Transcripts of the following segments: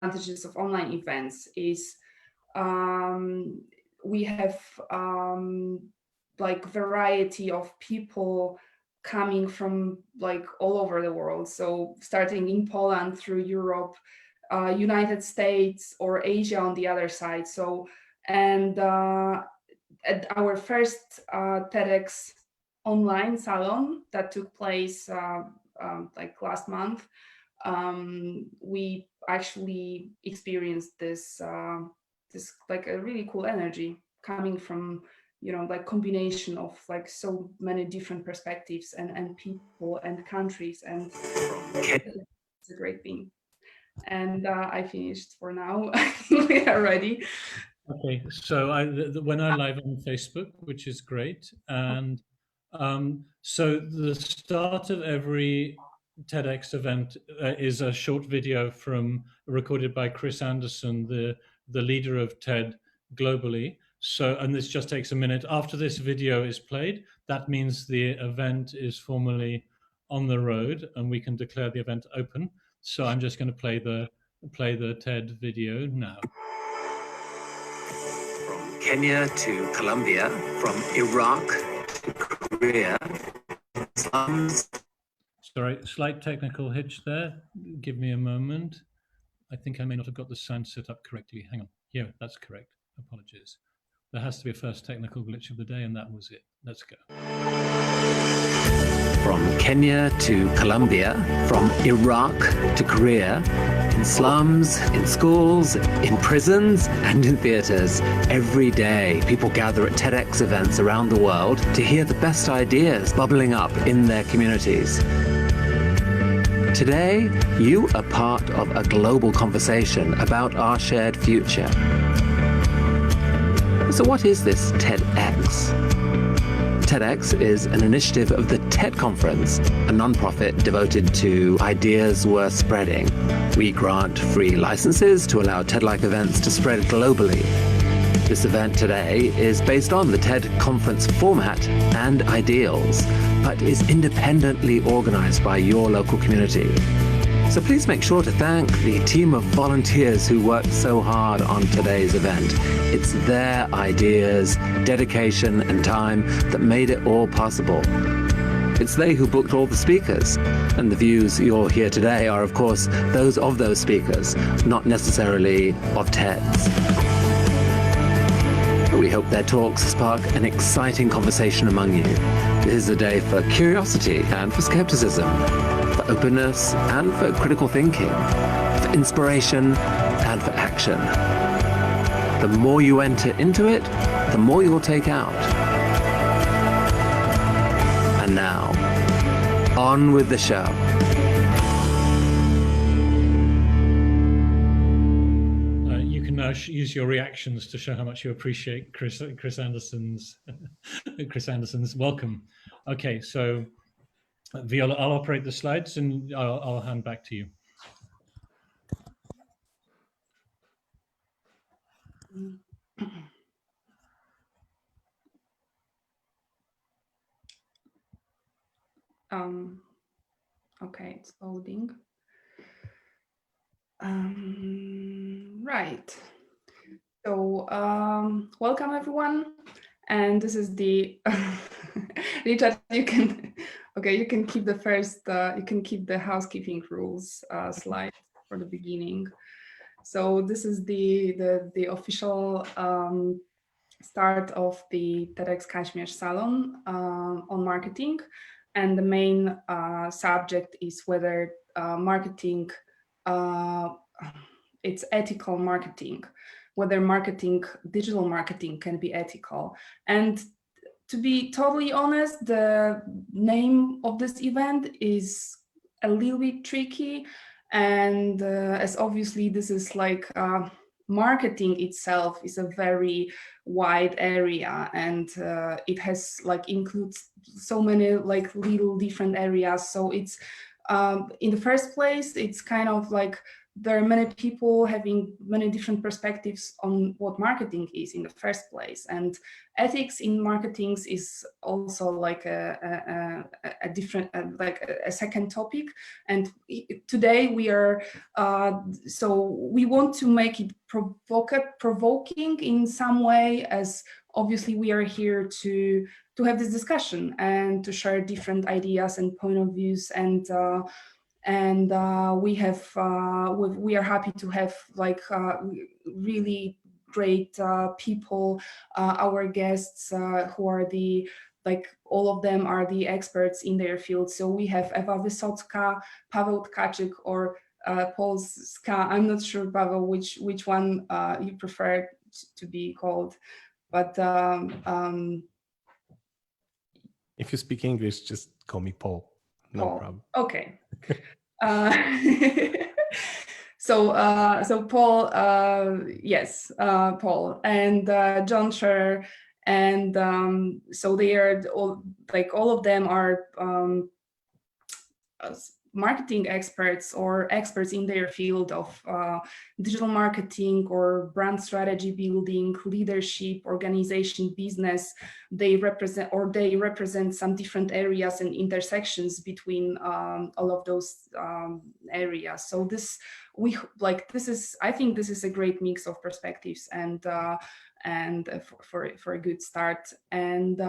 advantages of online events is we have like variety of people coming from like all over the world. So starting in Poland through Europe, United States or Asia on the other side. So, and at our first TEDx online salon that took place like last month, we actually experienced this this like a really cool energy coming from, you know, like combination of like so many different perspectives and people and countries, and it's a great thing. And I finished for now. We are ready. Okay, so when I live on Facebook, which is great, and so the start of every TEDx event is a short video recorded by Chris Anderson, the leader of TED globally. So, and this just takes a minute. After this video is played, that means the event is formally on the road, and we can declare the event open. So I'm just going to play the TED video now. Kenya to Colombia, from Iraq to Korea. Sorry, slight technical hitch there. Give me a moment. I think I may not have got the sound set up correctly. Hang on. Yeah, that's correct. Apologies. There has to be a first technical glitch of the day, and that was it. Let's go. From Kenya to Colombia, from Iraq to Korea, in slums, in schools, in prisons, and in theaters, every day people gather at TEDx events around the world to hear the best ideas bubbling up in their communities. Today, you are part of a global conversation about our shared future. So what is this TEDx? TEDx is an initiative of the TED Conference, a nonprofit devoted to ideas worth spreading. We grant free licenses to allow TED-like events to spread globally. This event today is based on the TED Conference format and ideals, but is independently organized by your local community. So please make sure to thank the team of volunteers who worked so hard on today's event. It's their ideas, dedication, and time that made it all possible. It's they who booked all the speakers, and the views you'll hear today are, of course, those of those speakers, not necessarily of TEDs. We hope their talks spark an exciting conversation among you. This is a day for curiosity and for skepticism, for openness and for critical thinking, for inspiration and for action. The more you enter into it, the more you'll take out. And now, on with the show. You can now use your reactions to show how much you appreciate Chris Anderson's welcome. Okay, so Viola, I'll operate the slides and I'll hand back to you. Okay, it's loading. Right. So welcome everyone, and this is the Richard. You can keep the first. You can keep the housekeeping rules slide for the beginning. So this is the official start of the TEDxKazimierz on marketing, and the main subject is whether marketing, it's ethical marketing, whether digital marketing can be ethical. And to be totally honest, the name of this event is a little bit tricky, and as obviously this is like marketing itself is a very wide area, and it has like includes so many like little different areas. So it's in the first place, it's kind of like there are many people having many different perspectives on what marketing is in the first place, and ethics in marketing is also like a different, like a second topic. And today we are, so we want to make it provoking in some way, as obviously we are here to have this discussion and to share different ideas and point of views, and we are happy to have like really great people, our guests, who are all of them are the experts in their field. So we have Ewa Wysocka, Paweł Tkaczyk, or Paul Skah. I'm not sure, Paweł, which one you prefer to be called, but if you speak English, just call me Paul. No Paul. problem. Okay. So Paul, yes, Paul and John Scherer, and so they are all of them are marketing experts or experts in their field of digital marketing or brand strategy building, leadership, organization, business. They represent some different areas and intersections between all of those areas. So I think this is a great mix of perspectives, and for a good start. And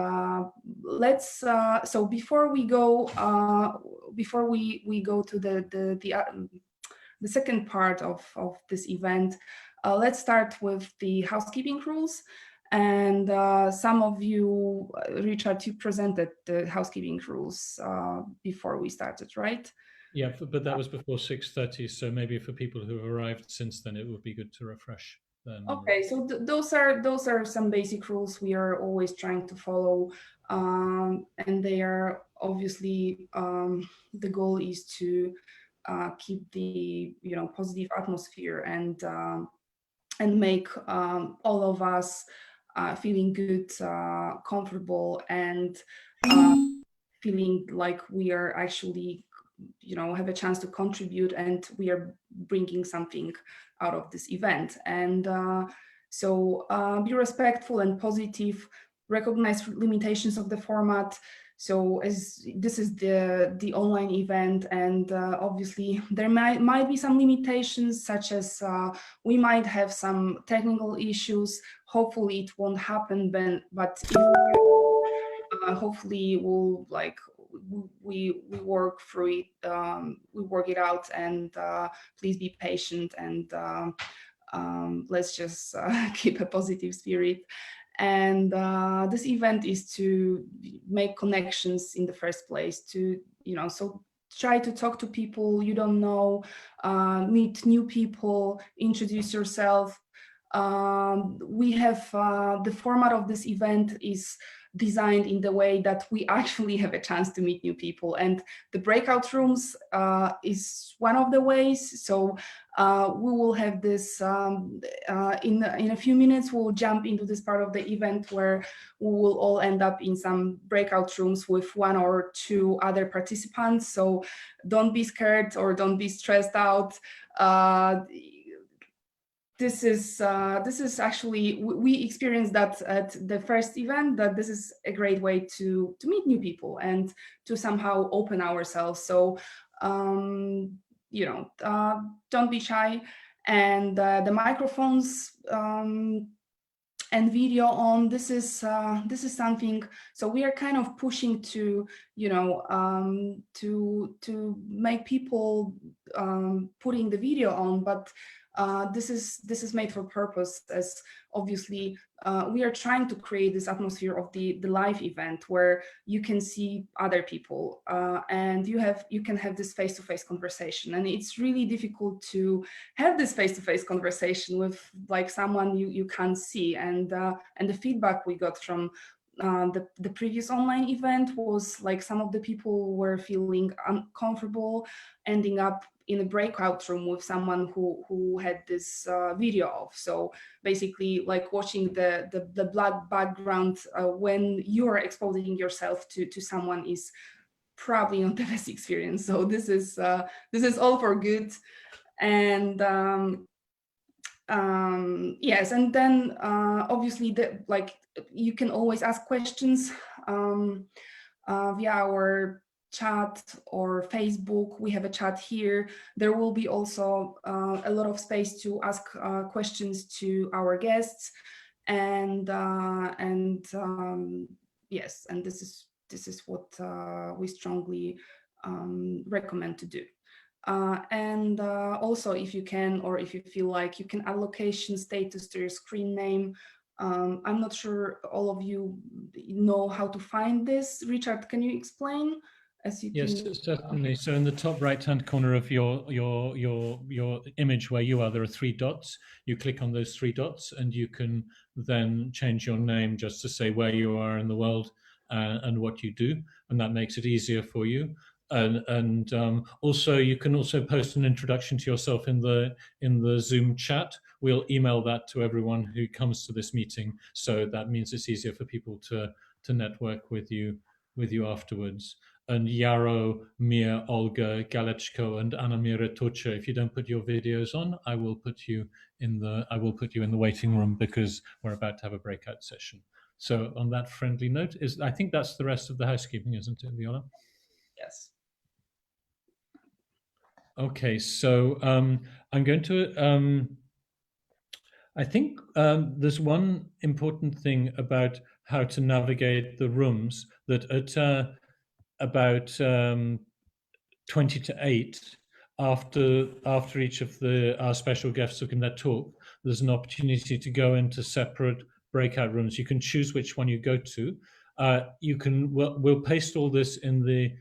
let's so before we go to the second part of this event, let's start with the housekeeping rules. And some of you, Richard, you presented the housekeeping rules before we started, right? Yeah, but that was before 6:30, so maybe for people who have arrived since then, it would be good to refresh them. Okay, so those are some basic rules we are always trying to follow, and they are obviously the goal is to keep the positive atmosphere and make all of us feeling good, comfortable, and feeling like we are actually have a chance to contribute, and we are bringing something out of this event. And so be respectful and positive, recognize limitations of the format. So as this is the online event, and obviously there might be some limitations, such as we might have some technical issues. Hopefully it won't happen, but if, hopefully we'll we work through it, we work it out, and please be patient, and let's just keep a positive spirit. And this event is to make connections in the first place, to so try to talk to people you don't know, meet new people, introduce yourself. We have the format of this event is designed in the way that we actually have a chance to meet new people, and the breakout rooms is one of the ways. So we will have this in a few minutes. We'll jump into this part of the event where we will all end up in some breakout rooms with one or two other participants. So don't be scared or don't be stressed out. This is actually, we experienced that at the first event, that this is a great way to meet new people and to somehow open ourselves. So don't be shy, and the microphones and video on. This is something. So we are kind of pushing to to make people putting the video on, but this is made for purpose, as obviously we are trying to create this atmosphere of the live event where you can see other people and you can have this face-to-face conversation. And it's really difficult to have this face-to-face conversation with like someone you can't see. And the feedback we got from the previous online event was like some of the people were feeling uncomfortable ending up in a breakout room with someone who had this video off. So basically like watching the black background when you are exposing yourself to someone is probably not the best experience. So this is all for good. And yes, and then obviously you can always ask questions via our chat or Facebook. We have a chat here. There will be also a lot of space to ask questions to our guests, and yes, and this is what we strongly recommend to do. And also, if you can, or if you feel like, you can add location status to your screen name. I'm not sure all of you know how to find this. Richard, can you explain? Yes, certainly. So in the top right-hand corner of your image where you are, there are 3 dots. You click on those 3 dots, and you can then change your name just to say where you are in the world and what you do, and that makes it easier for you. And also, you can also post an introduction to yourself in the Zoom chat. We'll email that to everyone who comes to this meeting, so that means it's easier for people to network with you afterwards. And Yaro, Mia, Olga, Galechko, and Anamira Tocha, if you don't put your videos on, I will put you in the waiting room, because we're about to have a breakout session. So on that friendly note, I think that's the rest of the housekeeping, isn't it, Viola? Yes. Okay, so I'm going to. I think there's one important thing about how to navigate the rooms, that at about 20 to 8, after each of our special guests have given their talk, there's an opportunity to go into separate breakout rooms. You can choose which one you go to. We'll paste all this in the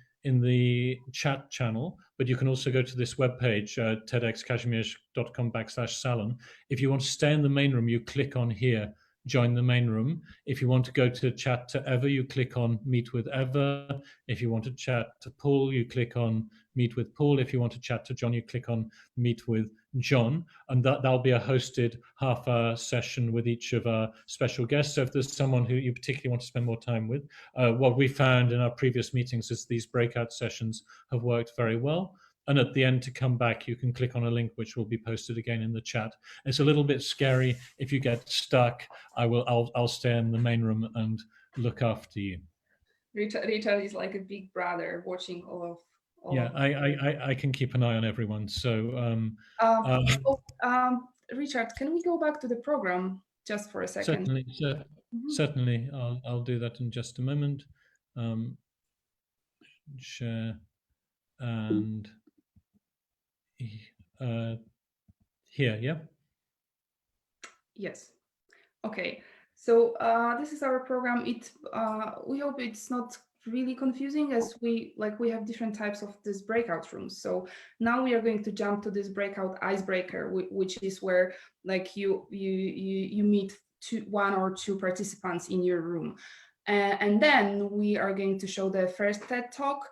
chat channel, but you can also go to this webpage, TEDxKazimierz.com/salon. If you want to stay in the main room, you click on here, join the main room. If you want to go to chat to Eva, you click on meet with Eva. If you want to chat to Paul, you click on meet with Paul. If you want to chat to John, you click on meet with John, and that'll be a hosted half-hour session with each of our special guests. So if there's someone who you particularly want to spend more time with, what we found in our previous meetings is these breakout sessions have worked very well. And at the end, to come back, you can click on a link which will be posted again in the chat. It's a little bit scary. If you get stuck, I'll stay in the main room and look after you. Richard is like a big brother watching all of. Yeah, I can keep an eye on everyone. So Richard, can we go back to the program just for a second? Certainly, certainly. I'll do that in just a moment. Share and here, yeah. Yes. Okay. So this is our program. We hope it's not really confusing, as we have different types of these breakout rooms. So now we are going to jump to this breakout icebreaker, which is where you meet 1 or 2 participants in your room, and then we are going to show the first TED talk.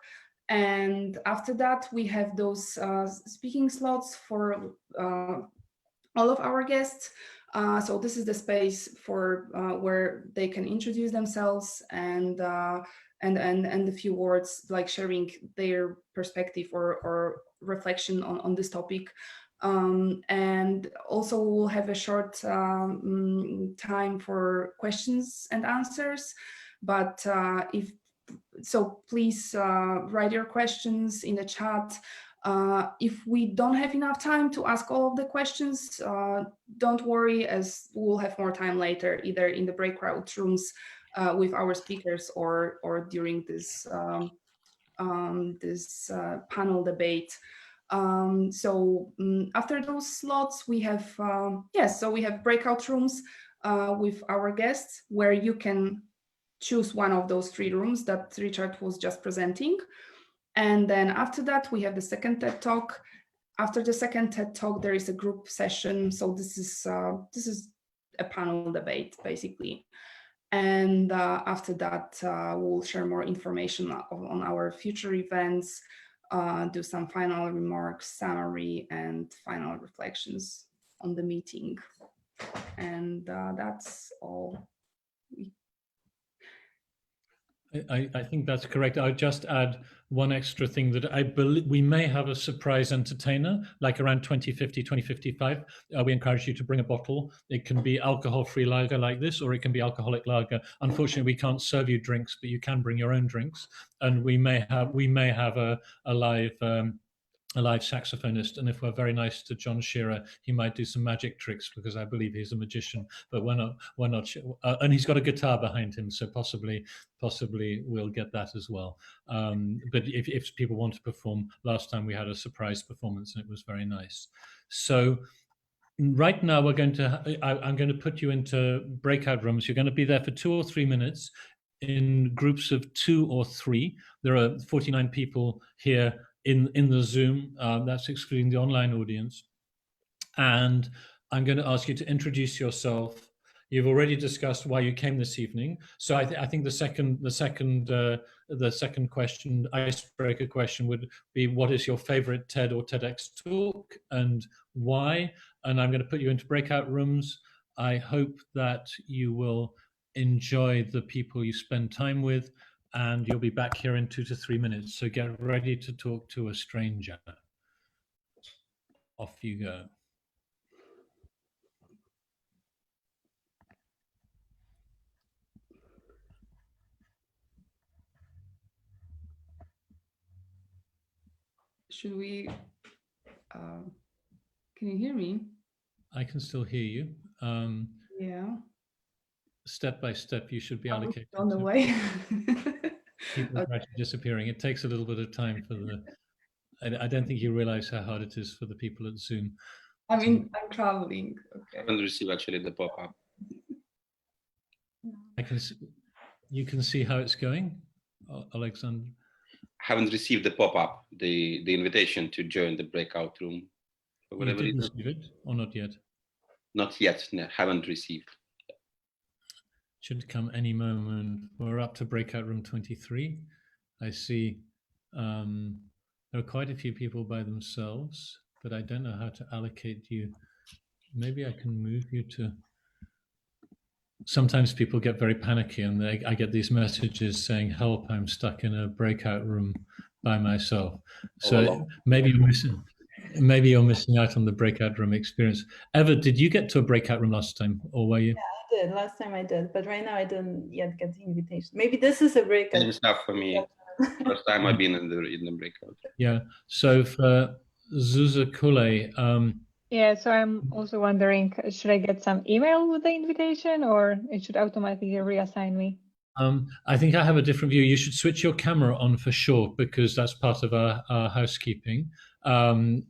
And after that, we have those speaking slots for all of our guests. So this is the space for where they can introduce themselves and a few words, like sharing their perspective or reflection on this topic. And also we'll have a short time for questions and answers. But please write your questions in the chat. If we don't have enough time to ask all of the questions, don't worry, as we'll have more time later, either in the breakout rooms with our speakers or during this panel debate. After those slots, we have we have breakout rooms with our guests, where you can choose one of those 3 rooms that Richard was just presenting. And then after that, we have the second TED Talk. After the second TED Talk, there is a group session. So this is a panel debate, basically. And after that, we'll share more information on our future events, do some final remarks, summary, and final reflections on the meeting. And that's all. I think that's correct. I'll just add one extra thing that I believe we may have a surprise entertainer, like around 2050, 2055. We encourage you to bring a bottle. It can be alcohol-free lager like this, or it can be alcoholic lager. Unfortunately, we can't serve you drinks, but you can bring your own drinks. And we may have a live saxophonist, and if we're very nice to John Scherer, he might do some magic tricks because I believe he's a magician. But we're not, and he's got a guitar behind him, so possibly we'll get that as well. But if people want to perform, last time we had a surprise performance and it was very nice. So right now I'm going to put you into breakout rooms. You're going to be there for 2 or 3 minutes in groups of 2 or 3. There are 49 people here in the Zoom, that's excluding the online audience. And I'm going to ask you to introduce yourself. You've already discussed why you came this evening. So I think the second question, icebreaker question, would be, what is your favorite TED or TEDx talk and why? And I'm going to put you into breakout rooms. I hope that you will enjoy the people you spend time with, and you'll be back here in 2 to 3 minutes. So get ready to talk to a stranger. Off you go. Should we, can you hear me? I can still hear you. Yeah. Step by step, you should be allocated. On the way. People are Okay. actually disappearing. It takes a little bit of time for the. I don't think you realize how hard it is for the people at Zoom. I mean, I'm traveling. Okay. I haven't received actually the pop-up. You can see how it's going, Alexander. Haven't received the pop-up, the invitation to join the breakout room. Or You whatever did it is. receive it or not yet? Not yet. No, haven't received. Should come any moment. We're up to breakout room 23. I see there are quite a few people by themselves, but I don't know how to allocate you. Maybe I can move you to. Sometimes people get very panicky and I get these messages saying, help, I'm stuck in a breakout room by myself. So maybe you're missing out on the breakout room experience. Eva, did you get to a breakout room last time, or were you? Yeah, I did. Last time I did, but right now I didn't yet get the invitation. Maybe this is a breakout. Same stuff for me. First time I've been in the breakout. Yeah. So for Zuza Kule, yeah, so I'm also wondering, should I get some email with the invitation, or it should automatically reassign me? I think I have a different view. You should switch your camera on for sure, because that's part of our housekeeping. Also,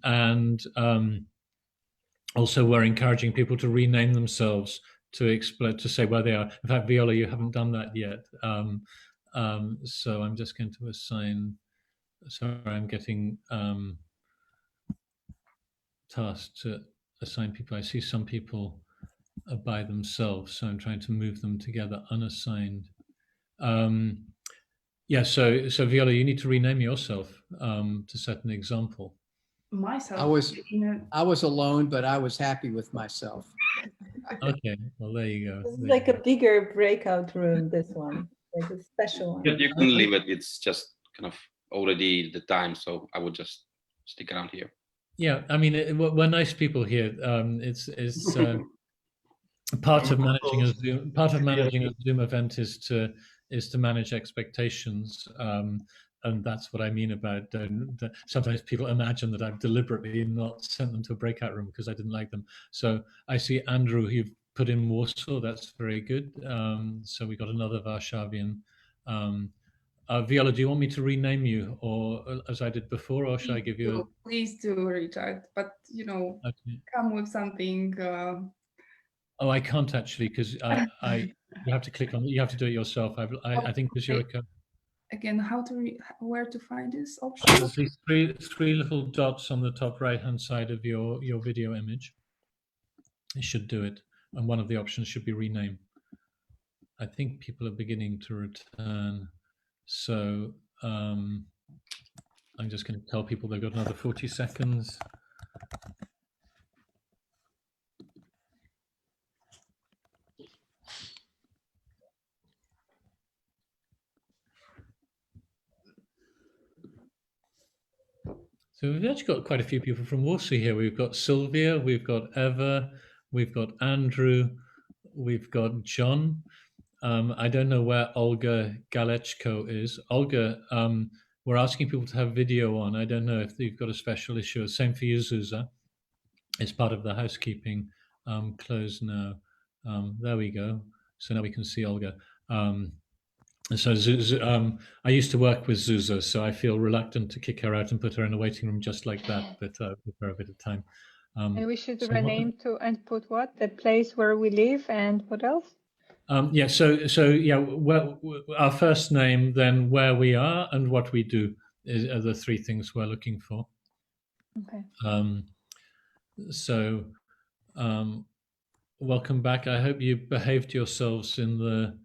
we're encouraging people to rename themselves to say where they are. In fact, Viola, you haven't done that yet. So I'm just going to assign. Sorry, I'm getting tasked to assign people. I see some people are by themselves, so I'm trying to move them together unassigned. Yeah, so Viola, you need to rename yourself to set an example. Myself. I was alone, but I was happy with myself. Okay, well there you go. This is like a bigger breakout room, this one, like a special one. You can leave it. It's just kind of already the time, so I would just stick around here. Yeah, I mean, we're nice people here. It's part of managing a Zoom. Part of managing a Zoom event is to manage expectations, and that's what I mean about. Sometimes people imagine that I've deliberately not sent them to a breakout room because I didn't like them. So I see Andrew, you've put in Warsaw. That's very good. So we got another Varshavian. Viola, do you want me to rename you, or as I did before, or should I give you? Please do, Richard. But okay. Come with something. Oh, I can't actually, because you have to click on. You have to do it yourself. I think because you're again, where to find this option? There's these three little dots on the top right-hand side of your video image. It should do it, and one of the options should be rename. I think people are beginning to return. So I'm just going to tell people they've got another 40 seconds. So we've actually got quite a few people from Warsaw here. We've got Sylvia, we've got Eva, we've got Andrew, we've got John. I don't know where Olga Galechko is. Olga, we're asking people to have video on. I don't know if you've got a special issue. Same for you, Zuza. It's part of the housekeeping close now. There we go. So now we can see Olga. So I used to work with Zuza, so I feel reluctant to kick her out and put her in a waiting room just like that, but give her a bit of time. And we should rename to and put what? The place where we live and what else? Yeah, so yeah, well, our first name, then where we are and what we do are the three things we're looking for. Okay. Welcome back. I hope you behaved yourselves in the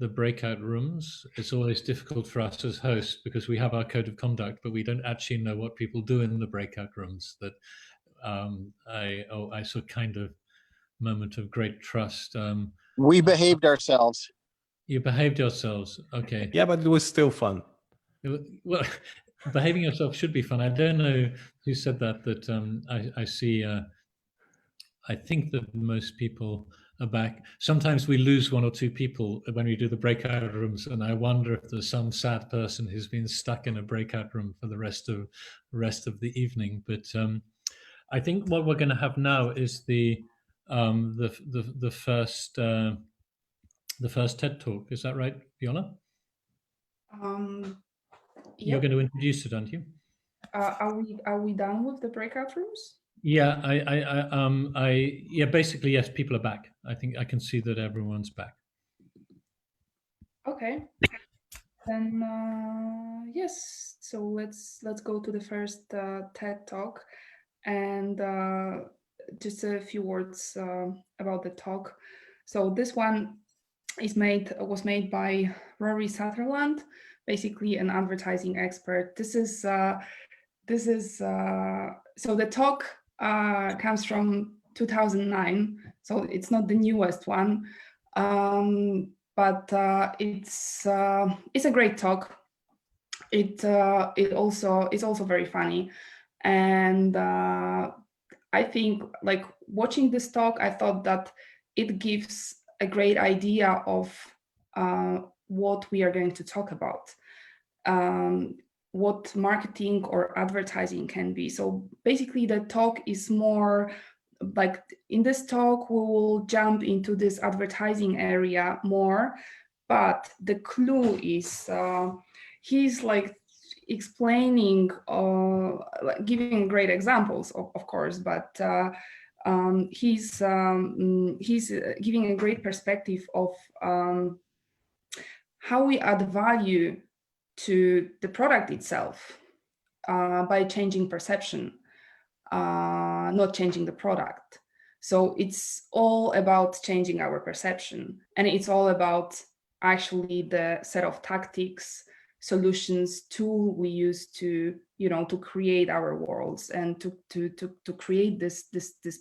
breakout rooms. It's always difficult for us as hosts because we have our code of conduct, but we don't actually know what people do in the breakout rooms. That I saw kind of moment of great trust. We behaved ourselves. You behaved yourselves. Okay. Yeah, but it was still fun. Well, behaving yourself should be fun. I don't know who said that, I see, I think that most people are back. Sometimes we lose one or two people when we do the breakout rooms, and I wonder if there's some sad person who's been stuck in a breakout room for the rest of the evening. But I think what we're going to have now is the first TED Talk. Is that right, Viola? You're going to introduce it, aren't you? Are we done with the breakout rooms? Yeah, yeah, basically, yes, people are back. I think I can see that everyone's back. Okay. Then yes, so let's go to the first TED Talk, and just a few words about the talk. So this one was made by Rory Sutherland, basically an advertising expert. This is so the talk comes from 2009, so it's not the newest one, but it's a great talk. It's also very funny, and I think, like, watching this talk, I thought that it gives a great idea of what we are going to talk about, what marketing or advertising can be. So basically the talk is more like, in this talk, we will jump into this advertising area more, but the clue is he's like explaining, giving great examples, of course, but he's giving a great perspective of how we add value to the product itself by changing perception, not changing the product. So it's all about changing our perception, and it's all about actually the set of tactics, solutions, tool we use to, to create our worlds and to create this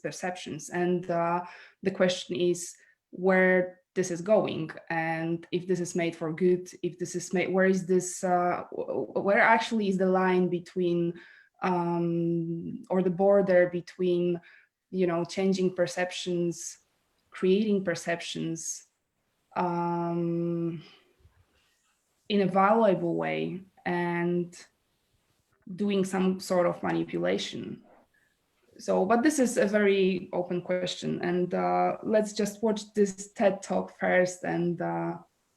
perceptions. And the question is where this is going, and if this is made for good, if this is made, where is this, where actually is the line between, or the border between, changing perceptions, creating perceptions in a valuable way, and doing some sort of manipulation. So, but this is a very open question, and let's just watch this TED Talk first, and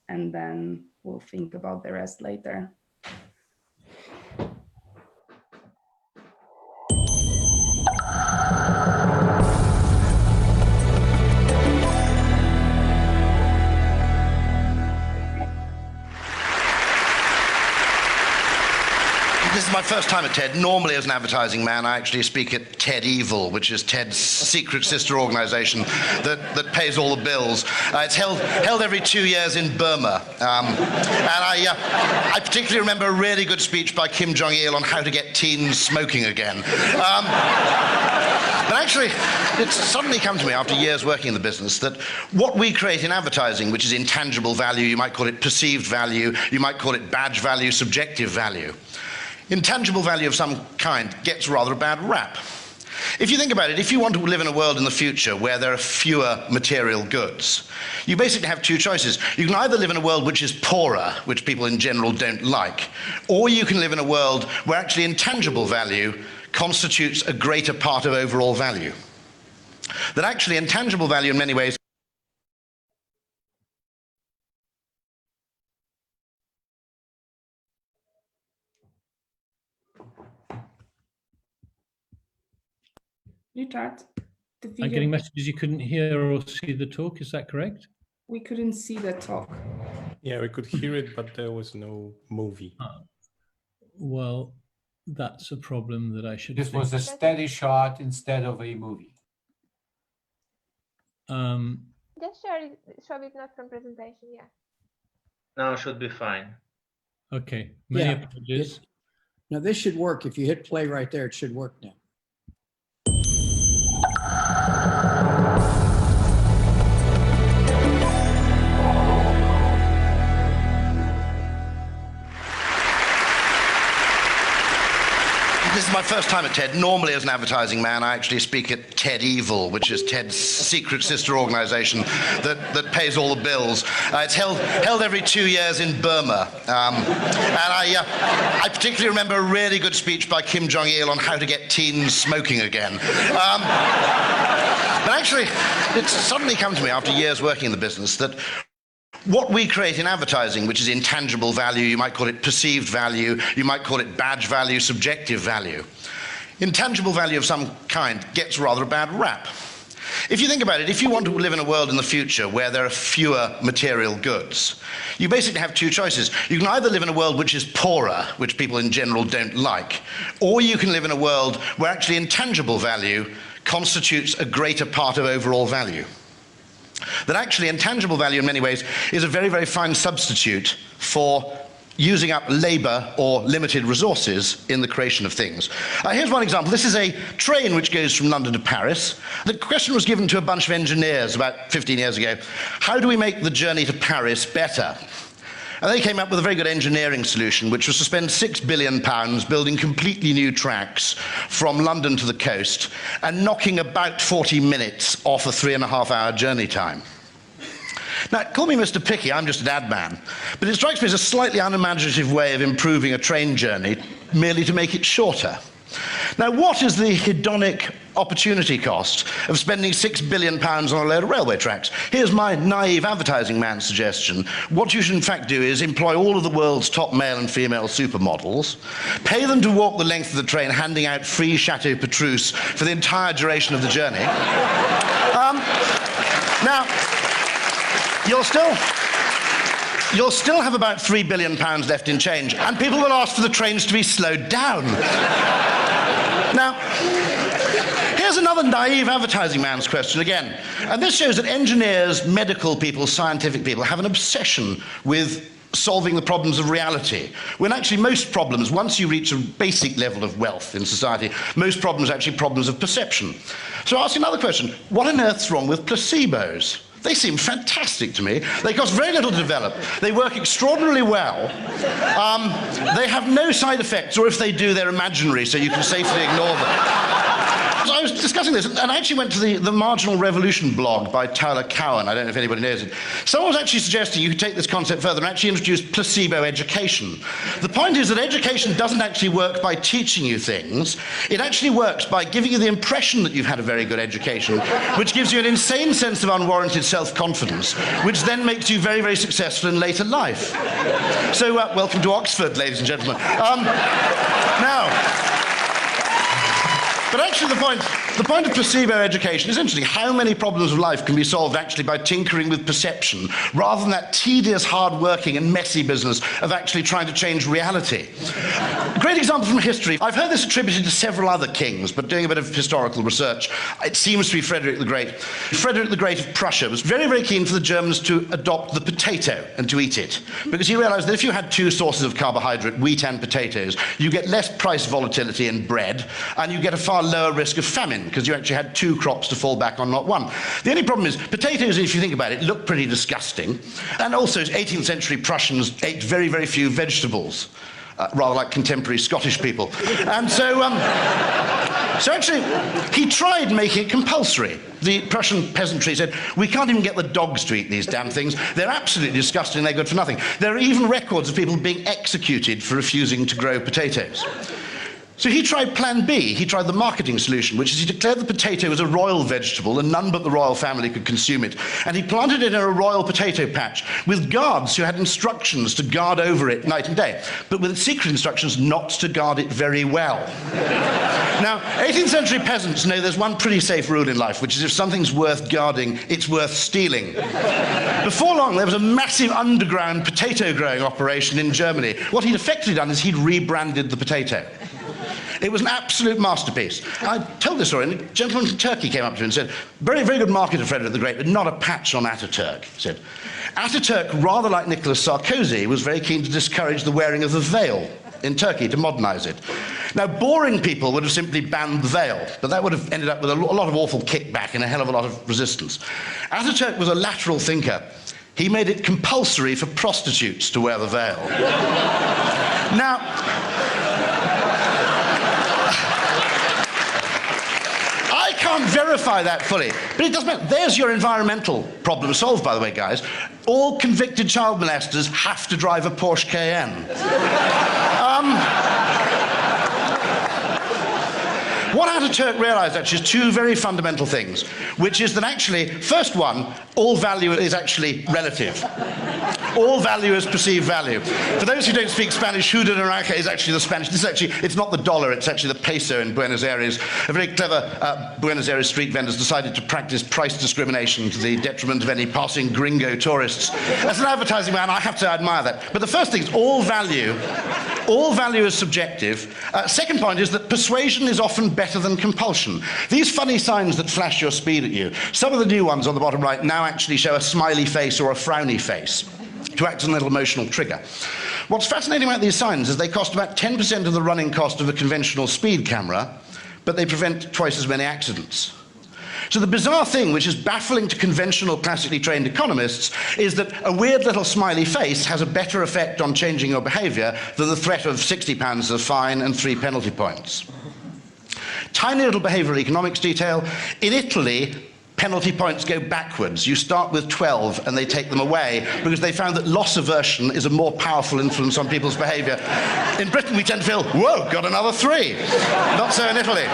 then we'll think about the rest later. This is my first time at TED. Normally, as an advertising man, I actually speak at TED Evil, which is TED's secret sister organization that pays all the bills. It's held every 2 years in Burma. And I particularly remember a really good speech by Kim Jong-il on how to get teens smoking again. But actually, it's suddenly come to me after years working in the business that what we create in advertising, which is intangible value, you might call it perceived value, you might call it badge value, subjective value, intangible value of some kind gets rather a bad rap. If you think about it, if you want to live in a world in the future where there are fewer material goods, you basically have two choices. You can either live in a world which is poorer, which people in general don't like, or you can live in a world where actually intangible value constitutes a greater part of overall value. That actually intangible value in many ways Richard, the video. I'm getting messages you couldn't hear or see the talk. Is that correct? We couldn't see the talk. Yeah, we could hear it, but there was no movie. Well, that's a problem that I should. This was a steady shot instead of a movie. Just show it not from presentation, yeah. Now should be fine. Okay, many apologies. Now this should work. If you hit play right there, it should work now. This is my first time at TED. Normally, as an advertising man, I actually speak at TEDxEvil, which is TED's secret sister organization that pays all the bills. It's held every 2 years in Burma. And I particularly remember a really good speech by Kim Jong-il on how to get teens smoking again. But actually, it's suddenly come to me after years working in the business that what we create in advertising, which is intangible value, you might call it perceived value, you might call it badge value, subjective value. Intangible value of some kind gets rather a bad rap. If you think about it, if you want to live in a world in the future where there are fewer material goods, you basically have two choices. You can either live in a world which is poorer, which people in general don't like, or you can live in a world where actually intangible value constitutes a greater part of overall value. That actually intangible value in many ways is a very, very fine substitute for using up labor or limited resources in the creation of things. Here's one example. This is a train which goes from London to Paris. The question was given to a bunch of engineers about 15 years ago, how do we make the journey to Paris better? And they came up with a very good engineering solution, which was to spend £6 billion building completely new tracks from London to the coast and knocking about 40 minutes off a 3.5-hour journey time. Now, call me Mr. Picky, I'm just an ad man, but it strikes me as a slightly unimaginative way of improving a train journey merely to make it shorter. Now, what is the hedonic opportunity cost of spending £6 billion on a load of railway tracks? Here's my naive advertising man's suggestion. What you should in fact do is employ all of the world's top male and female supermodels, pay them to walk the length of the train handing out free Chateau Petrus for the entire duration of the journey. Now, you'll still have about £3 billion left in change, and people will ask for the trains to be slowed down. Now, here's another naive advertising man's question again. And this shows that engineers, medical people, scientific people have an obsession with solving the problems of reality, when actually most problems, once you reach a basic level of wealth in society, most problems are actually problems of perception. So I'll ask you another question. What on earth's wrong with placebos? They seem fantastic to me. They cost very little to develop. They work extraordinarily well. They have no side effects, or if they do, they're imaginary, so you can safely ignore them. So I was discussing this, and I actually went to the Marginal Revolution blog by Tyler Cowen. I don't know if anybody knows it. Someone was actually suggesting you could take this concept further and actually introduce placebo education. The point is that education doesn't actually work by teaching you things. It actually works by giving you the impression that you've had a very good education, which gives you an insane sense of unwarranted self-confidence, which then makes you very, very successful in later life. So welcome to Oxford, ladies and gentlemen. Now, but actually the point of placebo education is interesting. How many problems of life can be solved actually by tinkering with perception, rather than that tedious, hard-working and messy business of actually trying to change reality? A great example from history. I've heard this attributed to several other kings, but doing a bit of historical research, it seems to be Frederick the Great. Frederick the Great of Prussia was very, very keen for the Germans to adopt the potato and to eat it, because he realized that if you had two sources of carbohydrate, wheat and potatoes, you get less price volatility in bread, and you get a far lower risk of famine, because you actually had two crops to fall back on, not one. The only problem is, potatoes, if you think about it, look pretty disgusting, and also 18th century Prussians ate very, very few vegetables. rather like contemporary Scottish people. And so actually, he tried making it compulsory. The Prussian peasantry said, we can't even get the dogs to eat these damn things. They're absolutely disgusting, they're good for nothing. There are even records of people being executed for refusing to grow potatoes. So he tried plan B, he tried the marketing solution, which is he declared the potato as a royal vegetable and none but the royal family could consume it. And he planted it in a royal potato patch with guards who had instructions to guard over it night and day, but with secret instructions not to guard it very well. Now, 18th century peasants know there's one pretty safe rule in life, which is if something's worth guarding, it's worth stealing. Before long, there was a massive underground potato growing operation in Germany. What he'd effectively done is he'd rebranded the potato. It was an absolute masterpiece. I told this story, and a gentleman from Turkey came up to me and said, very, very good marketer, Frederick the Great, but not a patch on Ataturk. He said, Ataturk, rather like Nicolas Sarkozy, was very keen to discourage the wearing of the veil in Turkey to modernize it. Now, boring people would have simply banned the veil, but that would have ended up with a lot of awful kickback and a hell of a lot of resistance. Ataturk was a lateral thinker. He made it compulsory for prostitutes to wear the veil. Now, I can't verify that fully, but it doesn't matter. There's your environmental problem solved, by the way, guys. All convicted child molesters have to drive a Porsche Cayenne. What Ataturk realized actually is two very fundamental things, which is that actually, first one, all value is actually relative. All value is perceived value. For those who don't speak Spanish, Huda de Racket is actually the Spanish. This is actually, it's not the dollar, it's actually the peso in Buenos Aires. A very clever Buenos Aires street vendors decided to practice price discrimination to the detriment of any passing gringo tourists. As an advertising man, I have to admire that. But the first thing is all value is subjective. Second point is that persuasion is often better than compulsion. These funny signs that flash your speed at you, some of the new ones on the bottom right now actually show a smiley face or a frowny face to act as a little emotional trigger. What's fascinating about these signs is they cost about 10% of the running cost of a conventional speed camera, but they prevent twice as many accidents. So the bizarre thing, which is baffling to conventional, classically trained economists, is that a weird little smiley face has a better effect on changing your behavior than the threat of £60 as a fine and 3 penalty points. Tiny little behavioral economics detail. In Italy, penalty points go backwards. You start with 12 and they take them away because they found that loss aversion is a more powerful influence on people's behavior. In Britain, we tend to feel, whoa, got another 3. Not so in Italy.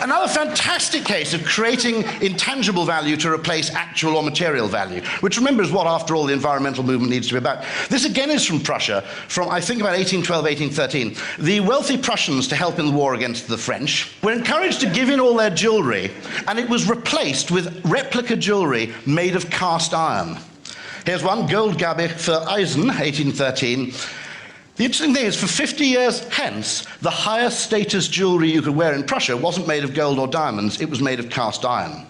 Another fantastic case of creating intangible value to replace actual or material value, which remember is what, after all, the environmental movement needs to be about. This again is from Prussia, from I think about 1812, 1813. The wealthy Prussians, to help in the war against the French, were encouraged to give in all their jewelry, and it was replaced with replica jewelry made of cast iron. Here's one, Goldgabe für Eisen, 1813. The interesting thing is, for 50 years hence, the highest status jewelry you could wear in Prussia wasn't made of gold or diamonds, it was made of cast iron.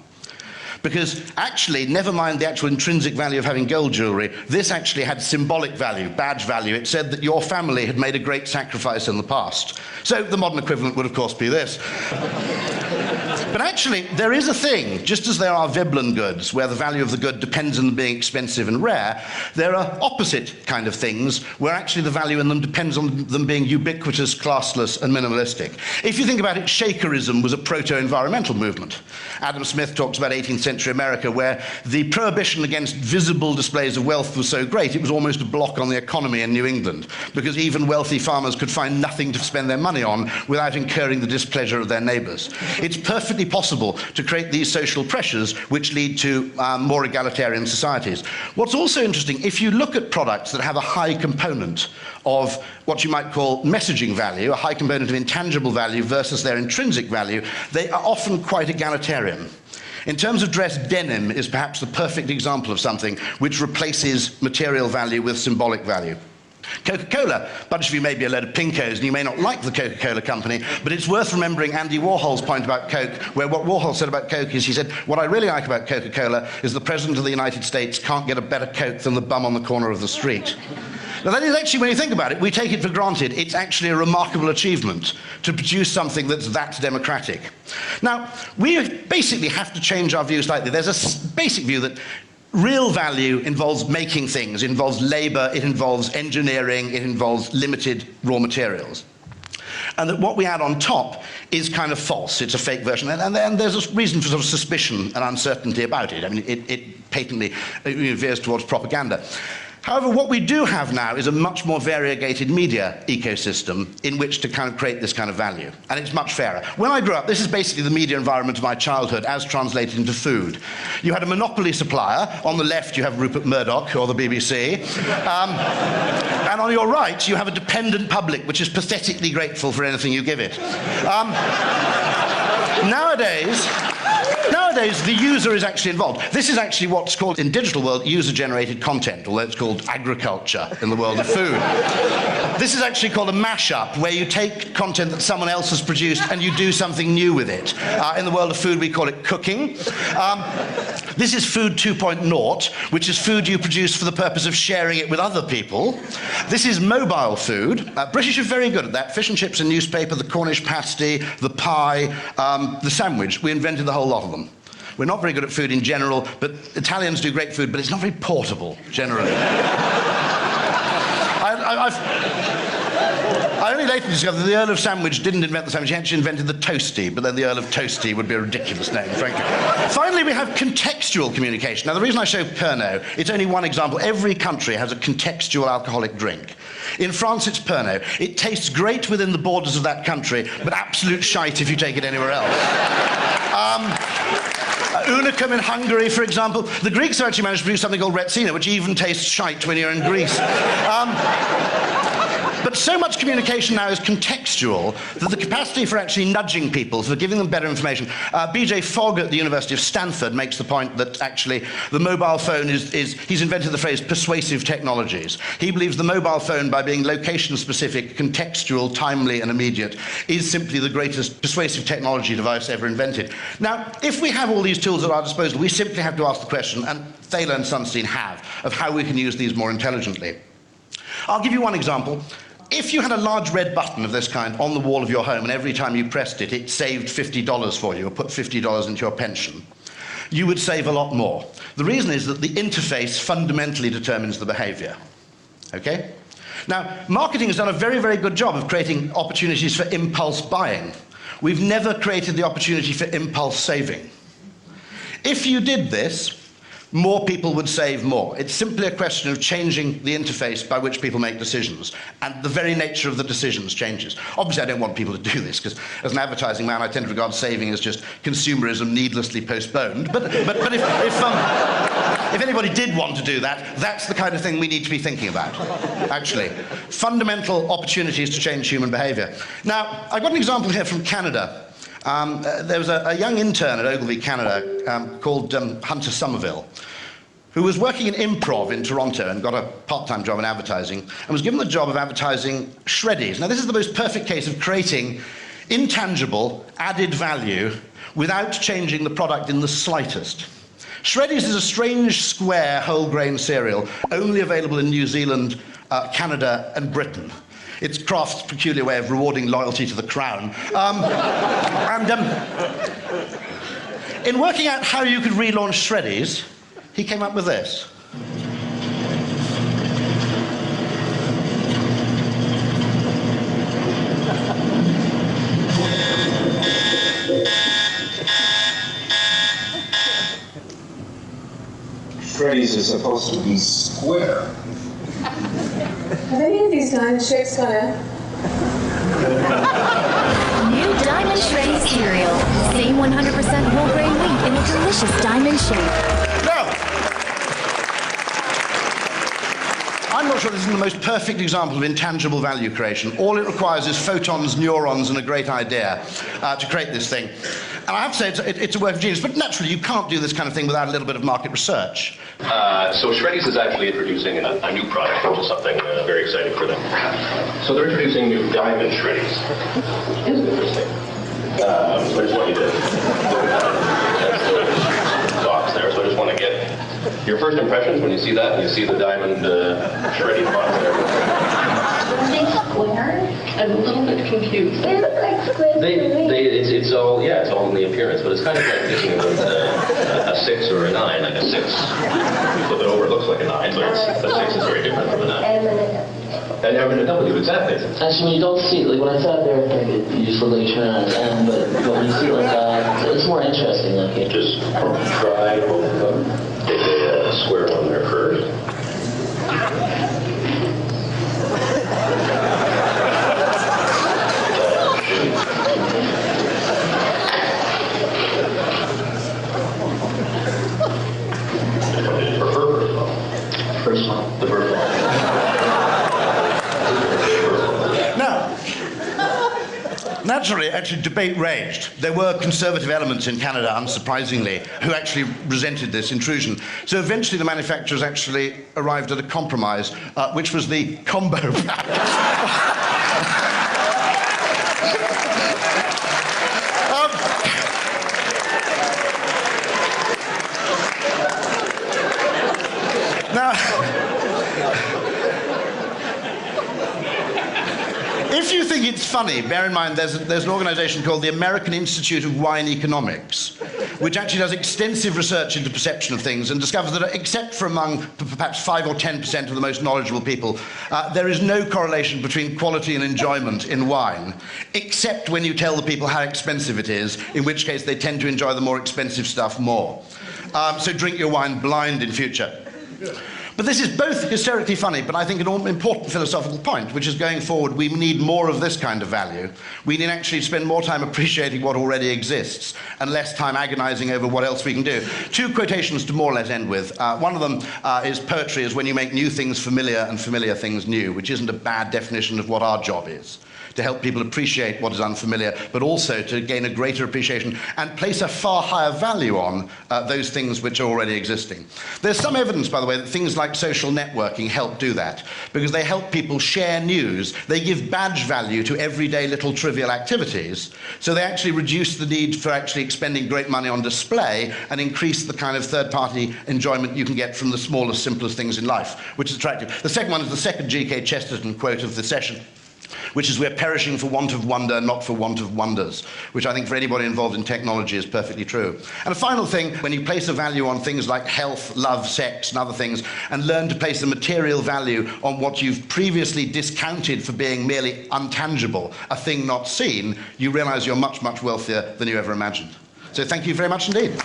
Because actually, never mind the actual intrinsic value of having gold jewelry, this actually had symbolic value, badge value. It said that your family had made a great sacrifice in the past. So the modern equivalent would, of course, be this. But actually, there is a thing, just as there are Veblen goods, where the value of the good depends on them being expensive and rare, there are opposite kind of things, where actually the value in them depends on them being ubiquitous, classless, and minimalistic. If you think about it, Shakerism was a proto-environmental movement. Adam Smith talks about 18th century America, where the prohibition against visible displays of wealth was so great, it was almost a block on the economy in New England, because even wealthy farmers could find nothing to spend their money on without incurring the displeasure of their neighbors. It's perfectly possible to create these social pressures which lead to more egalitarian societies. What's also interesting, if you look at products that have a high component of what you might call messaging value, a high component of intangible value versus their intrinsic value, they are often quite egalitarian. In terms of dress, denim is perhaps the perfect example of something which replaces material value with symbolic value. Coca-Cola, a bunch of you may be a load of pinkos and you may not like the Coca-Cola company, but it's worth remembering Andy Warhol's point about Coke, where what Warhol said about Coke is, he said, what I really like about Coca-Cola is the President of the United States can't get a better Coke than the bum on the corner of the street. Now that is actually, when you think about it, we take it for granted, it's actually a remarkable achievement to produce something that's that democratic. Now, we basically have to change our view slightly. There's a basic view that real value involves making things, it involves labor, it involves engineering, it involves limited raw materials. And that what we add on top is kind of false. It's a fake version. And there's a reason for sort of suspicion and uncertainty about it. I mean, it patently veers towards propaganda. However, what we do have now is a much more variegated media ecosystem in which to kind of create this kind of value. And it's much fairer. When I grew up, this is basically the media environment of my childhood as translated into food. You had a monopoly supplier. On the left, you have Rupert Murdoch or the BBC. And on your right, you have a dependent public, which is pathetically grateful for anything you give it. Nowadays, the user is actually involved. This is actually what's called, in digital world, user-generated content, although it's called agriculture in the world of food. This is actually called a mashup, where you take content that someone else has produced and you do something new with it. In the world of food, we call it cooking. This is food 2.0, which is food you produce for the purpose of sharing it with other people. This is mobile food. British are very good at that. Fish and chips and newspaper, the Cornish pasty, the pie, the sandwich. We invented the whole lot of them. We're not very good at food in general, but Italians do great food, but it's not very portable, generally. I only later discovered that the Earl of Sandwich didn't invent the sandwich, he actually invented the toasty, but then the Earl of Toasty would be a ridiculous name, frankly. Finally, we have contextual communication. Now, the reason I show Pernod, it's only one example. Every country has a contextual alcoholic drink. In France, it's Pernod. It tastes great within the borders of that country, but absolute shite if you take it anywhere else. Unicum in Hungary, for example. The Greeks have actually managed to produce something called Retsina, which even tastes shite when you're in Greece. But so much communication now is contextual that the capacity for actually nudging people, for giving them better information. B.J. Fogg at the University of Stanford makes the point that actually the mobile phone he's invented the phrase persuasive technologies. He believes the mobile phone, by being location-specific, contextual, timely, and immediate, is simply the greatest persuasive technology device ever invented. Now, if we have all these tools at our disposal, we simply have to ask the question, and Thaler and Sunstein have, of how we can use these more intelligently. I'll give you one example. If you had a large red button of this kind on the wall of your home, and every time you pressed it, it saved $50 for you, or put $50 into your pension, you would save a lot more. The reason is that the interface fundamentally determines the behavior. Okay? Now, marketing has done a very, very good job of creating opportunities for impulse buying. We've never created the opportunity for impulse saving. If you did this, more people would save more. It's simply a question of changing the interface by which people make decisions, and the very nature of the decisions changes. Obviously, I don't want people to do this, because as an advertising man, I tend to regard saving as just consumerism needlessly postponed. But if anybody did want to do that, that's the kind of thing we need to be thinking about, actually. Fundamental opportunities to change human behavior. Now, I've got an example here from Canada. There was a young intern at Ogilvy, Canada, called Hunter Somerville, who was working in improv in Toronto and got a part-time job in advertising, and was given the job of advertising Shreddies. Now, this is the most perfect case of creating intangible, added value without changing the product in the slightest. Shreddies is a strange, square, whole-grain cereal, only available in New Zealand, Canada, and Britain. It's Kraft's peculiar way of rewarding loyalty to the crown. In working out how you could relaunch Shreddies, he came up with this. Shreddies is supposed to be square. Have any of these diamond shapes got a... New Diamond Shreddies cereal. Same 100% whole grain wheat in a delicious diamond shape. Now, I'm not sure this is the most perfect example of intangible value creation. All it requires is photons, neurons, and a great idea to create this thing. And I have to say, it's a work of genius, but naturally, you can't do this kind of thing without a little bit of market research. So Shreddies is actually introducing a new product, which is something very exciting for them. So they're introducing new diamond Shreddies. Isn't it interesting? So I just want you to look at the box there. So I just want to get your first impressions when you see that, and you see the diamond Shreddies box there. they square? I'm a little bit confused. They look like squares to me. It's all in the appearance, but it's kind of like thinking of a 6 or a 9, like a 6. You flip it over, it looks like a 9, but the 6 is very different from a 9. And M and a W, exactly. Actually, when you don't see it, like when I sat there, you just look like you're turning on its end, but when you see it like that, it's more interesting. Like it. Just try both of them. Take a square one there first. First one. The first one. Naturally, actually, debate raged. There were conservative elements in Canada, unsurprisingly, who actually resented this intrusion. So eventually the manufacturers actually arrived at a compromise, which was the combo pack. If you think it's funny, bear in mind there's an organization called the American Institute of Wine Economics, which actually does extensive research into perception of things and discovers that except for among perhaps 5 or 10% of the most knowledgeable people, there is no correlation between quality and enjoyment in wine, except when you tell the people how expensive it is, in which case they tend to enjoy the more expensive stuff more. So drink your wine blind in future. But this is both hysterically funny, but I think an important philosophical point, which is going forward, we need more of this kind of value. We need actually spend more time appreciating what already exists and less time agonizing over what else we can do. 2 quotations to more or less end with. One of them is poetry is when you make new things familiar and familiar things new, which isn't a bad definition of what our job is. To help people appreciate what is unfamiliar, but also to gain a greater appreciation and place a far higher value on those things which are already existing. There's some evidence, by the way, that things like social networking help do that, because they help people share news. They give badge value to everyday little trivial activities, so they actually reduce the need for actually expending great money on display and increase the kind of third-party enjoyment you can get from the smallest, simplest things in life, which is attractive. The second one is the second G.K. Chesterton quote of the session, which is we're perishing for want of wonder, not for want of wonders, which I think for anybody involved in technology is perfectly true. And a final thing, when you place a value on things like health, love, sex, and other things, and learn to place a material value on what you've previously discounted for being merely untangible, a thing not seen, you realize you're much, much wealthier than you ever imagined. So thank you very much indeed.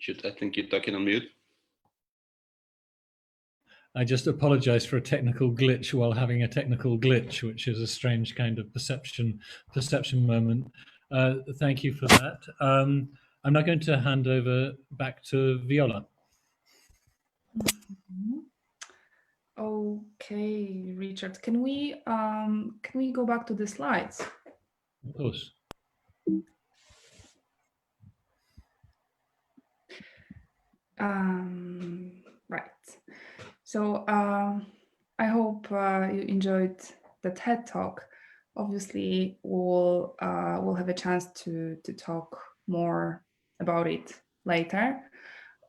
Richard, I think you're talking on mute. I just apologize for a technical glitch while having a technical glitch, which is a strange kind of perception moment. Thank you for that. I'm now going to hand over back to Viola. Okay, Richard, can we go back to the slides? Of course. Right. So I hope you enjoyed the TED Talk. Obviously, we'll have a chance to talk more about it later.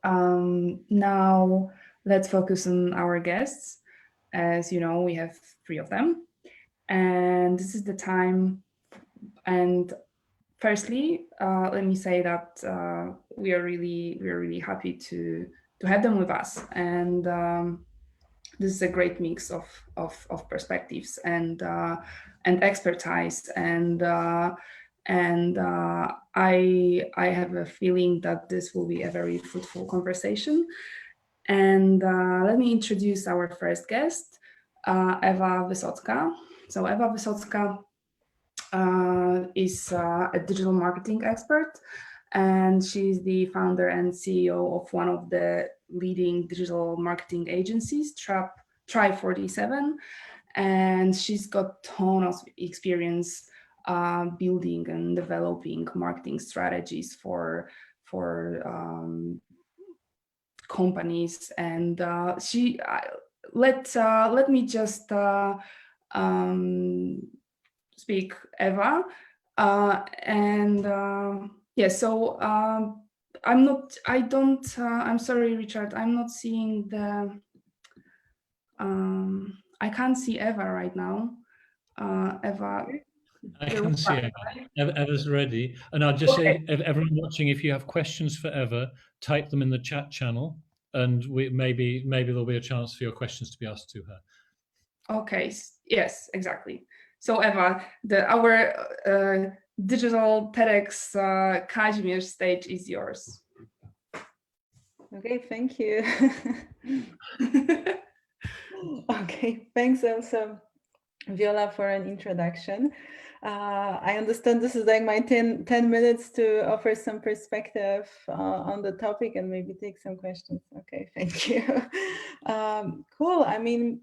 Now, let's focus on our guests. As you know, we have 3 of them, and this is the time. And firstly, let me say that we are really happy to have them with us, and this is a great mix of perspectives and expertise, and I have a feeling that this will be a very fruitful conversation. And let me introduce our first guest, Ewa Wysocka. So Ewa Wysocka is a digital marketing expert, and she's the founder and CEO of one of the leading digital marketing agencies, Tri47, and she's got tons of experience building and developing marketing strategies for companies. And let me just speak Ewa. Yeah, so I'm sorry, Richard, I'm not seeing the, I can't see Ewa right now. Ewa. I can see Ewa. Eva's ready. And I'll just say, everyone watching, if you have questions for Ewa, type them in the chat channel, and maybe there'll be a chance for your questions to be asked to her. Okay, yes, exactly. So Ewa, our digital TEDxKazimierz stage is yours. Okay, thank you. Okay, thanks also, Viola, for an introduction. I understand this is like my 10 minutes to offer some perspective on the topic and maybe take some questions. Okay, thank you. Cool. I mean,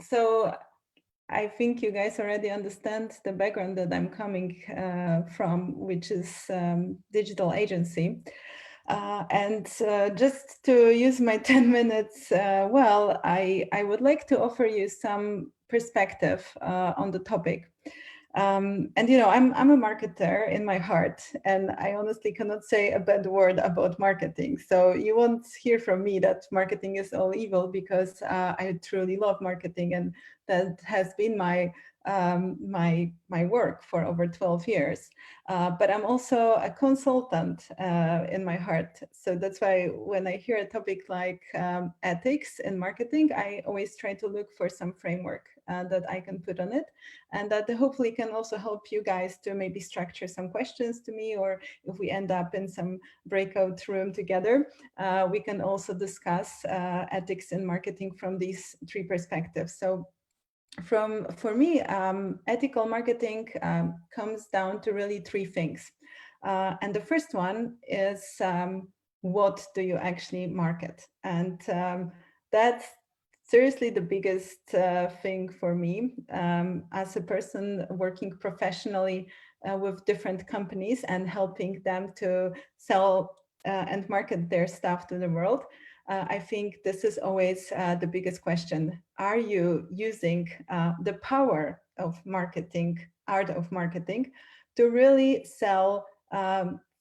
so I think you guys already understand the background that I'm coming from, which is digital agency. Just to use my 10 minutes well, I would like to offer you some perspective on the topic. And you know, I'm a marketer in my heart, and I honestly cannot say a bad word about marketing. So you won't hear from me that marketing is all evil, because I truly love marketing, and that has been my work for over 12 years. But I'm also a consultant in my heart. So that's why when I hear a topic like ethics in marketing, I always try to look for some framework that I can put on it, and that hopefully can also help you guys to maybe structure some questions to me, or if we end up in some breakout room together, we can also discuss ethics in marketing from these three perspectives. So for me, ethical marketing comes down to really three things. And the first one is, what do you actually market? And that's seriously the biggest thing for me as a person working professionally with different companies and helping them to sell and market their stuff to the world. I think this is always the biggest question. Are you using the power of marketing, art of marketing, to really sell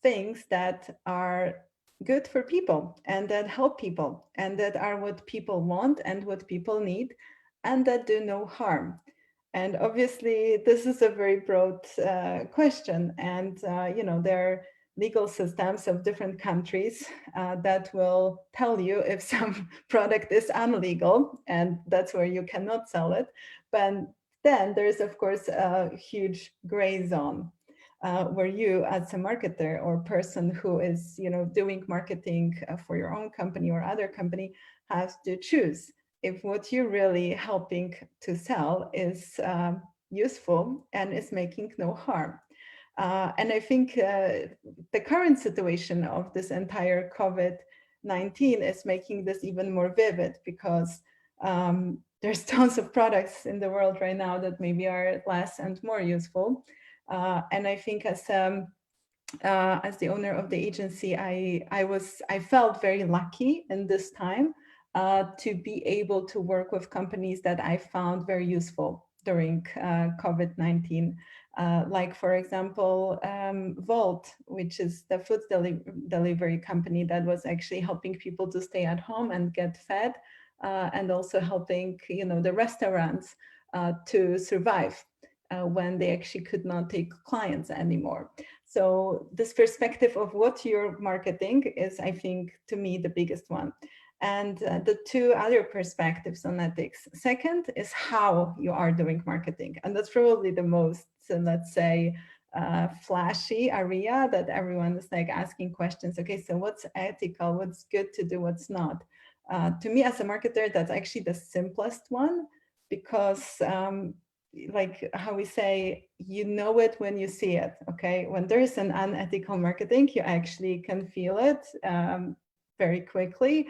things that are good for people and that help people and that are what people want and what people need and that do no harm? And obviously, this is a very broad question. And, you know, there are legal systems of different countries that will tell you if some product is illegal, and that's where you cannot sell it. But then there's, of course, a huge gray zone where you, as a marketer or person who is, you know, doing marketing for your own company or other company, has to choose if what you're really helping to sell is useful and is making no harm. And I think the current situation of this entire COVID-19 is making this even more vivid, because there's tons of products in the world right now that maybe are less and more useful. And I think as the owner of the agency, I felt very lucky in this time to be able to work with companies that I found very useful during COVID-19. Like, for example, Volt, which is the food delivery company that was actually helping people to stay at home and get fed, and also helping, you know, the restaurants to survive when they actually could not take clients anymore. So this perspective of what you're marketing is, I think, to me, the biggest one. And the two other perspectives on ethics. Second is how you are doing marketing. And that's probably the most, let's say, flashy area that everyone is like asking questions. Okay, so what's ethical? What's good to do? What's not? To me, as a marketer, that's actually the simplest one, because like how we say, you know it when you see it. Okay, when there is an unethical marketing, you actually can feel it very quickly.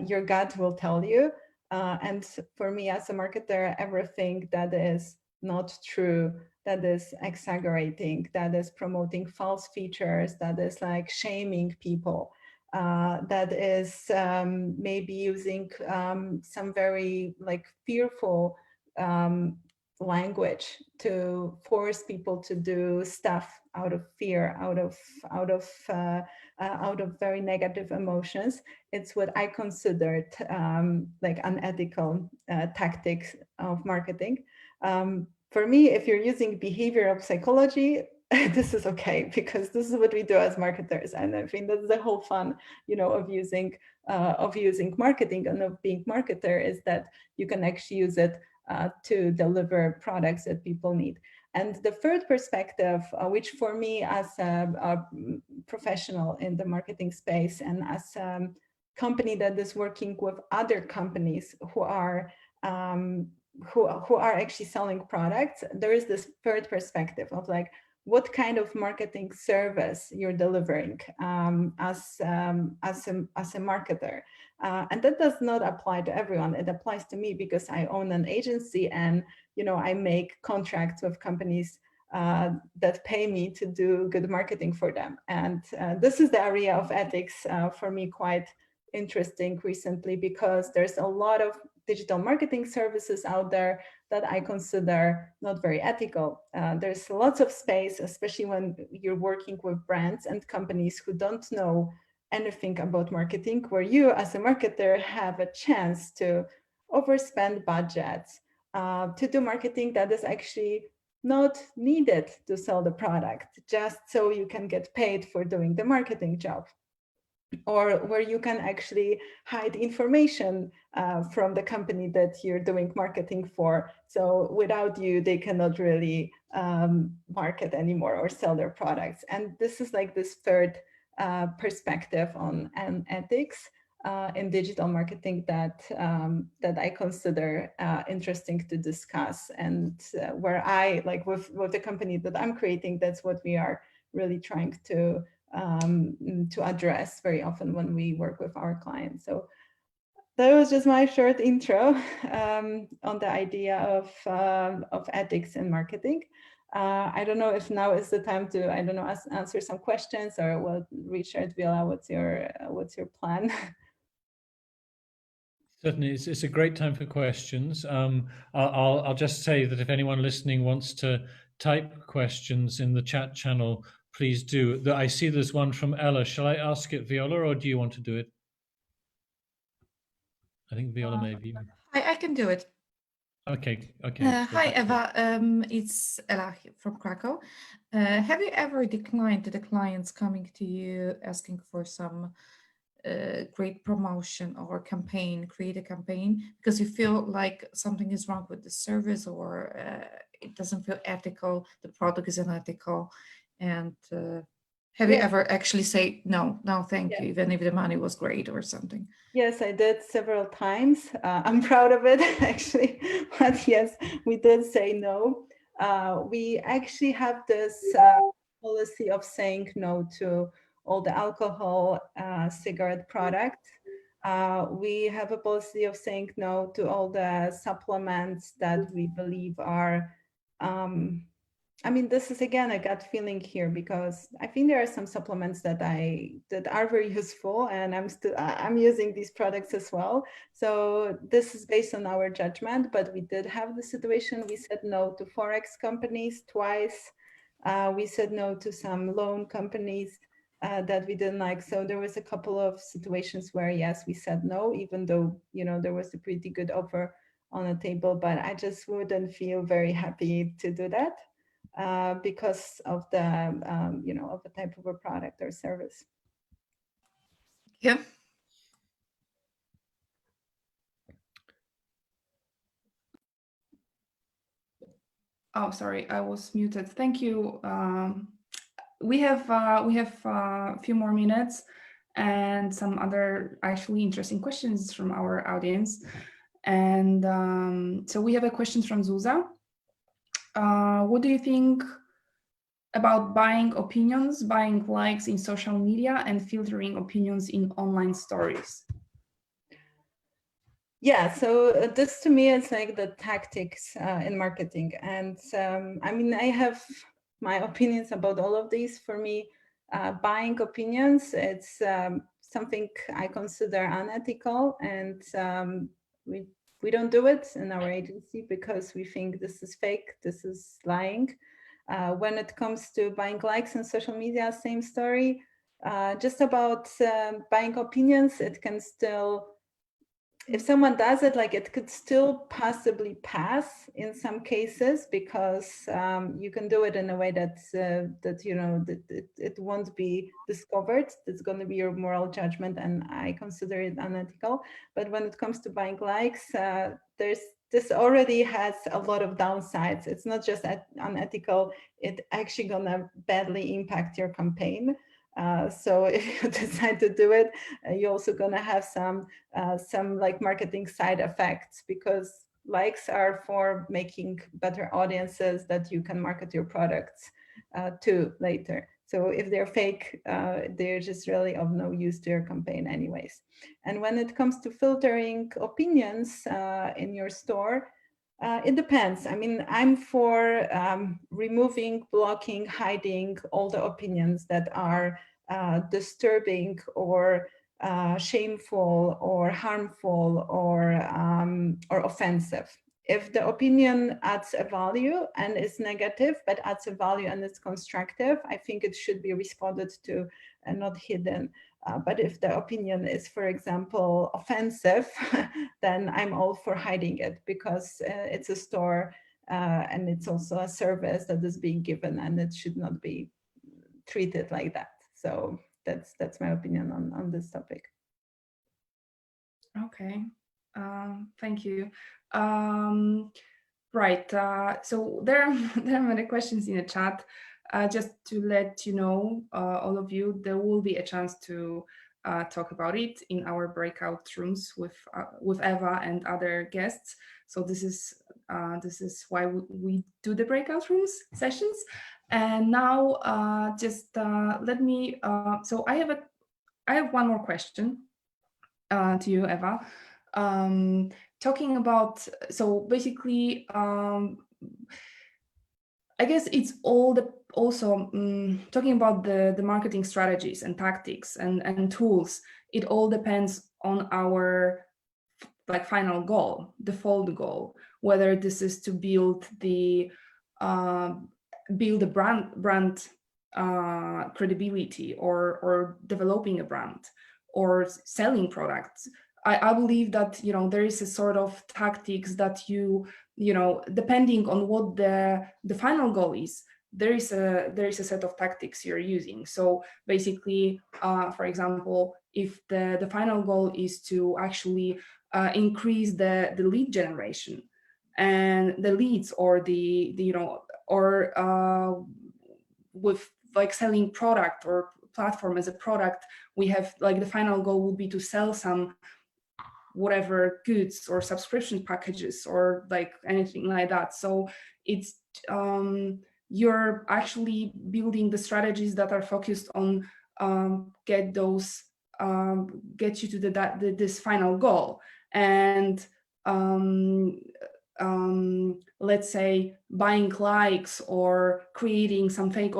Your gut will tell you. And for me as a marketer, everything that is not true, that is exaggerating, that is promoting false features, that is like shaming people, that is maybe using some very like fearful language to force people to do stuff out of fear, out of very negative emotions. It's what I considered like unethical tactics of marketing. For me, if you're using behavioral psychology, this is okay, because this is what we do as marketers, and I think that's the whole fun, you know, of using marketing and of being marketer, is that you can actually use it to deliver products that people need. And the third perspective, which for me as a professional in the marketing space and as a company that is working with other companies who are actually selling products, there is this third perspective of like, what kind of marketing service you're delivering as a marketer. And that does not apply to everyone. It applies to me because I own an agency, and you know, I make contracts with companies that pay me to do good marketing for them. And this is the area of ethics for me quite interesting recently, because there's a lot of digital marketing services out there that I consider not very ethical. There's lots of space, especially when you're working with brands and companies who don't know anything about marketing, where you as a marketer have a chance to overspend budgets, to do marketing that is actually not needed to sell the product, just so you can get paid for doing the marketing job. Or where you can actually hide information from the company that you're doing marketing for. So without you, they cannot really market anymore or sell their products. And this is like this third perspective on ethics in digital marketing that I consider interesting to discuss, and where I, like with the company that I'm creating, that's what we are really trying to address very often when we work with our clients. So that was just my short intro on the idea of ethics in marketing. I don't know if now is the time to, I don't know, answer some questions, or what, Richard, Viola, what's your plan? Certainly, it's a great time for questions. I'll just say that if anyone listening wants to type questions in the chat channel, please do. I see there's one from Ella. Shall I ask it, Viola, or do you want to do it? I think Viola maybe. I can do it. Okay. Hi, Eva. It's Ella from Krakow. Have you ever declined the clients coming to you asking for some great promotion or campaign, create a campaign, because you feel like something is wrong with the service, or it doesn't feel ethical, the product is unethical? And have you ever actually say, no, thank you, even if the money was great or something? Yes, I did several times. I'm proud of it, actually. But yes, we did say no. We actually have this policy of saying no to all the alcohol, cigarette products. We have a policy of saying no to all the supplements that we believe are I mean, this is again a gut feeling here, because I think there are some supplements that are very useful, and I'm using these products as well. So this is based on our judgment, but we did have the situation. We said no to Forex companies twice. We said no to some loan companies that we didn't like. So there was a couple of situations where, yes, we said no, even though, you know, there was a pretty good offer on the table, but I just wouldn't feel very happy to do that. Because of the, you know, of the type of a product or service. Yeah. Oh, sorry, I was muted. Thank you. We have a few more minutes and some other actually interesting questions from our audience. And so we have a question from Zuza. What do you think about buying opinions, buying likes in social media, and filtering opinions in online stories? Yeah, so this to me is like the tactics in marketing. And I mean, I have my opinions about all of these. For me, buying opinions, it's something I consider unethical, and we don't do it in our agency because we think this is fake, this is lying. When it comes to buying likes on social media, same story. Just about buying opinions, it can still, if someone does it, like it could still possibly pass in some cases, because you can do it in a way that it won't be discovered. It's going to be your moral judgment, and I consider it unethical. But when it comes to buying likes, this already has a lot of downsides. It's not just unethical; it actually gonna badly impact your campaign. So if you decide to do it, you're also going to have some like marketing side effects, because likes are for making better audiences that you can market your products to later. So if they're fake, they're just really of no use to your campaign anyways. And when it comes to filtering opinions in your store, it depends. I mean, I'm for removing, blocking, hiding all the opinions that are disturbing or shameful or harmful or offensive. If the opinion adds a value and is negative, but adds a value and is constructive, I think it should be responded to and not hidden. But if the opinion is, for example, offensive, then I'm all for hiding it, because it's a store and it's also a service that is being given, and it should not be treated like that. So that's my opinion on this topic. Okay, thank you. Right, so there are many questions in the chat. Just to let you know, all of you, there will be a chance to talk about it in our breakout rooms with Ewa and other guests. So this is why we do the breakout rooms sessions. And now, just let me. So I have one more question to you, Ewa. Talking about, so basically, I guess it's also talking about the marketing strategies and tactics and tools. It all depends on our final goal, default goal, whether this is to build a brand credibility, or developing a brand, or selling products. I believe that there is a sort of tactics that you depending on what the final goal is, there is a set of tactics you're using. So basically, for example, if the final goal is to actually increase the lead generation and the leads, or with like selling product or platform as a product, we have like the final goal would be to sell some whatever goods or subscription packages or like anything like that. So it's you're actually building the strategies that are focused on get you to this final goal. And let's say buying likes or creating some fake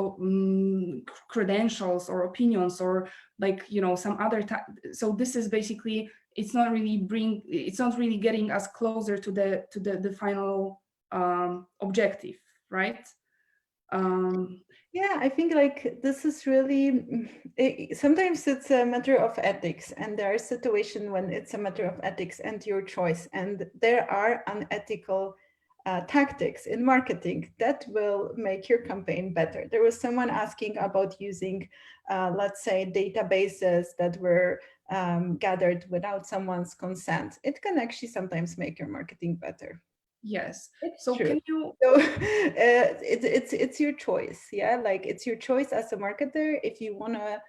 credentials or opinions, or like some other so this is basically, it's not really getting us closer to the final objective, right? Yeah, I think like this is really, sometimes it's a matter of ethics, and there are situations when it's a matter of ethics and your choice, and there are unethical tactics in marketing that will make your campaign better. There was someone asking about using, let's say, databases that were gathered without someone's consent. It can actually sometimes make your marketing better. Yes. It's so true. Can you? So it's your choice, yeah. Like it's your choice as a marketer if you want to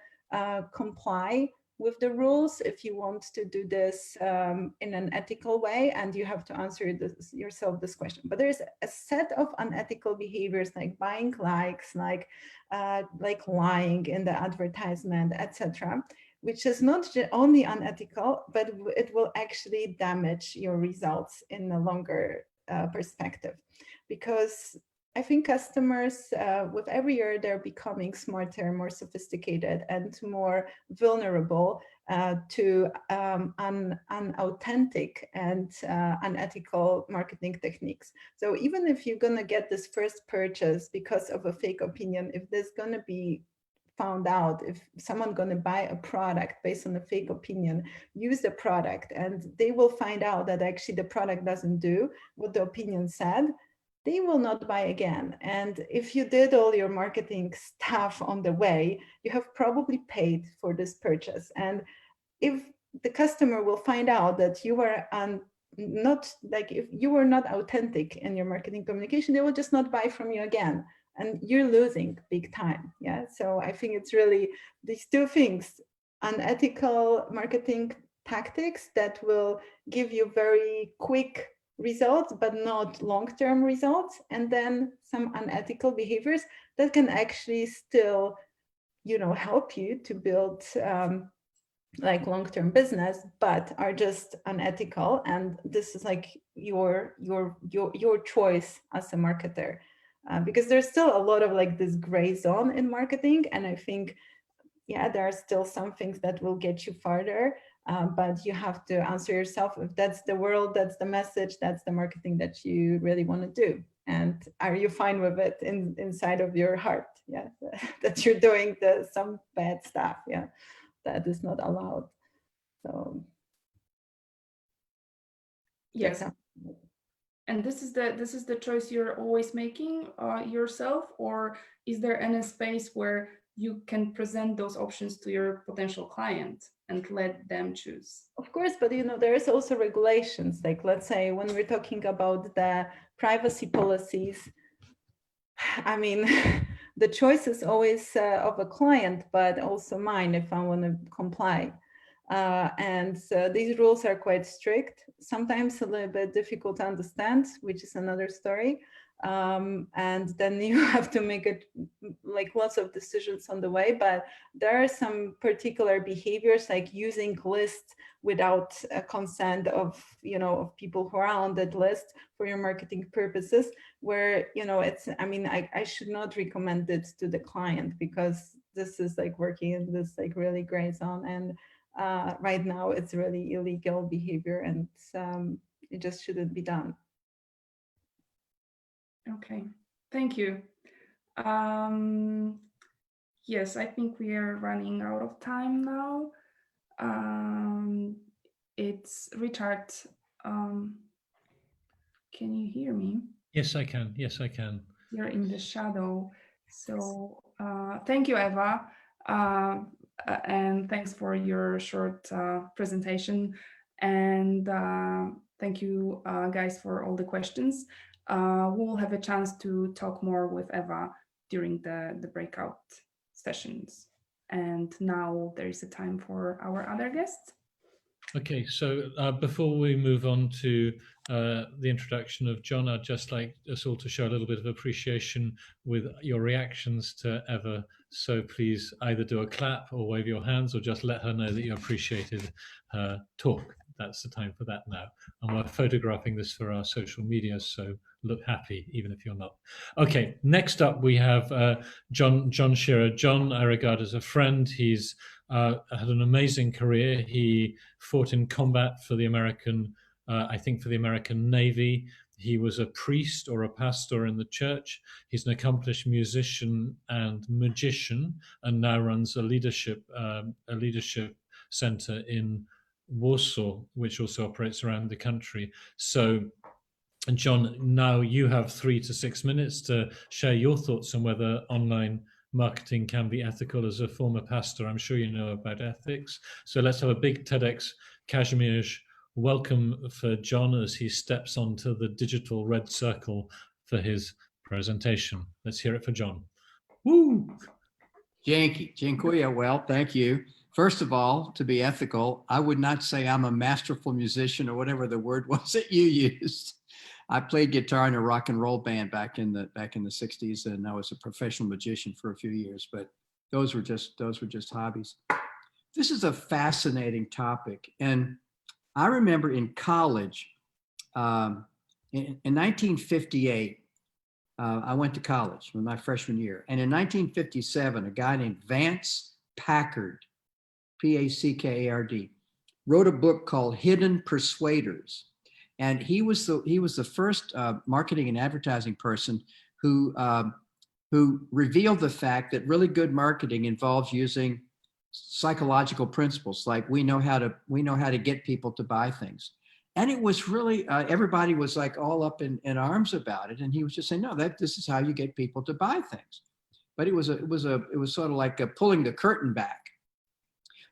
comply with the rules, if you want to do this in an ethical way, and you have to answer yourself this question. But there's a set of unethical behaviors like buying likes, like lying in the advertisement, etc., which is not only unethical, but it will actually damage your results in the longer perspective. Because I think customers, with every year, they're becoming smarter, more sophisticated, and more vulnerable to unauthentic and unethical marketing techniques. So even if you're going to get this first purchase because of a fake opinion, if there's going to be found out, if someone going to buy a product based on a fake opinion, use the product, and they will find out that actually the product doesn't do what the opinion said, they will not buy again. And if you did all your marketing stuff on the way, you have probably paid for this purchase. And if the customer will find out that you were not, like, if you were not authentic in your marketing communication, they will just not buy from you again. And you're losing big time. Yeah. So I think it's really these two things: unethical marketing tactics that will give you very quick results, but not long-term results, and then some unethical behaviors that can actually still, you know, help you to build like long-term business, but are just unethical. And this is like your choice as a marketer, because there's still a lot of like this gray zone in marketing. And I think, yeah, there are still some things that will get you farther. But you have to answer yourself if that's the world, that's the message, that's the marketing that you really want to do. And are you fine with it inside of your heart? Yeah, that you're doing some bad stuff. Yeah, that is not allowed. So yes. And this is the choice you're always making yourself, or is there any space where you can present those options to your potential client and let them choose? Of course, but you know, there is also regulations. Like, let's say when we're talking about the privacy policies, I mean, the choice is always of a client, but also mine if I want to comply. And these rules are quite strict, sometimes a little bit difficult to understand, which is another story. And then you have to make it like lots of decisions on the way, but there are some particular behaviors like using lists without consent of, you know, of people who are on that list for your marketing purposes, where, you know, it's, I mean, I should not recommend it to the client, because this is like working in this like really gray zone. And right now it's really illegal behavior, and it just shouldn't be done. Okay, thank you. Yes, I think we are running out of time now. It's Richard. Can you hear me? Yes, I can. Yes, I can. You're in the shadow. So thank you, Ewa. And thanks for your short presentation. And thank you, guys, for all the questions. We'll have a chance to talk more with Ewa during the breakout sessions. And now there is a time for our other guests. Okay, so before we move on to the introduction of John, I'd just like us all to show a little bit of appreciation with your reactions to Ewa. So please either do a clap or wave your hands, or just let her know that you appreciated her talk. That's the time for that now. And we're photographing this for our social media, so look happy, even if you're not. Okay, next up we have John Scherer. John, I regard as a friend. He's had an amazing career. He fought in combat for the American, I think for the American Navy. He was a priest or a pastor in the church. He's an accomplished musician and magician, and now runs a leadership center in Warsaw, which also operates around the country. So, John, now you have 3 to 6 minutes to share your thoughts on whether online marketing can be ethical. As a former pastor, I'm sure you know about ethics. So let's have a big TEDxKazimierz welcome for John as he steps onto the digital red circle for his presentation. Let's hear it for John. Woo! Dziękuję. Well, thank you. First of all, to be ethical, I would not say I'm a masterful musician or whatever the word was that you used. I played guitar in a rock and roll band back in the 60s, and I was a professional magician for a few years, but those were just hobbies. This is a fascinating topic. And I remember in college, in 1958, I went to college in my freshman year. And in 1957, a guy named Vance Packard, Packard, wrote a book called Hidden Persuaders. And he was the first marketing and advertising person who revealed the fact that really good marketing involves using psychological principles, like we know how to get people to buy things. And it was really everybody was like all up in arms about it, and he was just saying, no, this is how you get people to buy things. But it was sort of like pulling the curtain back.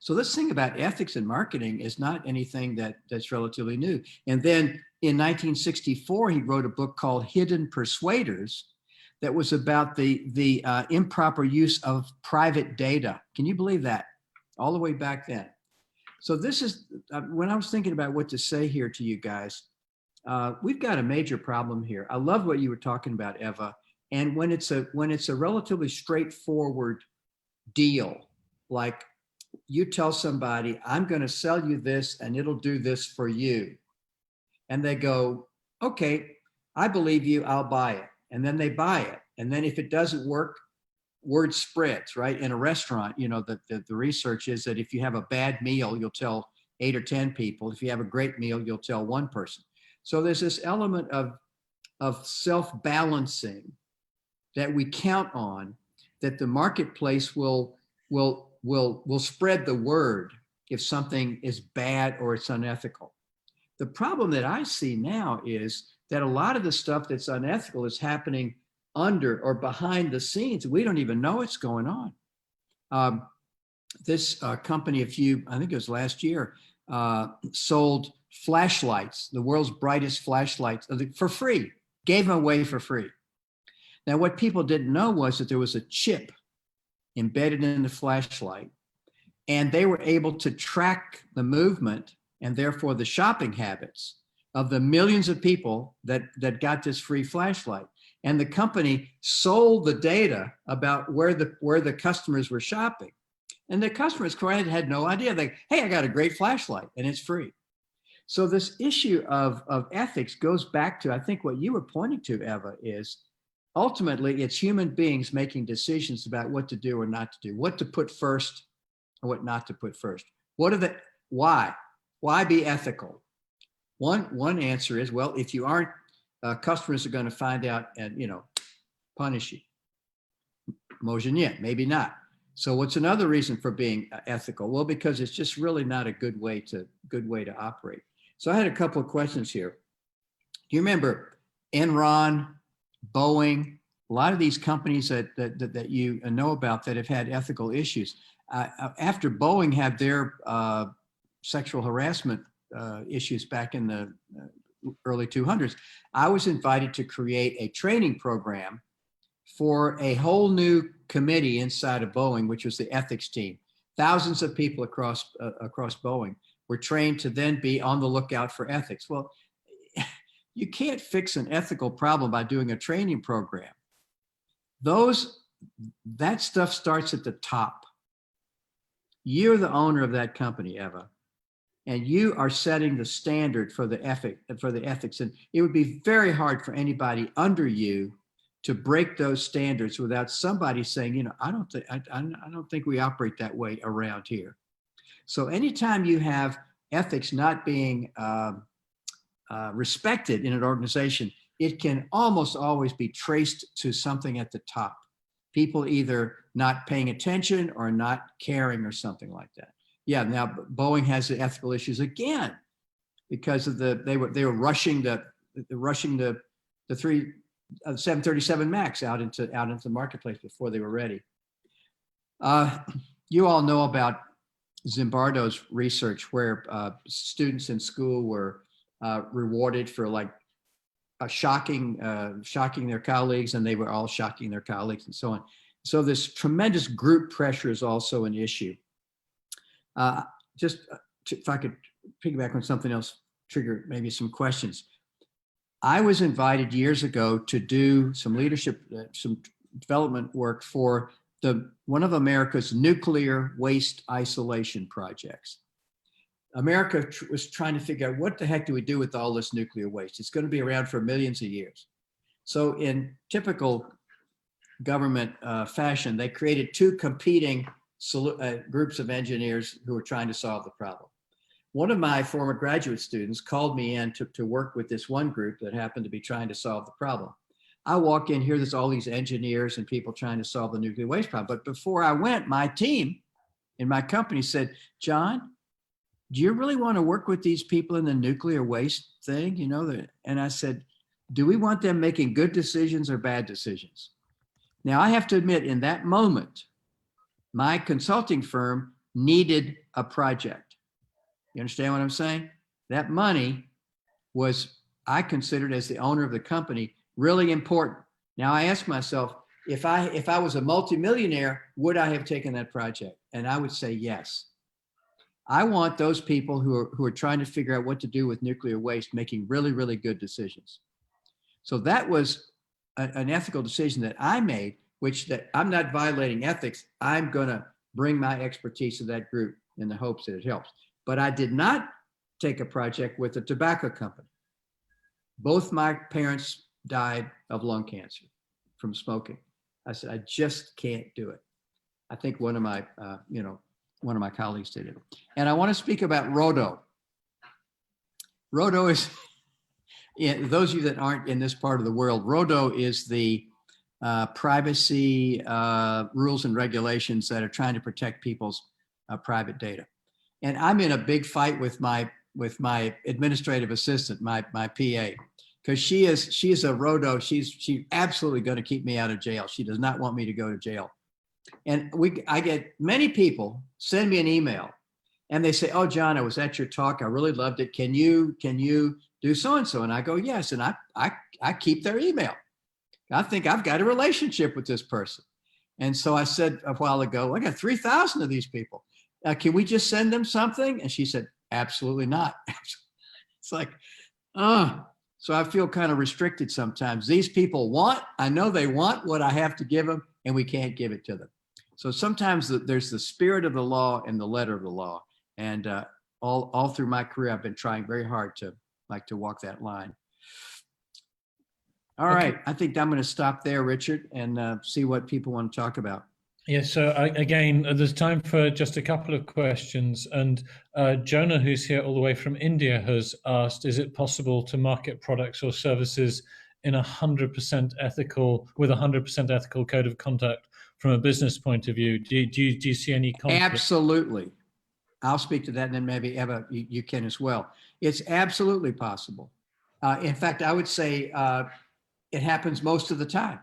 So this thing about ethics in marketing is not anything that's relatively new. And then in 1964, he wrote a book called Hidden Persuaders that was about the improper use of private data. Can you believe that? All the way back then. So this is, when I was thinking about what to say here to you guys, we've got a major problem here. I love what you were talking about, Eva. And when it's a relatively straightforward deal, like you tell somebody, I'm going to sell you this and it'll do this for you. And they go, okay, I believe you, I'll buy it. And then they buy it. And then if it doesn't work, word spreads, right? In a restaurant, you know, the research is that if you have a bad meal, you'll tell 8 or 10 people. If you have a great meal, you'll tell one person. So there's this element of self-balancing that we count on, that the marketplace will spread the word if something is bad or it's unethical. The problem that I see now is that a lot of the stuff that's unethical is happening under or behind the scenes. We don't even know what's going on. This company, I think it was last year, sold flashlights, the world's brightest flashlights, for free, gave them away for free. Now, what people didn't know was that there was a chip embedded in the flashlight, and they were able to track the movement and therefore the shopping habits of the millions of people that got this free flashlight. And the company sold the data about where the customers were shopping. And the customers had no idea. They, hey, I got a great flashlight and it's free. So this issue of ethics goes back to, I think what you were pointing to, Eva, is ultimately it's human beings making decisions about what to do or not to do, what to put first and what not to put first. Why? Why be ethical? One answer is, well, if you aren't, customers are going to find out and, punish you. Maybe not. So what's another reason for being ethical? Well, because it's just really not a good way to operate. So I had a couple of questions here. Do you remember Enron, Boeing, a lot of these companies that you know about that have had ethical issues? After Boeing had their sexual harassment issues back in the early 200s, I was invited to create a training program for a whole new committee inside of Boeing, which was the ethics team. Thousands of people across Boeing were trained to then be on the lookout for ethics. Well, you can't fix an ethical problem by doing a training program. That stuff starts at the top. You're the owner of that company, Eva, and you are setting the standard for the ethics. And it would be very hard for anybody under you to break those standards without somebody saying, I don't think we operate that way around here. So anytime you have ethics not being respected in an organization, it can almost always be traced to something at the top. People either not paying attention or not caring or something like that. Yeah, now Boeing has the ethical issues again because of they were rushing the 737 MAX out into the marketplace before they were ready. You all know about Zimbardo's research where students in school were rewarded for shocking their colleagues, and they were all shocking their colleagues and so on. So this tremendous group pressure is also an issue. If I could piggyback on something else, trigger maybe some questions. I was invited years ago to do some leadership, some development work for one of America's nuclear waste isolation projects. America was trying to figure out what the heck do we do with all this nuclear waste? It's going to be around for millions of years. So in typical government fashion, they created two competing groups of engineers who were trying to solve the problem. One of my former graduate students called me in to work with this one group that happened to be trying to solve the problem. I walk in here, there's all these engineers and people trying to solve the nuclear waste problem. But before I went, my team in my company said, John, do you really want to work with these people in the nuclear waste thing? You know, and I said, do we want them making good decisions or bad decisions? Now, I have to admit, in that moment, my consulting firm needed a project. You understand what I'm saying? That money was, I considered as the owner of the company, really important. Now, I ask myself, if I was a multimillionaire, would I have taken that project? And I would say yes. I want those people who are trying to figure out what to do with nuclear waste making really, really good decisions. So that was an ethical decision that I made, which that I'm not violating ethics. I'm going to bring my expertise to that group in the hopes that it helps. But I did not take a project with a tobacco company. Both my parents died of lung cancer from smoking. I said, I just can't do it. I think one of my colleagues did it. And I want to speak about RODO. RODO is, those of you that aren't in this part of the world, RODO is the privacy rules and regulations that are trying to protect people's private data. And I'm in a big fight with my administrative assistant, my PA, because she is a RODO. She's absolutely going to keep me out of jail. She does not want me to go to jail. And I get many people send me an email and they say, oh, John, I was at your talk. I really loved it. Can you do so-and-so? And I go, yes. And I keep their email. I think I've got a relationship with this person. And so I said a while ago, I got 3,000 of these people. Can we just send them something? And she said, absolutely not. It's like, so I feel kind of restricted sometimes. These people I know they want what I have to give them, and we can't give it to them. So sometimes there's the spirit of the law and the letter of the law. And all through my career, I've been trying very hard to walk that line. All right, I think I'm going to stop there, Richard, and see what people want to talk about. Yeah, so again, there's time for just a couple of questions. And Jonah, who's here all the way from India, has asked, is it possible to market products or services in 100% ethical, with 100% ethical code of conduct from a business point of view? Do you see any conflict? Absolutely. I'll speak to that, and then maybe Eva, you can as well. It's absolutely possible. In fact, I would say it happens most of the time.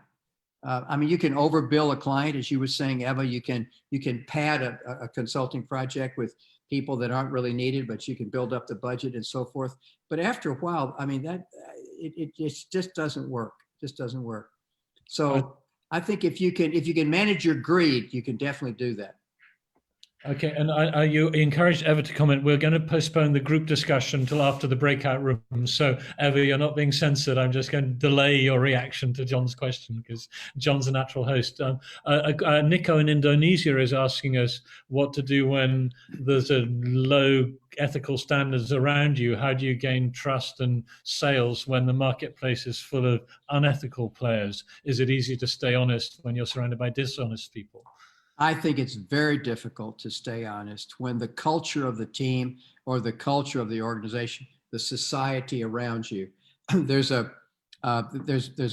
I mean, you can overbill a client, as you were saying, Eva. You can pad a consulting project with people that aren't really needed, but you can build up the budget and so forth. But after a while, I mean, it just doesn't work. Just doesn't work. So I think if you can manage your greed, you can definitely do that. Okay, and you encouraged Eva to comment. We're going to postpone the group discussion until after the breakout rooms. So Eva, you're not being censored. I'm just going to delay your reaction to John's question because John's a natural host. Nico in Indonesia is asking us what to do when there's a low ethical standards around you. How do you gain trust and sales when the marketplace is full of unethical players? Is it easy to stay honest when you're surrounded by dishonest people? I think it's very difficult to stay honest when the culture of the team or the culture of the organization, the society around you, there's a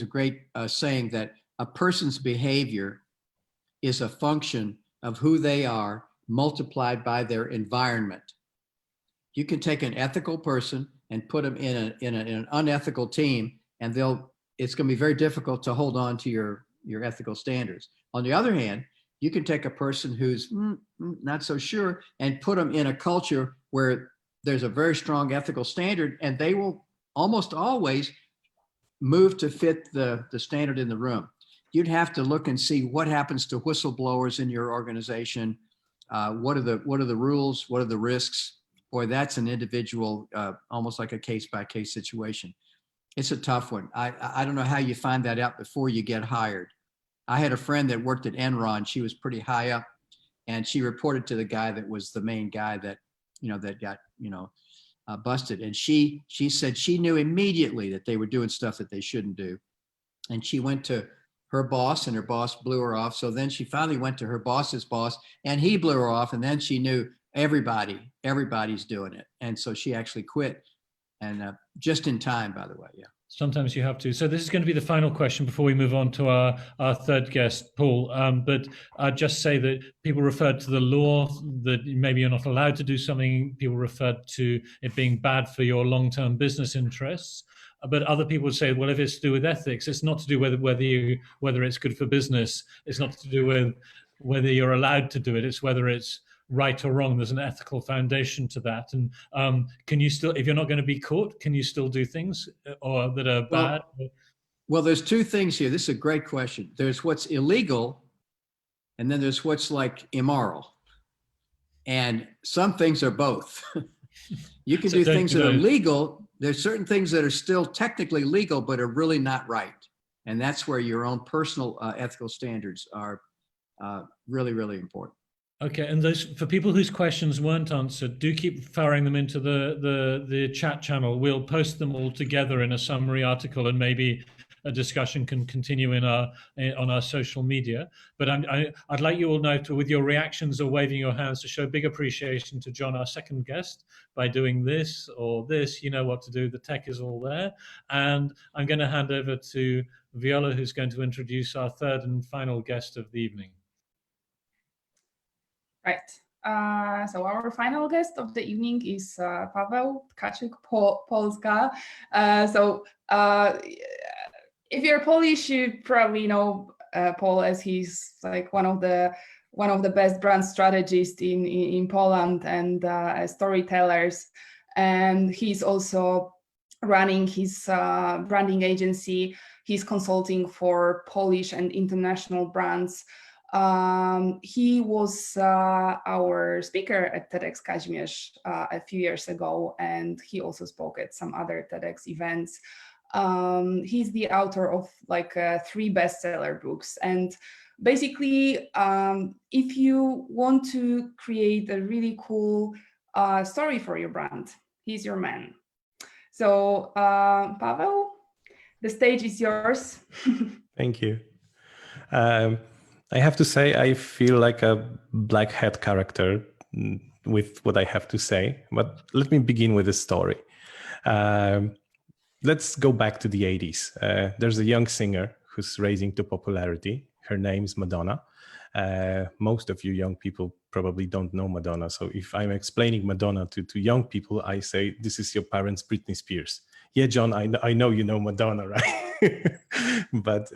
great saying that a person's behavior is a function of who they are multiplied by their environment. You can take an ethical person and put them in an unethical team, and it's going to be very difficult to hold on to your ethical standards. On the other hand, you can take a person who's not so sure and put them in a culture where there's a very strong ethical standard, and they will almost always move to fit the standard in the room. You'd have to look and see what happens to whistleblowers in your organization. What are the rules? What are the risks? Boy, that's an individual, almost like a case-by-case situation. It's a tough one. I don't know how you find that out before you get hired. I had a friend that worked at Enron. She was pretty high up, and she reported to the guy that was the main guy that got busted. And she said she knew immediately that they were doing stuff that they shouldn't do. and she went to her boss, and her boss blew her off. So then she finally went to her boss's boss, and he blew her off. And then she knew everybody's doing it. And so she actually quit, and just in time, by the way. Yeah. Sometimes you have to. So this is going to be the final question before we move on to our third guest, Paul. But I'd just say that people referred to the law, that maybe you're not allowed to do something. People referred to it being bad for your long-term business interests. But other people would say, well, if it's to do with ethics, it's not to do with whether it's good for business. It's not to do with whether you're allowed to do it. It's whether it's right or wrong. There's an ethical foundation to that. And can you still, if you're not going to be caught, can you still do things or that are bad? Well, there's two things here. This is a great question. There's what's illegal, and then there's what's like immoral. And some things are both. You can do things that are legal. There's certain things that are still technically legal, but are really not right. And that's where your own personal ethical standards are really, really important. Okay, and those, for people whose questions weren't answered, do keep firing them into the chat channel. We'll post them all together in a summary article, and maybe a discussion can continue on our social media. But I'd like you all now to, with your reactions or waving your hands, to show big appreciation to John, our second guest, by doing this or this. You know what to do. The tech is all there. And I'm going to hand over to Viola, who's going to introduce our third and final guest of the evening. Right. So our final guest of the evening is Paweł Tkaczyk, Paul Skah. If you're Polish, you probably know Paul, as he's like one of the best brand strategists in Poland and storytellers. And he's also running his branding agency. He's consulting for Polish and international brands. He was our speaker at TEDxKazimierz a few years ago, and he also spoke at some other TEDx events. He's the author of like 3 bestseller books. And basically, if you want to create a really cool story for your brand, he's your man. So Paweł, the stage is yours. Thank you. I have to say, I feel like a black hat character with what I have to say, but let me begin with a story. Let's go back to the 80s. There's a young singer who's rising to popularity. Her name's Madonna. Most of you young people probably don't know Madonna. So if I'm explaining Madonna to young people, I say, this is your parents' Britney Spears. Yeah, John, I know you know Madonna, right? But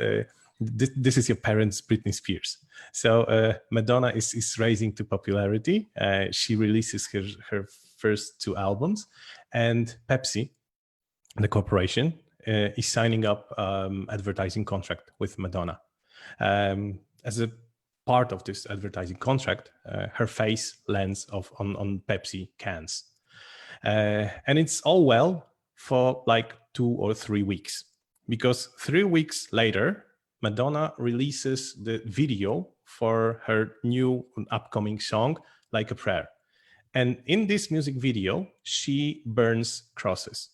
this is your parents' Britney Spears. So Madonna is rising to popularity. She releases her first 2 albums, and Pepsi, the corporation, is signing up advertising contract with Madonna. As a part of this advertising contract, her face lands on Pepsi cans. And it's all well for like 2 or 3 weeks, because 3 weeks later, Madonna releases the video for her new upcoming song, Like a Prayer. And in this music video, she burns crosses.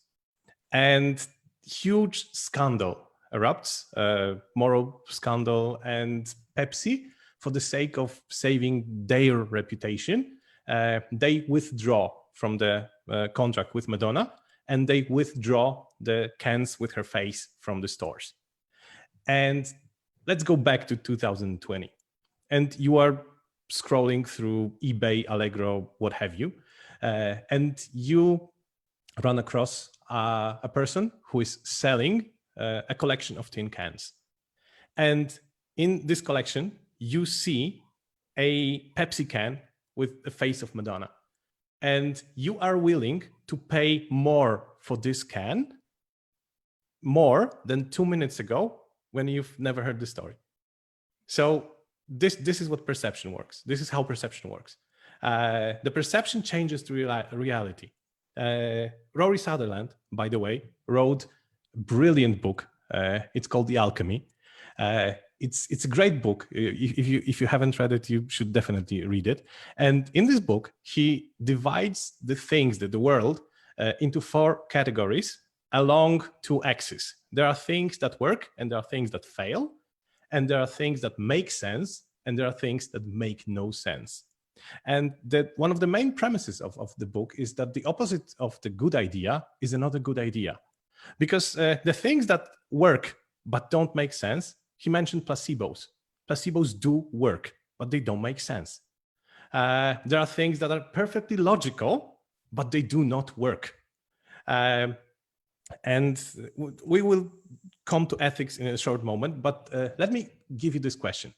And huge scandal erupts, moral scandal, and Pepsi, for the sake of saving their reputation, they withdraw from the contract with Madonna, and they withdraw the cans with her face from the stores. And let's go back to 2020. And you are scrolling through eBay, Allegro, what have you, and you run across a person who is selling a collection of tin cans. And in this collection, you see a Pepsi can with the face of Madonna. And you are willing to pay more for this can, more than 2 minutes ago, when you've never heard the story. So this is what perception works. This is how perception works. The perception changes to reality. Rory Sutherland, by the way, wrote a brilliant book. It's called The Alchemy. It's a great book. If you haven't read it, you should definitely read it. And in this book, he divides the things that the world into 4 categories along two axes. There are things that work and there are things that fail, and there are things that make sense and there are things that make no sense. And that one of the main premises of the book is that the opposite of the good idea is another good idea. Because the things that work but don't make sense, he mentioned placebos. Placebos do work, but they don't make sense. There are things that are perfectly logical, but they do not work. And we will come to ethics in a short moment, but let me give you this question.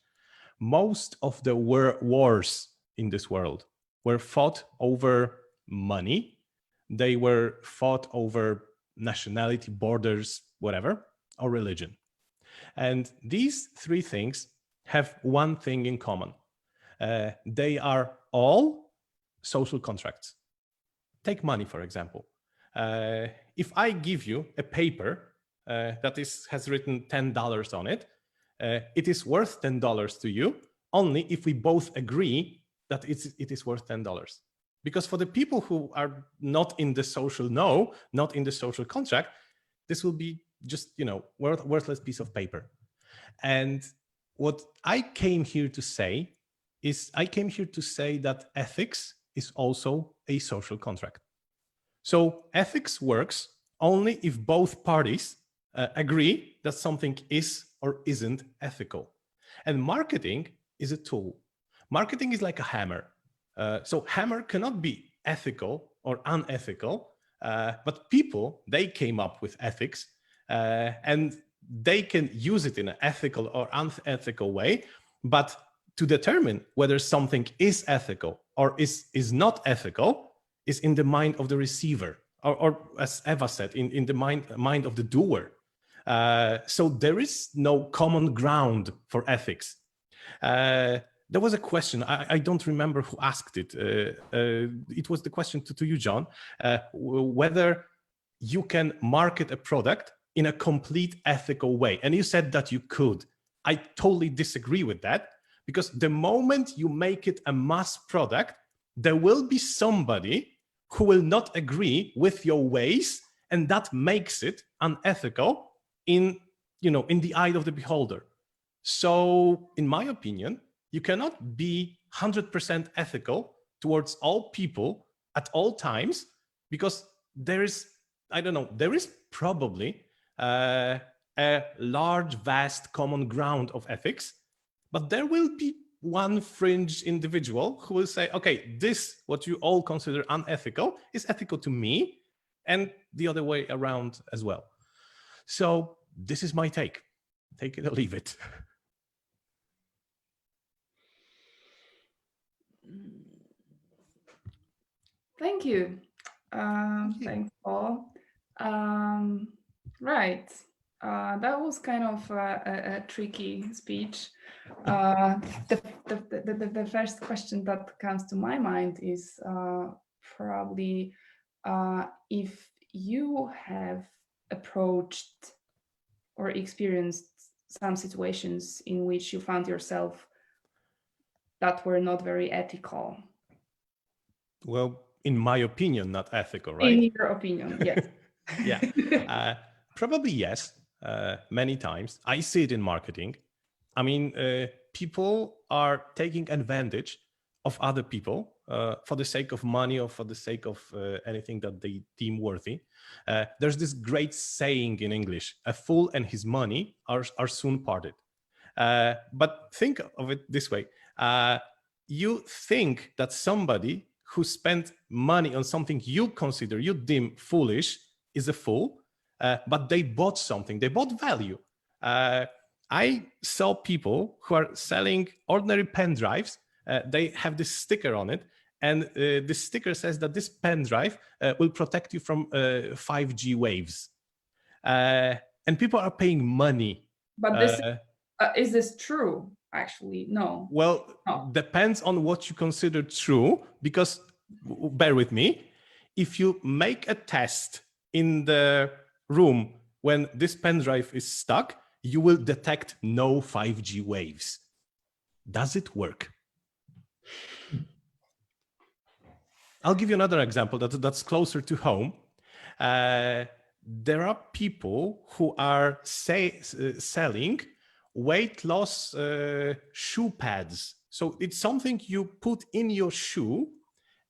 Most of the wars in this world were fought over money. They were fought over nationality, borders, whatever, or religion. And these three things have one thing in common. They are all social contracts. Take money, for example. If I give you a paper that has written $10 on it, it is worth $10 to you only if we both agree that it is worth $10. Because for the people who are not in the social not in the social contract, this will be just, worthless piece of paper. And what I came here to say is that ethics is also a social contract. So ethics works only if both parties agree that something is or isn't ethical. And marketing is a tool. Marketing is like a hammer. So hammer cannot be ethical or unethical, but people, they came up with ethics and they can use it in an ethical or unethical way. But to determine whether something is ethical or is not ethical is in the mind of the receiver, or as Ewa said, in the mind of the doer. So there is no common ground for ethics. There was a question, I don't remember who asked it. It was the question to you, John, whether you can market a product in a complete ethical way. And you said that you could. I totally disagree with that, because the moment you make it a mass product, there will be somebody who will not agree with your ways, and that makes it unethical in the eye of the beholder. So in my opinion, you cannot be 100% ethical towards all people at all times, because there is probably a large, vast common ground of ethics, but there will be one fringe individual who will say, okay, this, what you all consider unethical, is ethical to me, and the other way around as well. So this is my take. Take it or leave it. Thank you. Thanks, Paul. Right. That was kind of a tricky speech. The first question that comes to my mind is probably if you have approached or experienced some situations in which you found yourself that were not very ethical. Well, in my opinion, not ethical, right? In your opinion, yes. Yeah, probably yes. Many times I see it in marketing. I mean, people are taking advantage of other people for the sake of money or for the sake of anything that they deem worthy. There's this great saying in English: a fool and his money are soon parted. But think of it this way. You think that somebody who spent money on something you deem foolish is a fool, but they bought something, they bought value. I saw people who are selling ordinary pen drives. They have this sticker on it, and the sticker says that this pen drive will protect you from 5G waves. And people are paying money. But this is this true? Actually, no. Well, depends on what you consider true, because, bear with me, if you make a test in the room when this pen drive is stuck, you will detect no 5G waves. Does it work? I'll give you another example that's closer to home. there are people who are selling weight loss shoe pads. So it's something you put in your shoe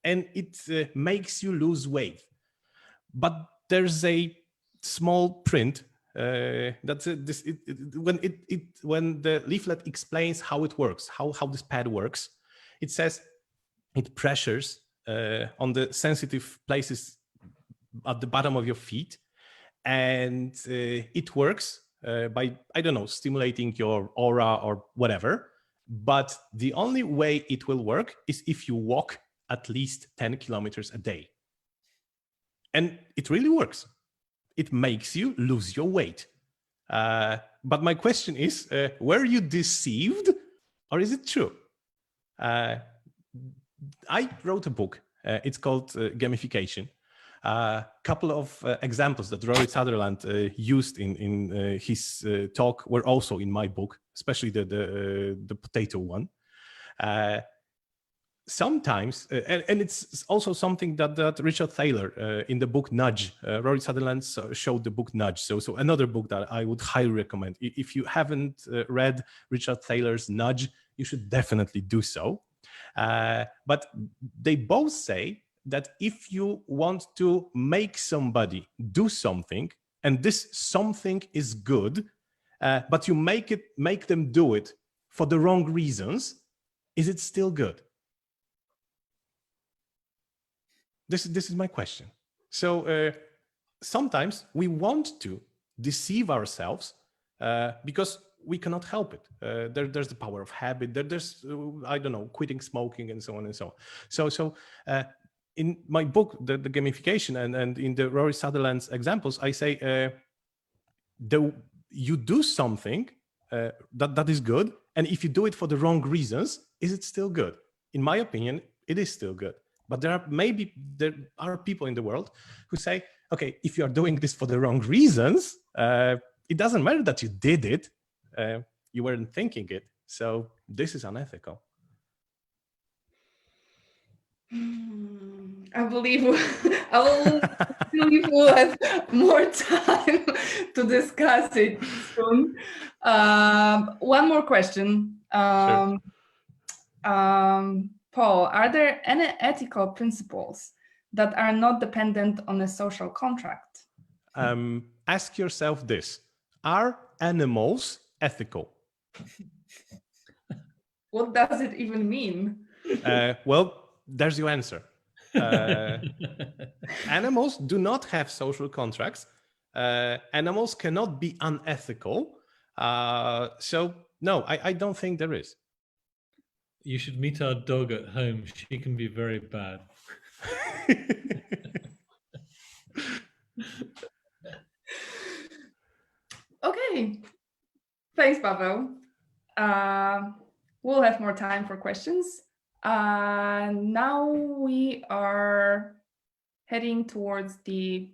and it makes you lose weight. But there's a small print that when the leaflet explains how it works, how this pad works, it says it pressures on the sensitive places at the bottom of your feet, and it works by, I don't know, stimulating your aura or whatever. But the only way it will work is if you walk at least 10 kilometers a day. And it really works. It makes you lose your weight. But my question is, were you deceived or is it true? I wrote a book. It's called Gamification. A couple of examples that Rory Sutherland used in his talk were also in my book, especially the potato one. Sometimes, and it's also something that Richard Thaler in the book Nudge, Rory Sutherland showed the book Nudge. So another book that I would highly recommend. If you haven't read Richard Thaler's Nudge, you should definitely do so. But they both say that if you want to make somebody do something, and this something is good, but you make them do it for the wrong reasons, is it still good? This is my question. So sometimes we want to deceive ourselves because we cannot help it. There's the power of habit. There's I don't know, quitting smoking and so on and so on. So in my book, the gamification, and in the Rory Sutherland's examples, I say you do something that is good, and if you do it for the wrong reasons, is it still good? In my opinion, it is still good. But there are people in the world who say, okay, if you are doing this for the wrong reasons, it doesn't matter that you did it, you weren't thinking it. So this is unethical. I believe we'll have more time to discuss it soon. One more question. Sure. Paul, are there any ethical principles that are not dependent on a social contract? Ask yourself this: are animals ethical? What does it even mean? Well, there's your answer. Animals do not have social contracts. Animals cannot be unethical. So no, I don't think there is. You should meet our dog at home. She can be very bad. Okay. Thanks, Paweł. We'll have more time for questions. Now we are heading towards the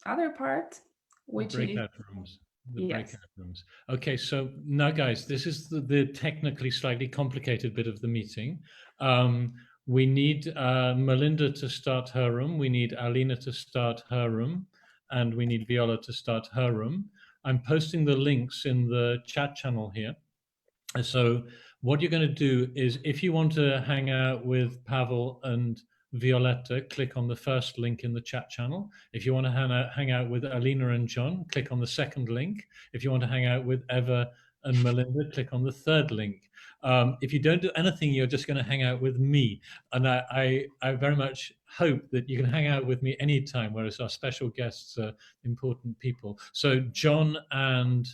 other part, which is breakout rooms. Yes. Breakout rooms. Okay, so now, guys, this is the technically slightly complicated bit of the meeting. We need Melinda to start her room. We need Alina to start her room. And we need Viola to start her room. I'm posting the links in the chat channel here. So what you're going to do is, if you want to hang out with Paweł and Violetta, click on the first link in the chat channel. If you want to hang out with Alina and John, click on the second link. If you want to hang out with Ewa and Melinda, click on the third link. If you don't do anything, you're just going to hang out with me. And I very much hope that you can hang out with me anytime, whereas our special guests are important people. So John and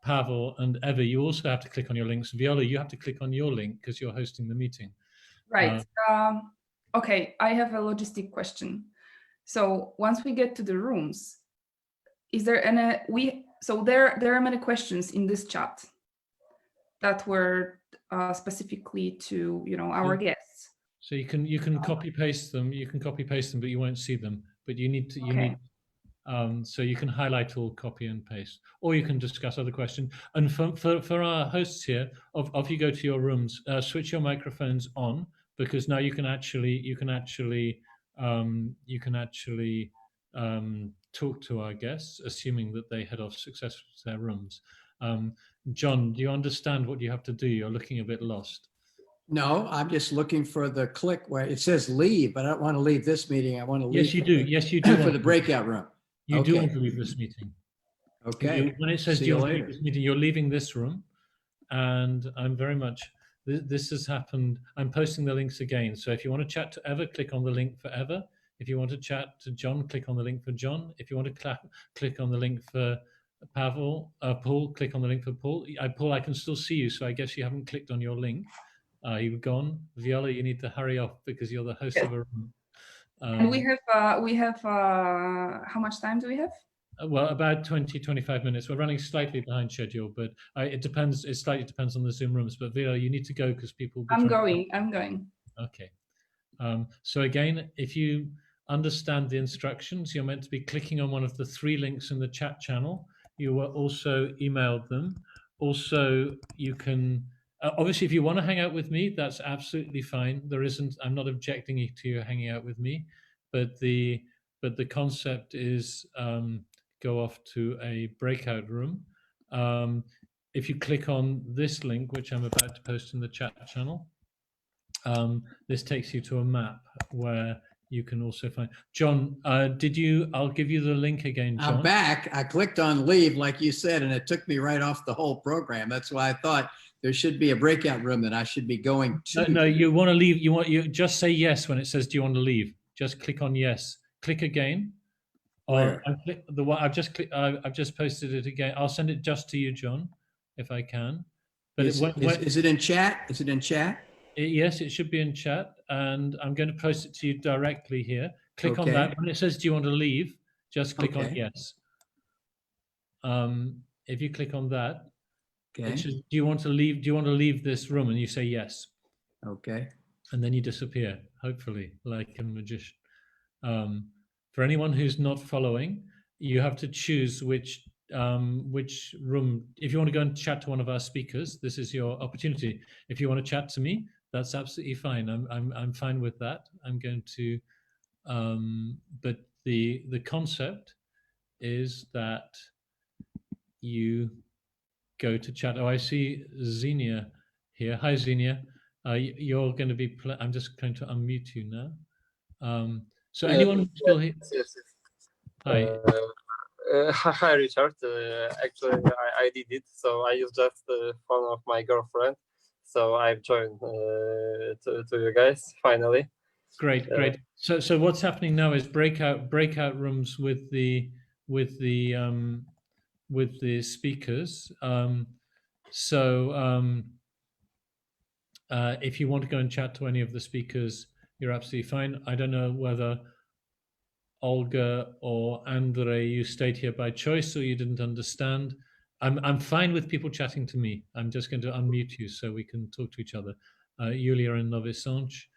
Paweł and Ewa, you also have to click on your links. Viola, you have to click on your link because you're hosting the meeting. right. Okay, I have a logistic question. So once we get to the rooms, is there any there are many questions in this chat that were specifically to our guests. So you can copy paste them. You can copy paste them, but you won't see them. But you need to so you can highlight all, copy and paste, or you can discuss other questions. And for our hosts here, off you go to your rooms. Switch your microphones on, because now you can actually talk to our guests, assuming that they head off successfully to their rooms. John, do you understand what you have to do? You're looking a bit lost. No, I'm just looking for the click where it says leave, but I don't want to leave this meeting. I want to leave. Yes, you do. Yes, you do. For the breakout room. You do Okay. want to leave this meeting. Okay. When it says See do you you want to leave later. this meeting, you're leaving this room. And I'm very much, this has happened. I'm posting the links again. So if you want to chat to Eva, click on the link for Eva. If you want to chat to John, click on the link for John. If you want to click on the link for Paul, click on the link for Paul. Paul, I can still see you, so I guess you haven't clicked on your link. You've gone. Viola, you need to hurry off because you're the host of a room. And we have how much time do we have? Well, about 20-25 minutes. We're running slightly behind schedule, but it depends. It slightly depends on the Zoom rooms. But Viola, you need to go because people. I'm going. Okay. So again, if you understand the instructions, you're meant to be clicking on one of the 3 links in the chat channel. You were also emailed them. Also, you can. Obviously, if you want to hang out with me, that's absolutely fine. I'm not objecting to you hanging out with me, but the concept is go off to a breakout room. If you click on this link, which I'm about to post in the chat channel, this takes you to a map where you can also find. John, I'll give you the link again, John. I'm back. I clicked on leave, like you said, and it took me right off the whole program. That's why I thought there should be a breakout room that I should be going to. No, you want to leave. You just say yes when it says, "Do you want to leave?" Just click on yes. Click again. Where? I've just posted it again. I'll send it just to you, John, if I can. But is it in chat? Is it in chat? Yes, it should be in chat, and I'm going to post it to you directly here. Click on that. When it says, "Do you want to leave?" Just click on yes. If you click on that, it says, "Do you want to leave? Do you want to leave this room?" And you say yes. Okay. And then you disappear, hopefully, like a magician. For anyone who's not following, you have to choose which room. If you want to go and chat to one of our speakers, this is your opportunity. If you want to chat to me, that's absolutely fine. I'm fine with that. I'm going to, but the concept is that you go to chat. Oh, I see Xenia here. Hi, Xenia. You're going to be. I'm just going to unmute you now. So anyone who's still here? Yes. Hi. Hi, Richard. Actually, I did it. So I used just the phone of my girlfriend. So I've joined to you guys finally. Great. So what's happening now is breakout rooms with the speakers. If you want to go and chat to any of the speakers, you're absolutely fine. I don't know whether Olga or Andrei, you stayed here by choice or you didn't understand. I'm fine with people chatting to me. I'm just going to unmute you so we can talk to each other. Julia and Nowy Sącz.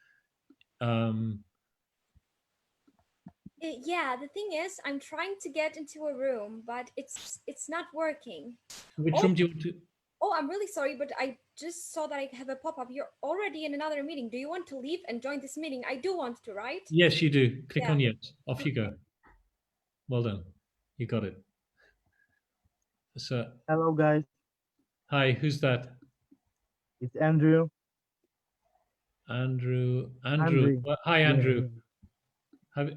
Yeah, the thing is, I'm trying to get into a room, but it's not working. Which room do you want to? Oh, I'm really sorry, but I just saw that I have a pop-up. You're already in another meeting. Do you want to leave and join this meeting? I do want to, right? Yes, you do. Click on yes. Off you go. Well done. You got it. So. Hello, guys. Hi, who's that? It's Andrew. Andrew. Well, hi, Andrew. Yeah.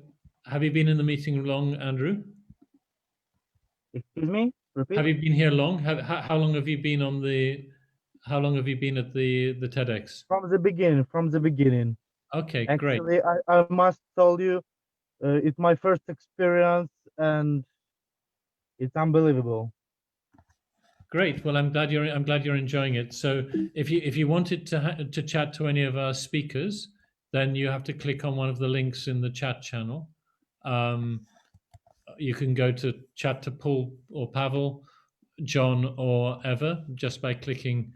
Have you been in the meeting long, Andrew? Excuse me? Repeat? Have you been here long? How long have you been on the? How long have you been at the TEDx? From the beginning. Okay, Actually, great. I must tell you, it's my first experience and it's unbelievable. Great. Well, I'm glad you're enjoying it. So, if you wanted to chat to any of our speakers, then you have to click on one of the links in the chat channel. You can go to chat to Paul or Paweł, John or Eva just by clicking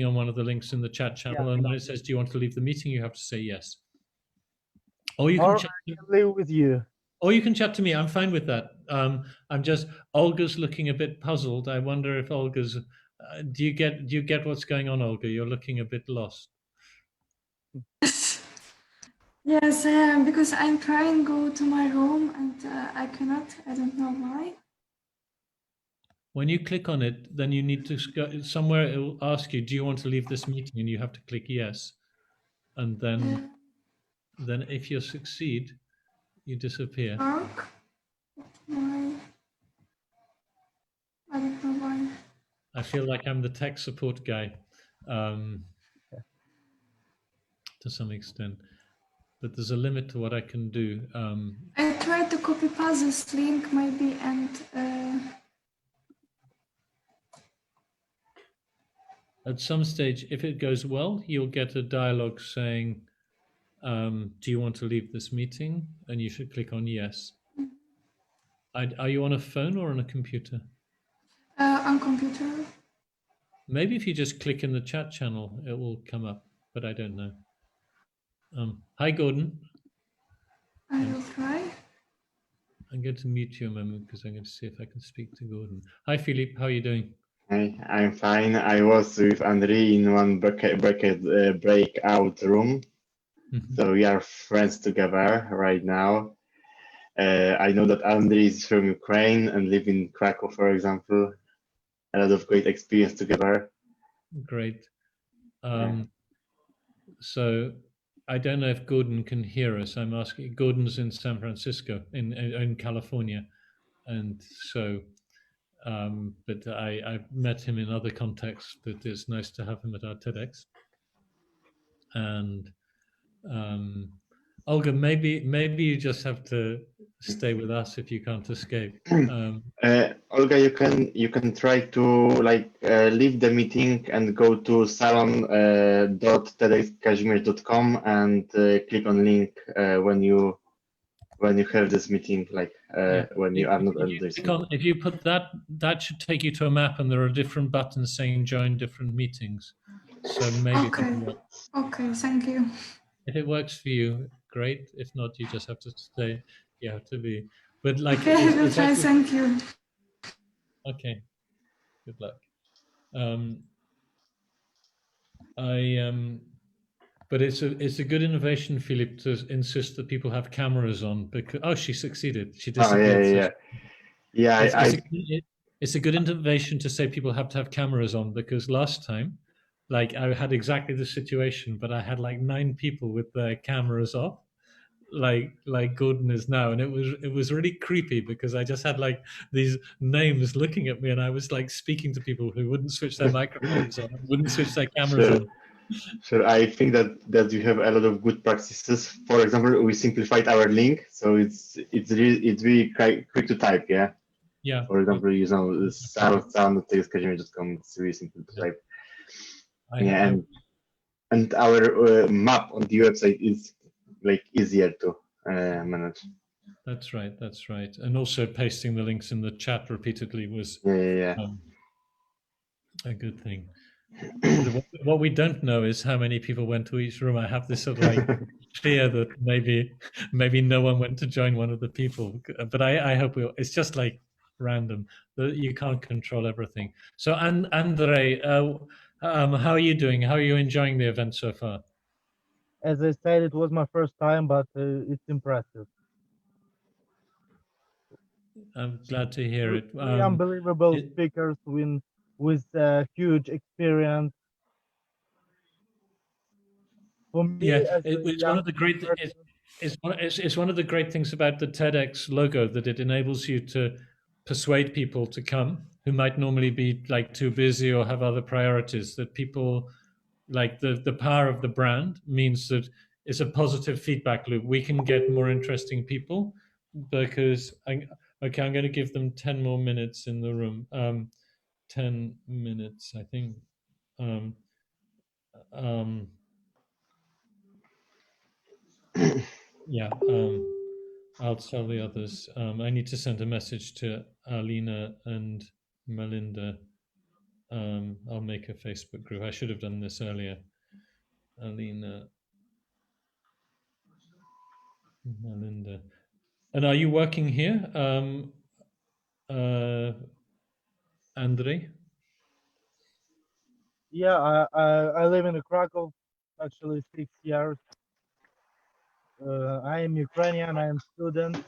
on one of the links in the chat channel. Yeah. And when it says, "Do you want to leave the meeting?" you have to say yes. Or you can leave with you. Or you can chat to me. I'm fine with that. I'm just Olga's looking a bit puzzled. I wonder if Olga's. Do you get what's going on, Olga? You're looking a bit lost. Yes, because I'm trying to go to my room and I cannot. I don't know why. When you click on it, then you need to go somewhere. It will ask you, "Do you want to leave this meeting?" And you have to click yes. And then if you succeed, you disappear. Work. Why? I don't know why. I feel like I'm the tech support guy, to some extent, but there's a limit to what I can do. I tried to copy paste this link maybe and At some stage, if it goes well, you'll get a dialogue saying, "Do you want to leave this meeting?" And you should click on yes. Are you on a phone or on a computer? on computer. Maybe if you just click in the chat channel, it will come up, but I don't know. Hi, Gordon. I will try. I'm going to mute you a moment because I'm going to see if I can speak to Gordon. Hi, Philippe. How are you doing? Hi, I'm fine. I was with Andre in one breakout room. So we are friends together right now. I know that Andre is from Ukraine and live in Krakow, for example. A lot of great experience together. Great. So I don't know if Gordon can hear us. I'm asking. Gordon's in San Francisco, in California, and so. But I've met him in other contexts. But it's nice to have him at our TEDx. And Olga, maybe you just have to stay with us if you can't escape. Olga, you can try to leave the meeting and go to salon.TEDxKazimierz.com and click on link when you have this meeting, when you are not on this. If you put that should take you to a map, and there are different buttons saying join different meetings. So maybe Okay, thank you. if it works for you, great. If not, you just have to stay. You have to be. But like, okay, I will try. Thank you. Okay. Good luck. But it's a good innovation, Philip, to insist that people have cameras on because she succeeded. She disappeared. It's a good innovation to say people have to have cameras on because last time, I had exactly the situation, but I had 9 people with their cameras off, like Gordon is now, and it was really creepy because I just had these names looking at me, and I was speaking to people who wouldn't switch their microphones on, wouldn't switch their cameras on. Sure, I think that you have a lot of good practices. For example, we simplified our link, so it's really quick to type. Yeah. Yeah. For example, salon.TEDxKazimierz.com. It's really simple to type. And our map on the website is easier to manage. That's right. And also pasting the links in the chat repeatedly was a good thing. What we don't know is how many people went to each room. I have this sort of fear that maybe no one went to join one of the people. But I hope it's just random. You can't control everything. So, Andre, how are you doing? How are you enjoying the event so far? As I said, it was my first time, but it's impressive. I'm glad to hear it. Unbelievable speakers with huge experience. For me, it's one of the great. It's one of the great things about the TEDx logo that it enables you to persuade people to come who might normally be too busy or have other priorities. That people the power of the brand means that it's a positive feedback loop. We can get more interesting people because I'm going to give them 10 more minutes in the room. 10 minutes, I think. Yeah, I'll tell the others. I need to send a message to Alina and Melinda. I'll make a Facebook group. I should have done this earlier. Alina, Melinda. And are you working here, Andre? Yeah, I live in Krakow, actually 6 years. I am Ukrainian. I am student.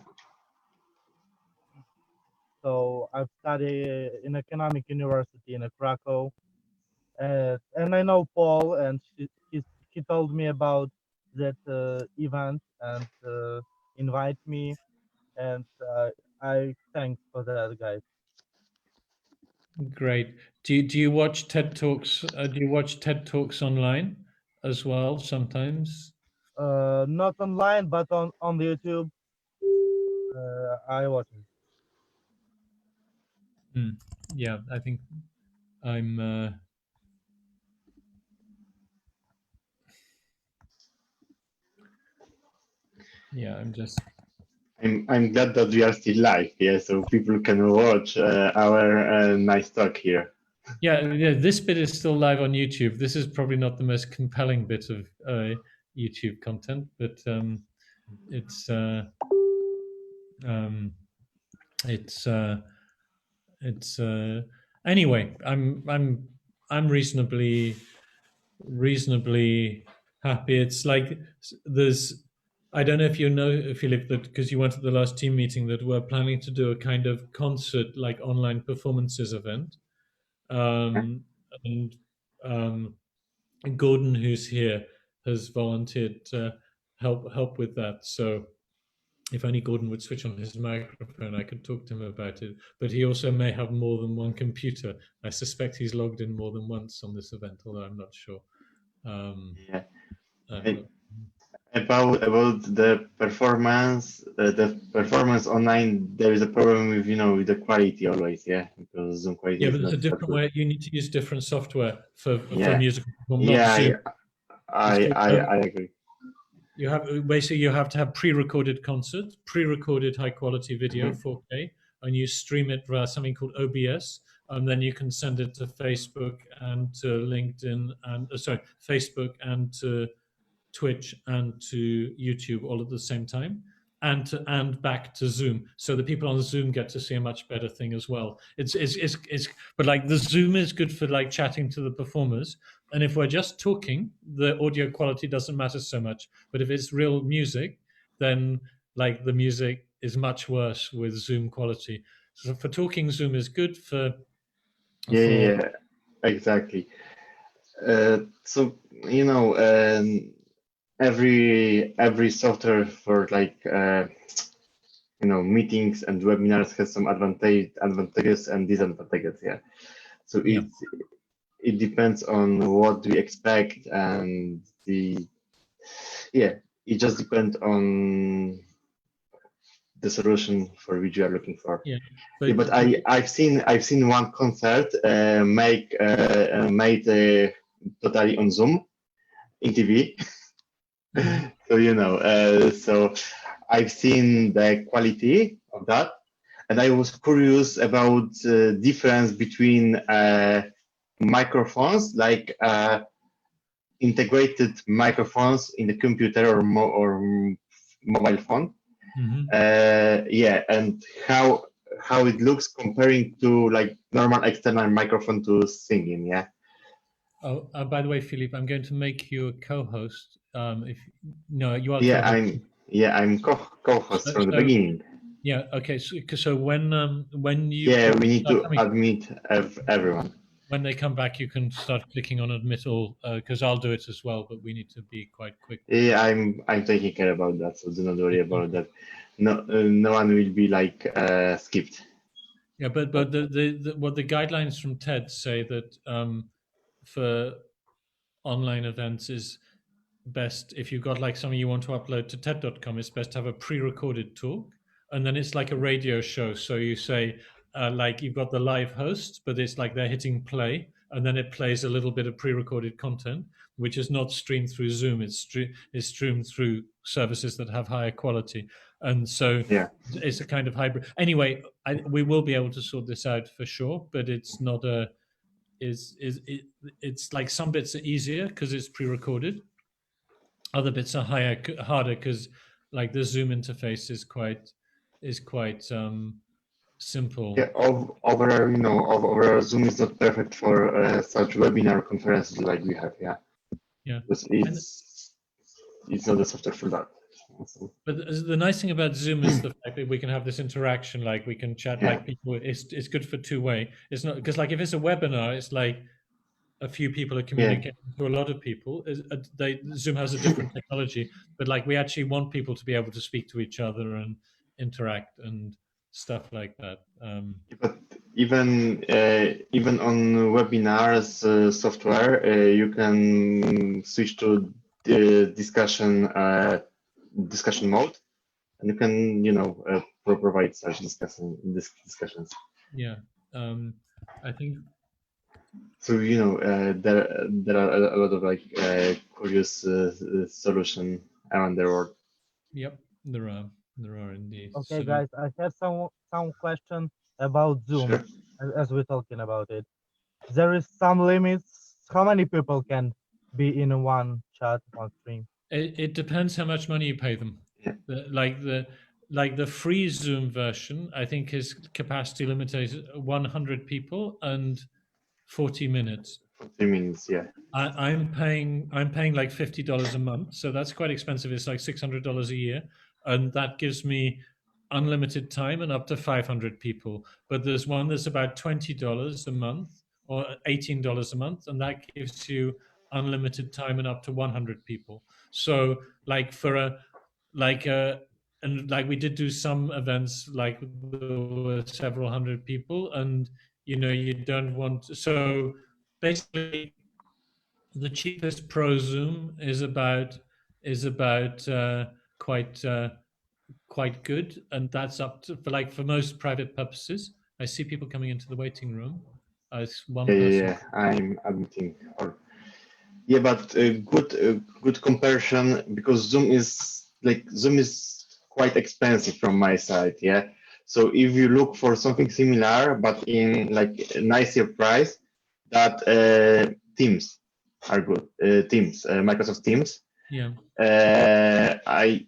So I've studied in economic university in Krakow. And I know Paul, and he told me about that event and invite me, and I thanks for that, guys. Great. Do you watch TED Talks? Do you watch TED Talks online as well sometimes? Not online, but on the YouTube. I watch it. Yeah, I think I'm. Yeah, I'm glad that we are still live, yeah, so people can watch our nice talk here. Yeah, this bit is still live on YouTube. This is probably not the most compelling bit of YouTube content, but it's anyway. I'm reasonably happy. It's like there's. I don't know if you know, Philip, that because you went to the last team meeting, that we're planning to do a kind of concert, like online performances event. And Gordon, who's here, has volunteered to help with that. So if only Gordon would switch on his microphone, I could talk to him about it. But he also may have more than one computer. I suspect he's logged in more than once on this event, although I'm not sure. About the performance online, there is a problem with with the quality always, yeah, because Zoom quality. Yeah, but it's a different way. You need to use different software for music. Yeah, I agree. You have basically you have to have pre-recorded concerts, pre-recorded high-quality video, 4K, and you stream it via something called OBS, and then you can send it to Facebook and to LinkedIn and Facebook and to Twitch and to YouTube all at the same time, and back to Zoom, so the people on Zoom get to see a much better thing as well. It's but like the Zoom is good for like chatting to the performers, and if we're just talking, the audio quality doesn't matter so much. But if it's real music, then like the music is much worse with Zoom quality. So for talking, Zoom is good. Yeah, exactly. So every software for like meetings and webinars has some advantages and disadvantages, yeah. So it depends on what we expect, and it just depends on the solution for which you are looking for. But I've seen one concert made totally on Zoom in TV. So so I've seen the quality of that, and I was curious about the difference between microphones, like integrated microphones in the computer or mobile phone. And how it looks comparing to like normal external microphone to singing. Yeah. Oh, by the way, Philippe, I'm going to make you a co-host. If no, you are. I'm co-host from the beginning. Yeah. Okay. So when you we need to admit everyone. When they come back, you can start clicking on admit all, because I'll do it as well. But we need to be quite quick. Yeah, I'm taking care about that, so do not worry about that. No one will be like skipped. Yeah, but what the guidelines from TED say that for online events is best if you've got like something you want to upload to TED.com. It's best to have a pre-recorded talk, and then it's like a radio show. So you say like you've got the live host, but it's like they're hitting play, and then it plays a little bit of pre-recorded content, which is not streamed through Zoom. It's streamed through services that have higher quality, and so it's a kind of hybrid. Anyway, we will be able to sort this out for sure, but it's not a. It's like some bits are easier because it's pre-recorded. Other bits are harder because like the Zoom interface is quite simple. Yeah, overall, Zoom is not perfect for such webinar conferences like we have. Yeah. Yeah. It's not the software for that. But the nice thing about Zoom is the fact that we can have this interaction, like we can chat like people. It's good for two-way. It's not because like if it's a webinar, it's like a few people are communicating to a lot of people. Zoom has a different technology, but like we actually want people to be able to speak to each other and interact and stuff like that. But even on webinars software, you can switch to the discussion mode, and you can provide such discussions. Yeah, I think. So there are a lot of like curious solution around the world. Yep, there are indeed. Okay, So, guys, I have some question about Zoom as we're talking about it. There is some limits. How many people can be in one chat, one stream? It depends how much money you pay them. Like the free Zoom version, I think his capacity limit is 100 people and 40 minutes. 40 minutes, yeah. I'm paying like $50 a month, so that's quite expensive. It's like $600 a year, and that gives me unlimited time and up to 500 people. But there's one that's about $20 a month or $18 a month, and that gives you unlimited time and up to 100 people. So like and we did do some events like there were several hundred people, and you don't want to, so basically the cheapest Pro Zoom is about quite good, and that's up to for most private purposes. I see people coming into the waiting room. It's one person. Yeah, I'm admitting. But good comparison, because Zoom is quite expensive from my side. Yeah, so if you look for something similar but in like a nicer price, that Teams are good. Microsoft Teams. Yeah. I'm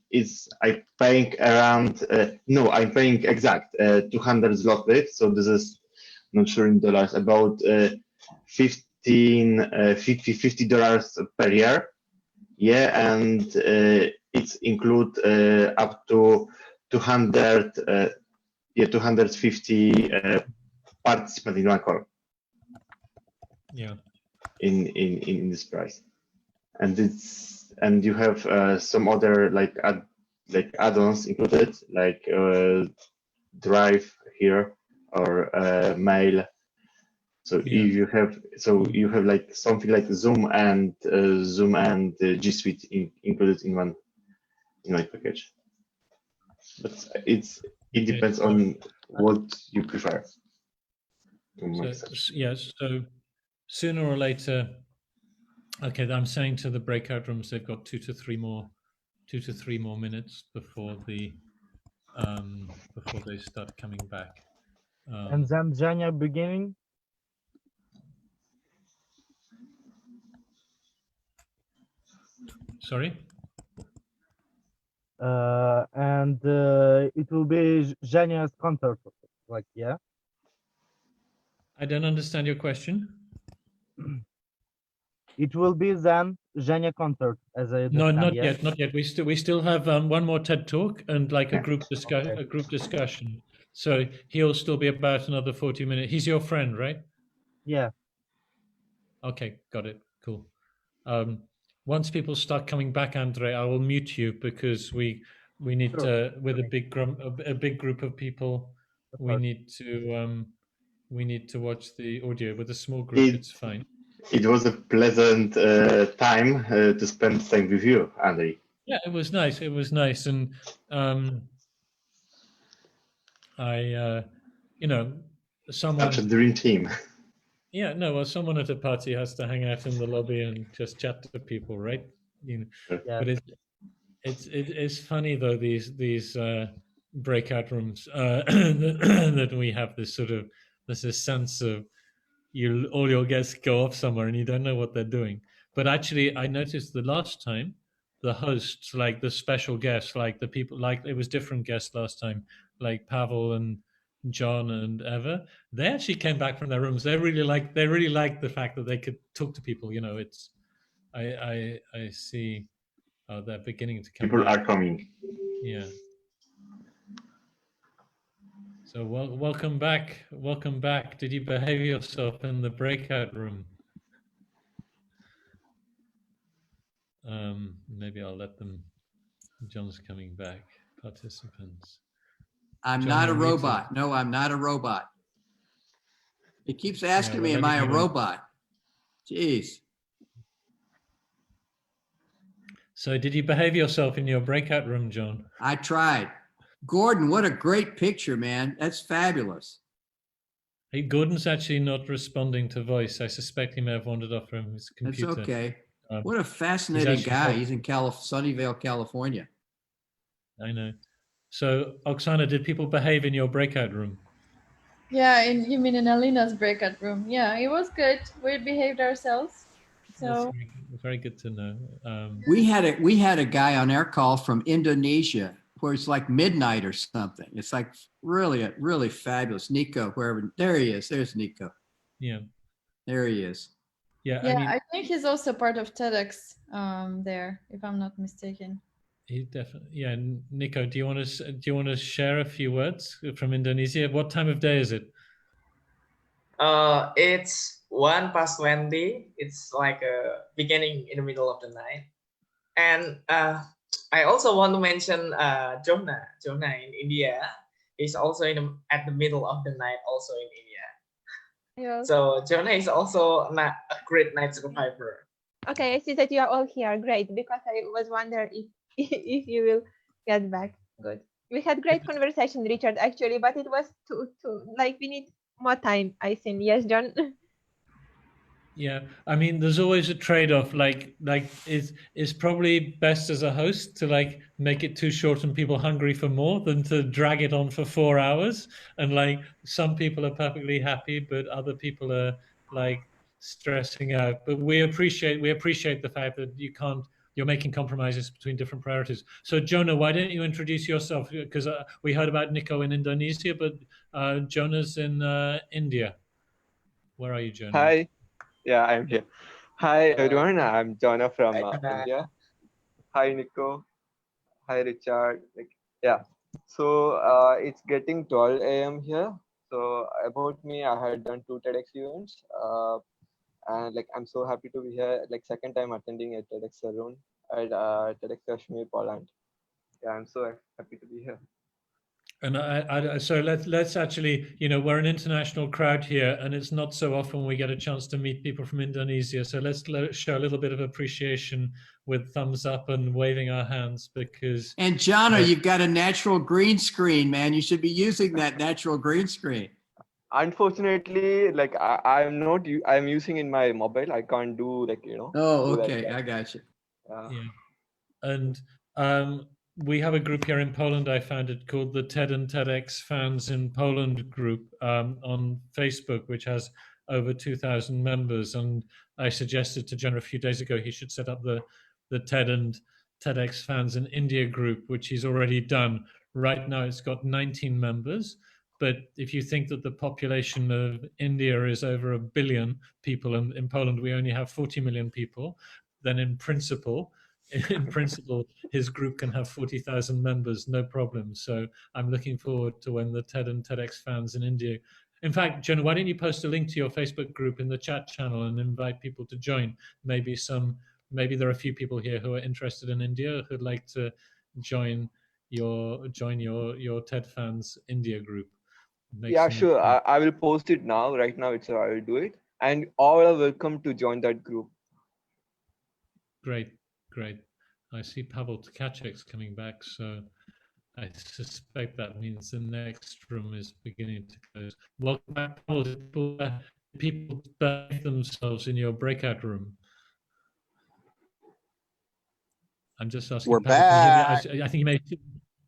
paying around I'm paying exact 200 zloty. So this is not sure in dollars, about $50 per year. Yeah, and it's include up to 250 participants in one call. Yeah. In this price, and you have some other like add-ons included, like Drive here or Mail. So if you have like something like Zoom and G Suite included in one package. But it depends on what you prefer. Yes. So sooner or later, okay, I'm saying to the breakout rooms they've got 2 to 3 more minutes before they start coming back. And then Zhenya beginning. Sorry. And it will be Zhenya's concert, yeah. I don't understand your question. It will be then Zhenya concert, as I No, understand. not yet. We still have one more TED talk and like a group discussion. So he'll still be about another 40 minutes. He's your friend, right? Yeah. Okay, got it. Cool. Once people start coming back, Andre, I will mute you because we need to, with a big group of people, we need to watch the audio. With a small group, it's fine. It was a pleasant time to spend time with you, Andre. Yeah, it was nice. It was nice, and someone. Such a dream team. Yeah, no. Well, someone at a party has to hang out in the lobby and just chat to people, right? Yeah. But it's funny though, these breakout rooms that we have this sense of all your guests go off somewhere and you don't know what they're doing. But actually, I noticed the last time the hosts, like the special guests, like the people, like it was different guests last time, like Paweł and John and Eva, they actually came back from their rooms. They really liked the fact that they could talk to people. I see Oh, they're beginning to come. People back. are coming. Yeah. So welcome back. Welcome back. Did you behave yourself in the breakout room? Maybe I'll let them. John's coming back. Participants. I'm John, not a you're muted. robot. No, I'm not a robot. It keeps asking me, we're am I a letting you in. robot? Jeez. So did you behave yourself in your breakout room, John? I tried. Gordon, what a great picture, man. That's fabulous. Hey, Gordon's actually not responding to voice. I suspect he may have wandered off from his computer. That's okay. What a fascinating guy. He's in Sunnyvale, California. I know. So, Oksana, did people behave in your breakout room? Yeah, you mean in Alina's breakout room? Yeah, it was good. We behaved ourselves. So That's very good to know. We had a guy on our call from Indonesia where it's like midnight or something. It's like really fabulous. Nico, wherever, there he is. There's Nico. Yeah. There he is. Yeah, I think he's also part of TEDx there, if I'm not mistaken. He definitely, yeah. Nico, do you want to share a few words from Indonesia? What time of day is it? It's 1:20. It's like beginning in the middle of the night. And I also want to mention Jonah. Jonah in India is also at the middle of the night, also in India. Yes. So Jonah is also a great night survivor. Okay, I see that you are all here. Great, because I was wondering if you will get back. Good. We had great conversation, Richard, actually, but it was too like we need more time, I think. Yes, John? Yeah, I mean, there's always a trade-off. Like it's probably best as a host to like make it too short and people hungry for more than to drag it on for 4 hours. And like some people are perfectly happy, but other people are like stressing out. But we appreciate the fact that you're making compromises between different priorities. So Jonah, why don't you introduce yourself? Because we heard about Nico in Indonesia, but Jonah's in India. Where are you, Jonah? Hi. Yeah, I'm here. Hi, everyone. I'm Jonah from India. Hi, Nico. Hi, Richard. So it's getting 12 a.m. here. So about me, I had done 2 TEDx events. And I'm so happy to be here. Second time attending a TEDx Salon at TEDxKazimierz, Poland. Yeah, I'm so happy to be here. And so let's actually, we're an international crowd here, and it's not so often we get a chance to meet people from Indonesia. So let's show a little bit of appreciation with thumbs up and waving our hands, because. And Jonah, you've got a natural green screen, man. You should be using that natural green screen. Unfortunately, I'm using in my mobile. I can't do Oh, okay. I got you. Yeah. And we have a group here in Poland. I found it called the TED and TEDx Fans in Poland group on Facebook, which has over 2,000 members. And I suggested to Jonah a few days ago he should set up the TED and TEDx Fans in India group, which he's already done. Right now it's got 19 members. But if you think that the population of India is over 1 billion people, and in Poland we only have 40 million people, then in principle, his group can have 40,000 members, no problem. So I'm looking forward to when the TED and TEDx Fans in India. In fact, Jonah, why don't you post a link to your Facebook group in the chat channel and invite people to join? Maybe there are a few people here who are interested in India who'd like to join your TED Fans India group. Yeah, sure. I will post it now. Right now, I will do it, and all are welcome to join that group. Great. I see Paweł Tkaczyk's coming back, so I suspect that means the next room is beginning to close. Welcome back, Paweł. Did people behave themselves in your breakout room? I'm just asking. We're Paweł, back. I think you may.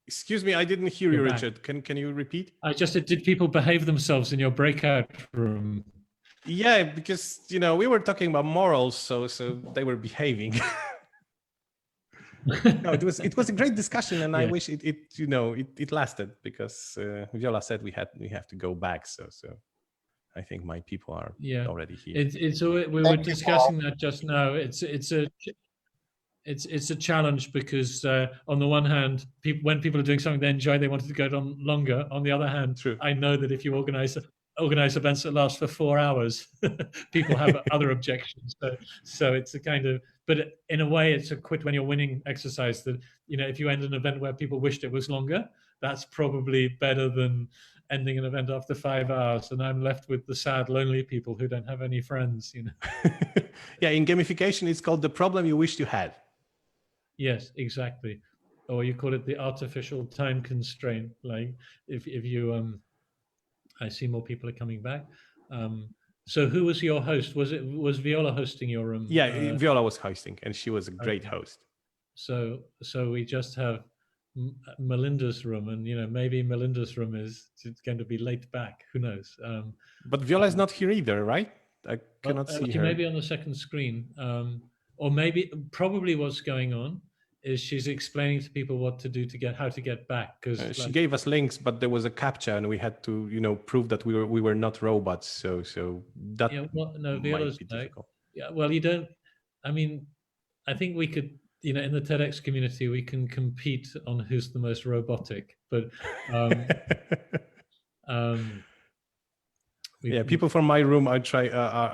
Excuse me, I didn't hear you, Richard. Can you repeat? I just said, did people behave themselves in your breakout room? Yeah, because we were talking about morals, so they were behaving. No, it was a great discussion, and I wish it lasted, because Viola said we have to go back. So I think my people are already here. We were discussing that just now. it's a challenge because on the one hand, when people are doing something they enjoy, they want it to go on longer. On the other hand, I know that if you organize events that last for 4 hours, people have other objections. So it's a kind of, but in a way, it's a quit when you're winning exercise. That if you end an event where people wished it was longer, that's probably better than ending an event after 5 hours, and I'm left with the sad, lonely people who don't have any friends. Yeah, in gamification, it's called the problem you wished you had. Yes, exactly. Or you call it the artificial time constraint. Like if you I see more people are coming back. So who was your host? Was Viola hosting your room? Yeah, Viola was hosting, and she was a great host. So we just have Melinda's room, and maybe Melinda's room is going to be late back. Who knows? But Viola is not here either, right? I cannot see her. Maybe on the second screen, or probably what's going on is she's explaining to people what to do how to get back. Because she gave us links, but there was a CAPTCHA, and we had to prove that we were not robots. So that Viola's might be back. difficult. Yeah, well, you don't. I mean, I think we could. In the TEDx community, we can compete on who's the most robotic. But yeah, people from my room are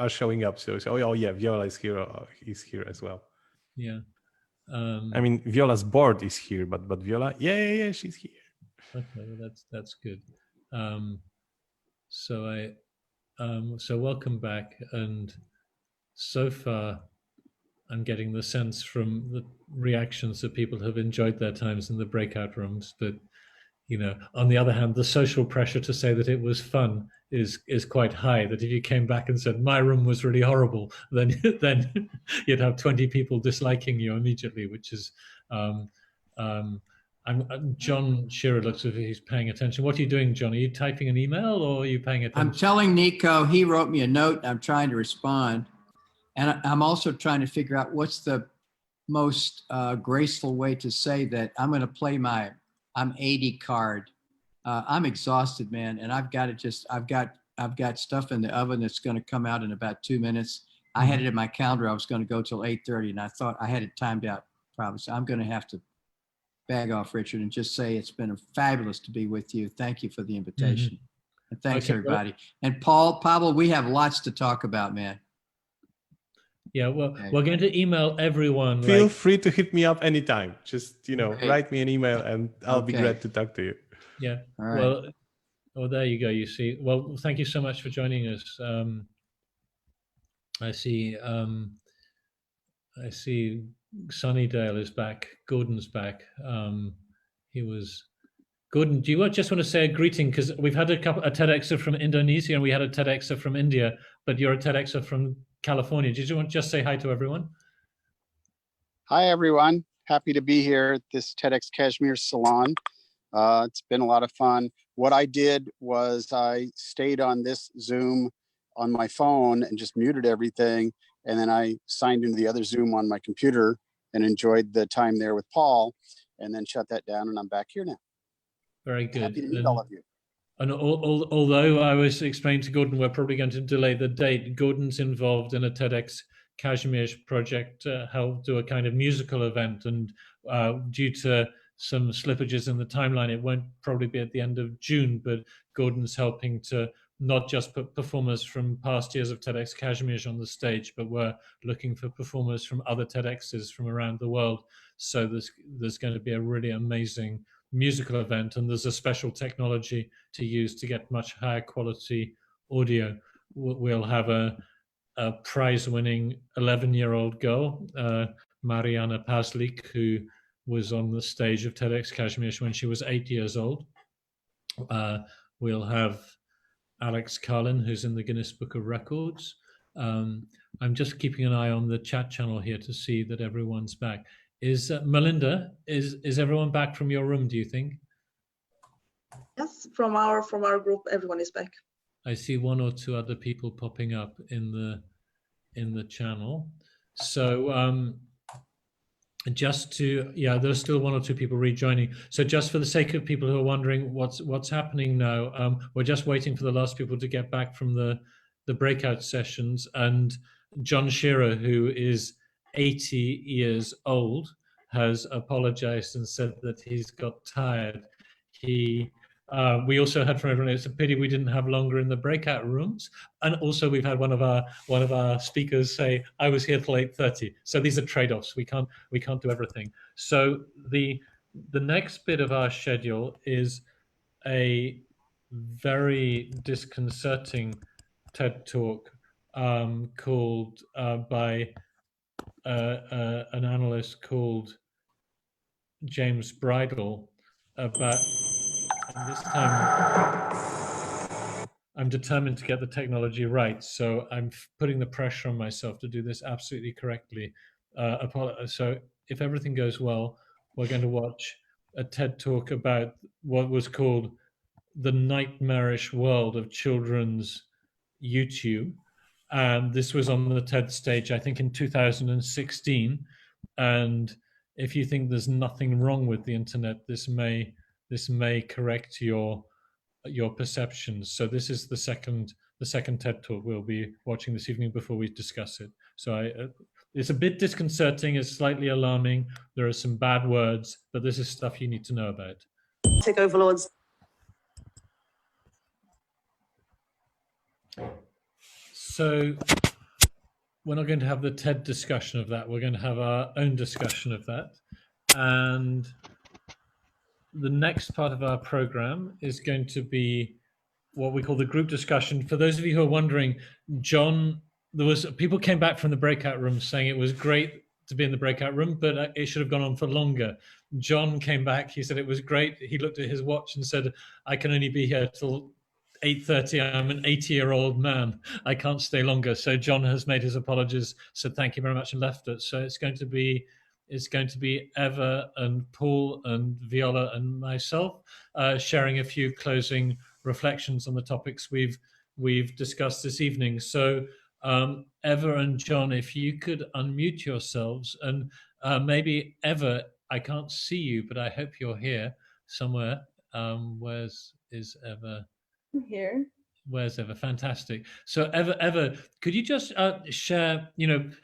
showing up. So oh yeah, Viola is here. Is here as well. Yeah. I mean, Viola's board is here, but Viola, yeah, she's here. Okay, well, that's good. So welcome back, and so far, I'm getting the sense from the reactions that people have enjoyed their times in the breakout rooms. But on the other hand, the social pressure to say that it was fun is quite high. That if you came back and said my room was really horrible, then you'd have 20 people disliking you immediately. Which is, John Scherer looks as if he's paying attention. What are you doing, John? Are you typing an email or are you paying attention? I'm telling Nico, he wrote me a note. I'm trying to respond. And I'm also trying to figure out what's the most graceful way to say that I'm going to play I'm 80 card. I'm exhausted, man. And I've got stuff in the oven that's going to come out in about 2 minutes. I had it in my calendar. I was going to go till 8:30 and I thought I had it timed out probably. So I'm going to have to bag off, Richard, and just say it's been fabulous to be with you. Thank you for the invitation. And thanks everybody. And Pavel, we have lots to talk about, man. Yeah, well, we're going to email everyone. Feel free to hit me up anytime. Just, write me an email and I'll be glad to talk to you. Yeah. All right. Well, there you go. You see, well, thank you so much for joining us. I see Sunnydale is back. Gordon's back. Gordon, do you just want to say a greeting? Because we've had a TEDxer from Indonesia and we had a TEDxer from India, but you're a TEDxer from California. Did you want to just say hi to everyone? Hi, everyone. Happy to be here at this TEDxKazimierZsalon. It's been a lot of fun. What I did was I stayed on this Zoom on my phone and just muted everything. And then I signed into the other Zoom on my computer and enjoyed the time there with Paul and then shut that down and I'm back here now. Very good. Happy to meet all of you. And although I was explaining to Gordon, we're probably going to delay the date. Gordon's involved in a TEDxKazimierz project to help do a kind of musical event. And due to some slippages in the timeline, it won't probably be at the end of June, but Gordon's helping to not just put performers from past years of TEDxKazimierz on the stage, but we're looking for performers from other TEDx's from around the world. So there's going to be a really amazing musical event, and there's a special technology to use to get much higher quality audio. We'll have a prize-winning 11-year-old girl, Mariana Pazlik, who was on the stage of TEDxKazimierz when she was 8 years old. We'll have Alex Carlin, who's in the Guinness Book of Records. I'm just keeping an eye on the chat channel here to see that everyone's back. Melinda, is everyone back from your room, do you think? Yes, from our group, everyone is back. I see one or two other people popping up in the channel. So there's still one or two people rejoining. So just for the sake of people who are wondering what's happening now, we're just waiting for the last people to get back from the breakout sessions, and John Scherer, who is 80 years old, has apologized and said that he's got tired. We also heard from everyone, it's a pity we didn't have longer in the breakout rooms. And also we've had one of our speakers say, I was here till 8:30. So these are trade-offs. We can't do everything. So the next bit of our schedule is a very disconcerting TED talk called by an analyst called James Bridle about, and this time I'm determined to get the technology right, so I'm putting the pressure on myself to do this absolutely correctly. So if everything goes well, we're going to watch a TED talk about what was called the nightmarish world of children's YouTube. And this was on the TED stage, I think, in 2016. And if you think there's nothing wrong with the internet, this may correct your perceptions. So this is the second TED talk we'll be watching this evening before we discuss it. So it's a bit disconcerting, it's slightly alarming. There are some bad words, but this is stuff you need to know about. Tech overlords. So we're not going to have the TED discussion of that. We're going to have our own discussion of that. And the next part of our program is going to be what we call the group discussion. For those of you who are wondering, John, people came back from the breakout room saying it was great to be in the breakout room, but it should have gone on for longer. John came back, he said it was great. He looked at his watch and said, I can only be here till 8:30. I'm an 80-year-old man. I can't stay longer. So John has made his apologies, said thank you very much, and left it. So it's going to be Ewa and Paul and Viola and myself sharing a few closing reflections on the topics we've discussed this evening. So Ewa and John, if you could unmute yourselves, and maybe Ewa, I can't see you, but I hope you're here somewhere. Is Ewa? Here. Where's Ewa? Fantastic. So Ewa, could you just share, in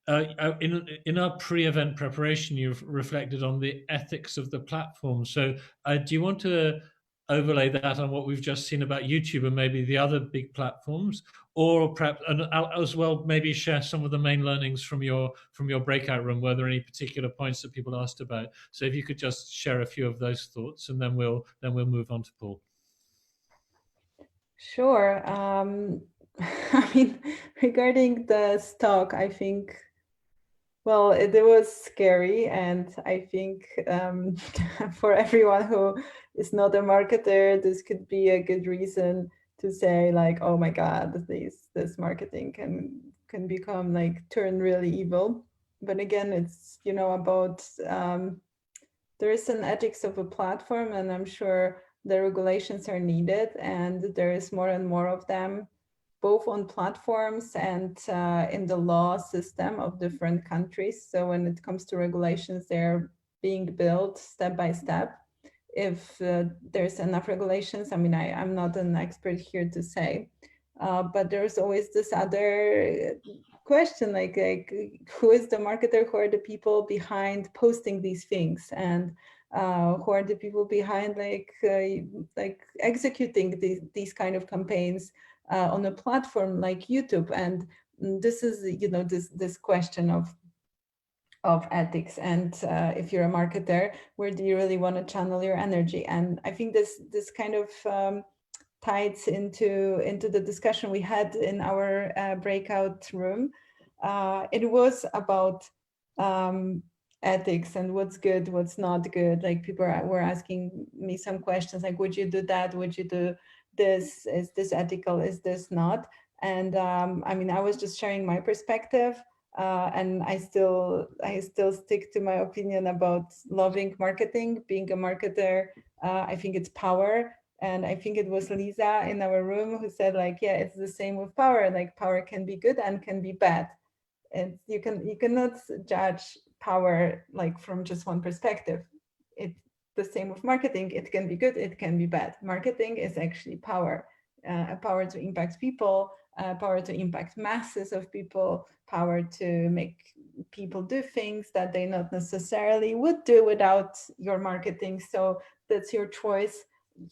our pre-event preparation, you've reflected on the ethics of the platform. So do you want to overlay that on what we've just seen about YouTube and maybe the other big platforms, or perhaps, and as well, maybe share some of the main learnings from your breakout room? Were there any particular points that people asked about? So if you could just share a few of those thoughts, and then we'll move on to Paul. Sure. I mean, regarding the stock, I think, well, it was scary. And I think for everyone who is not a marketer, this could be a good reason to say like, oh my God, this marketing can become like turn really evil. But again, it's, about there is an ethics of a platform, and I'm sure the regulations are needed, and there is more and more of them, both on platforms and in the law system of different countries. So when it comes to regulations, they're being built step by step. If there's enough regulations, I mean, I'm not an expert here to say, but there's always this other question, like who is the marketer? Who are the people behind posting these things? And who are the people behind like executing these kind of campaigns on a platform like YouTube? And this is this question of ethics, and if you're a marketer, where do you really want to channel your energy? And I think this kind of ties into the discussion we had in our breakout room. It was about ethics and what's good, what's not good. Like people were asking me some questions like, would you do that? Would you do this? Is this ethical? Is this not? And I mean, I was just sharing my perspective, and I still stick to my opinion about loving marketing, being a marketer. I think it's power. And I think it was Lisa in our room who said like, yeah, it's the same with power. Like power can be good and can be bad. And you cannot judge power like from just one perspective. It's the same with marketing. It can be good, it can be bad. Marketing is actually power, a power to impact people, power to impact masses of people, power to make people do things that they not necessarily would do without your marketing. So that's your choice.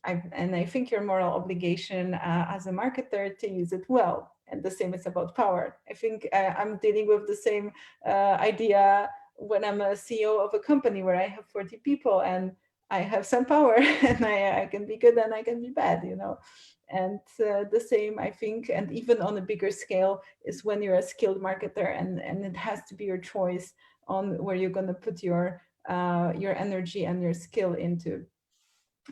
And I think your moral obligation as a marketer to use it well. And the same is about power. I think I'm dealing with the same idea when I'm a CEO of a company where I have 40 people and I have some power and I can be good and I can be bad, you know. And the same, I think, and even on a bigger scale, is when you're a skilled marketer and it has to be your choice on where you're going to put your energy and your skill into.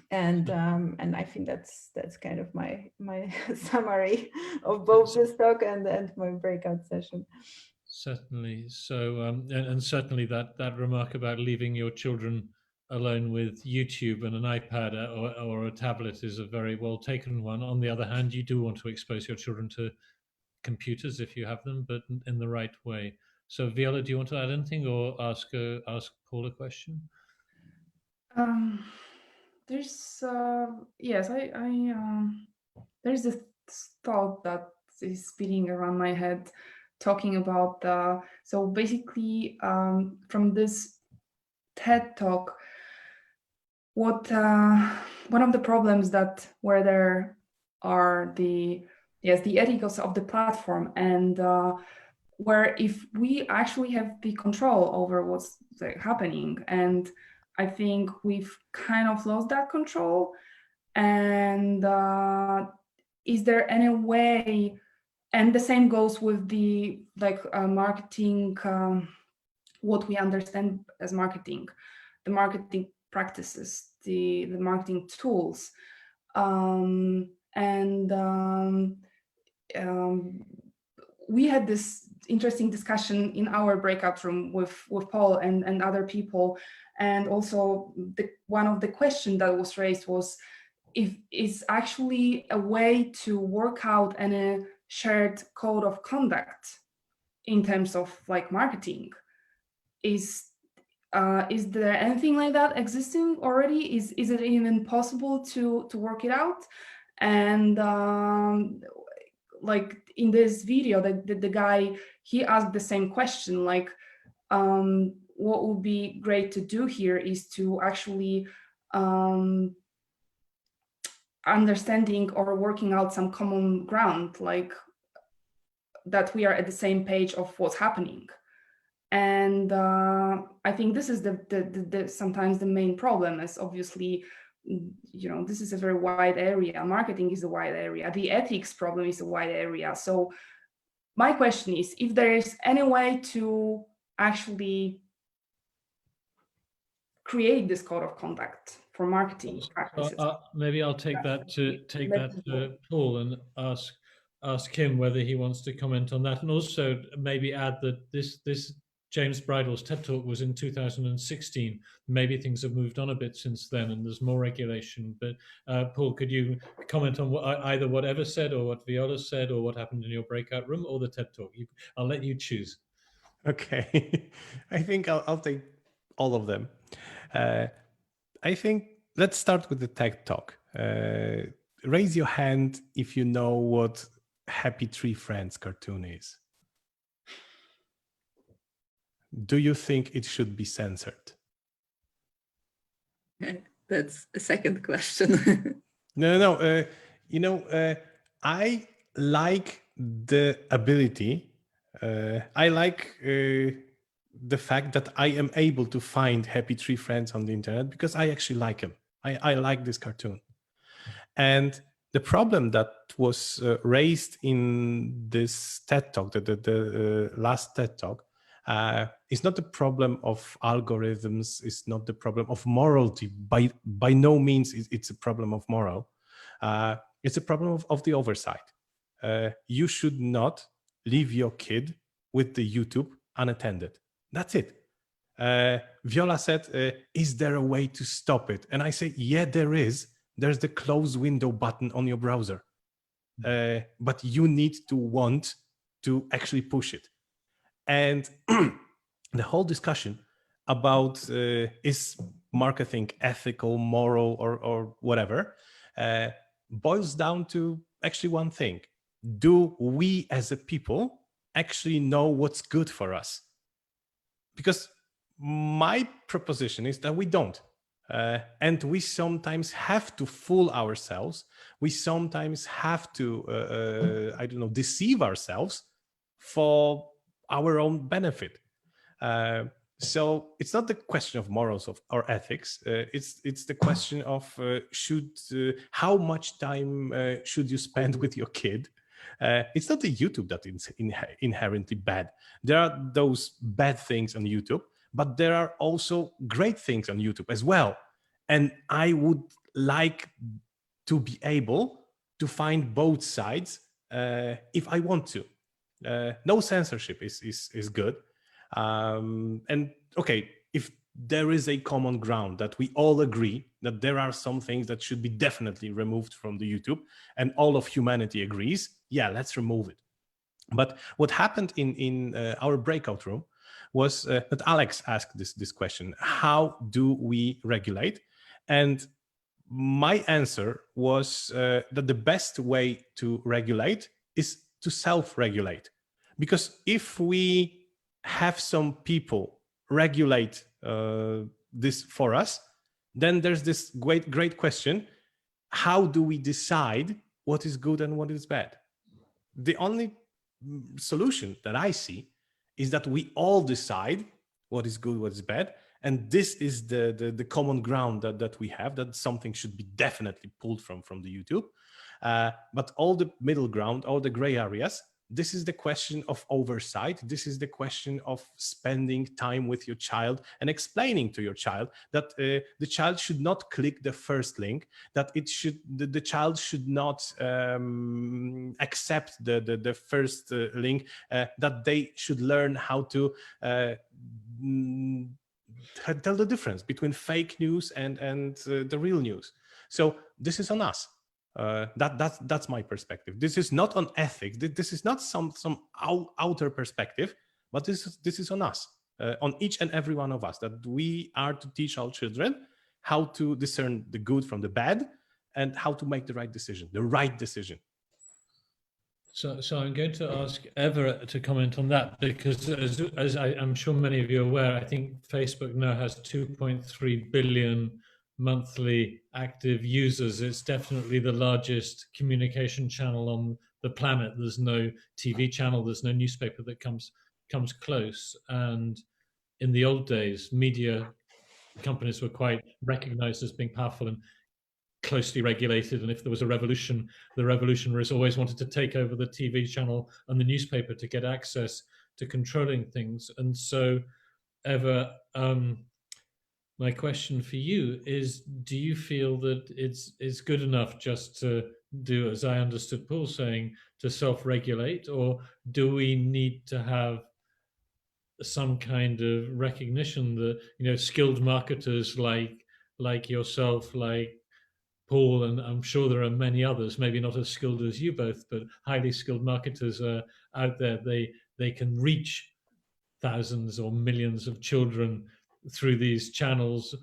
And I think that's kind of my summary of both this talk and my breakout session. Certainly. So, and certainly that remark about leaving your children alone with YouTube and an iPad or a tablet is a very well taken one. On the other hand, you do want to expose your children to computers if you have them, but in the right way. So, Viola, do you want to add anything or ask Paul a question? There's yes, there's this thought that is spinning around my head, talking about so basically from this TED talk, what one of the problems that where there are the ethicals of the platform, and where if we actually have the control over what's happening, and I think we've kind of lost that control. And is there any way, and the same goes with the marketing, what we understand as marketing, the marketing practices, the marketing tools. We had this interesting discussion in our breakout room with Paul and other people. And also one of the questions that was raised was if it's actually a way to work out any shared code of conduct in terms of like marketing. Is there anything like that existing already? Is it even possible to work it out? And like in this video, the guy, he asked the same question, like what would be great to do here is to actually understanding or working out some common ground, like that we are at the same page of what's happening. And I think this is the sometimes the main problem is obviously, you know, this is a very wide area. Marketing is a wide area. The ethics problem is a wide area. So my question is, if there is any way to actually create this code of conduct for marketing practices. Maybe I'll take that to Paul and ask him whether he wants to comment on that, and also maybe add that this James Bridle's TED Talk was in 2016. Maybe things have moved on a bit since then, and there's more regulation. But Paul, could you comment on either what Eva said, or what Viola said, or what happened in your breakout room, or the TED Talk? I'll let you choose. Okay, I think I'll take all of them. I think let's start with the TED Talk. Raise your hand if you know what Happy Tree Friends cartoon is. Do you think it should be censored? That's a second question. No. I like the ability. I like the fact that I am able to find Happy Tree Friends on the internet because I actually like him. I like this cartoon. And the problem that was raised in this TED Talk, the last TED Talk, is not the problem of algorithms, it's not the problem of morality. By no means it's a problem of moral. It's a problem of the oversight. You should not leave your kid with the YouTube unattended. That's it. Viola said, is there a way to stop it? And I say, yeah, there is. There's the close window button on your browser. But you need to want to actually push it. And the whole discussion about is marketing ethical, moral, or whatever, boils down to actually one thing. Do we as a people actually know what's good for us? because my proposition is that we don't. And we sometimes have to fool ourselves. We sometimes have to, I don't know, deceive ourselves for our own benefit. So it's not the question of morals or ethics. It's the question of how much time should you spend with your kid? It's not the YouTube that is inherently bad. There are those bad things on YouTube, but there are also great things on YouTube as well. And I would like to be able to find both sides if I want to. No censorship is good. And okay, if there is a common ground that we all agree that there are some things that should be definitely removed from the YouTube and all of humanity agrees, yeah, let's remove it. But what happened in our breakout room was that Alex asked this question: how do we regulate? And my answer was that the best way to regulate is to self-regulate. Because if we have some people regulate this for us, then there's this great question: how do we decide what is good and what is bad? The only solution that I see is that we all decide what is good, what is bad, and this is the common ground that we have, that something should be definitely pulled from the YouTube. But all the middle ground, all the gray areas, this is the question of oversight. This is the question of spending time with your child and explaining to your child that the child should not click the first link, that the child should not accept the first link, that they should learn how to tell the difference between fake news and the real news. So this is on us. That's my perspective. This is not on ethics. This is not some outer perspective, but this is on us, on each and every one of us, that we are to teach our children how to discern the good from the bad and how to make the right decision. So I'm going to ask Ewa to comment on that, because as I'm sure many of you are aware, I think Facebook now has 2.3 billion monthly active users. It's definitely the largest communication channel on the planet. There's no TV channel, there's no newspaper that comes close. And in the old days, media companies were quite recognized as being powerful and closely regulated, and if there was a revolution, the revolutionaries always wanted to take over the TV channel and the newspaper to get access to controlling things. And so, Ewa, my question for you is, do you feel that it's good enough just to do, as I understood Paul saying, to self-regulate, or do we need to have some kind of recognition that, you know, skilled marketers like yourself, like Paul, and I'm sure there are many others, maybe not as skilled as you both, but highly skilled marketers are out there. They can reach thousands or millions of children through these channels.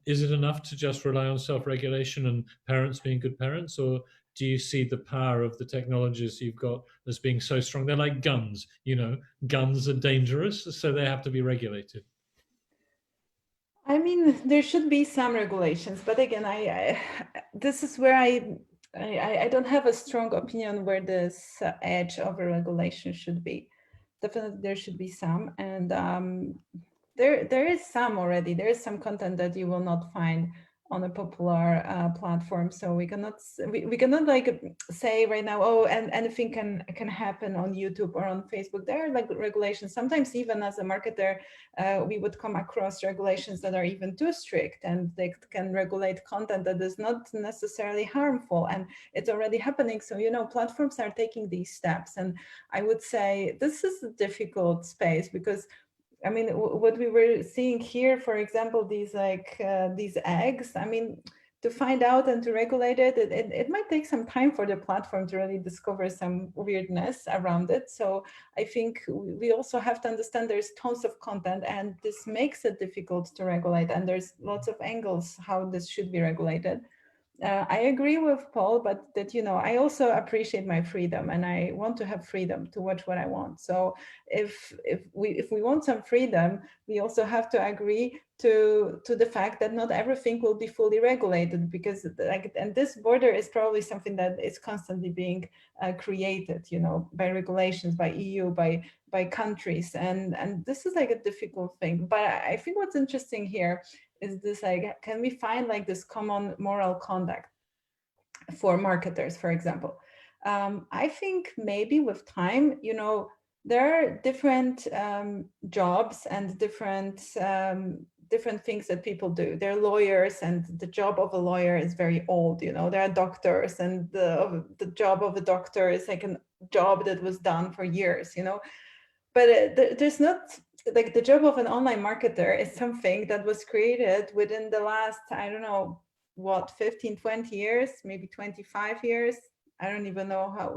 Is it enough to just rely on self-regulation and parents being good parents, or do you see the power of the technologies you've got as being so strong? They're like guns, you know, guns are dangerous, so they have to be regulated. I mean, there should be some regulations, but again, this is where I don't have a strong opinion where this edge of a regulation should be. Definitely, there should be some, and there is some already. There is some content that you will not find on a popular platform, so we cannot like say right now, oh, and anything can happen on YouTube or on Facebook. There are like regulations. Sometimes even as a marketer, we would come across regulations that are even too strict, and they can regulate content that is not necessarily harmful, and it's already happening. So, you know, platforms are taking these steps, and I would say this is a difficult space, because I mean, what we were seeing here, for example, these eggs, I mean, to find out and to regulate it, it might take some time for the platform to really discover some weirdness around it. So I think we also have to understand there's tons of content, and this makes it difficult to regulate. And there's lots of angles how this should be regulated. I agree with Paul, but that, I also appreciate my freedom, and I want to have freedom to watch what I want. So if we want some freedom, we also have to agree to the fact that not everything will be fully regulated, because and this border is probably something that is constantly being created, by regulations, by EU, by countries, and this is like a difficult thing. But I think what's interesting here is this, can we find this common moral conduct for marketers, for example? I think maybe with time, there are different jobs and different things that people do. They're lawyers, and the job of a lawyer is very old. There are doctors, and the job of a doctor is like a job that was done for years. But there's not, the job of an online marketer is something that was created within the last, I don't know, what, 15, 20 years, maybe 25 years. I don't even know how,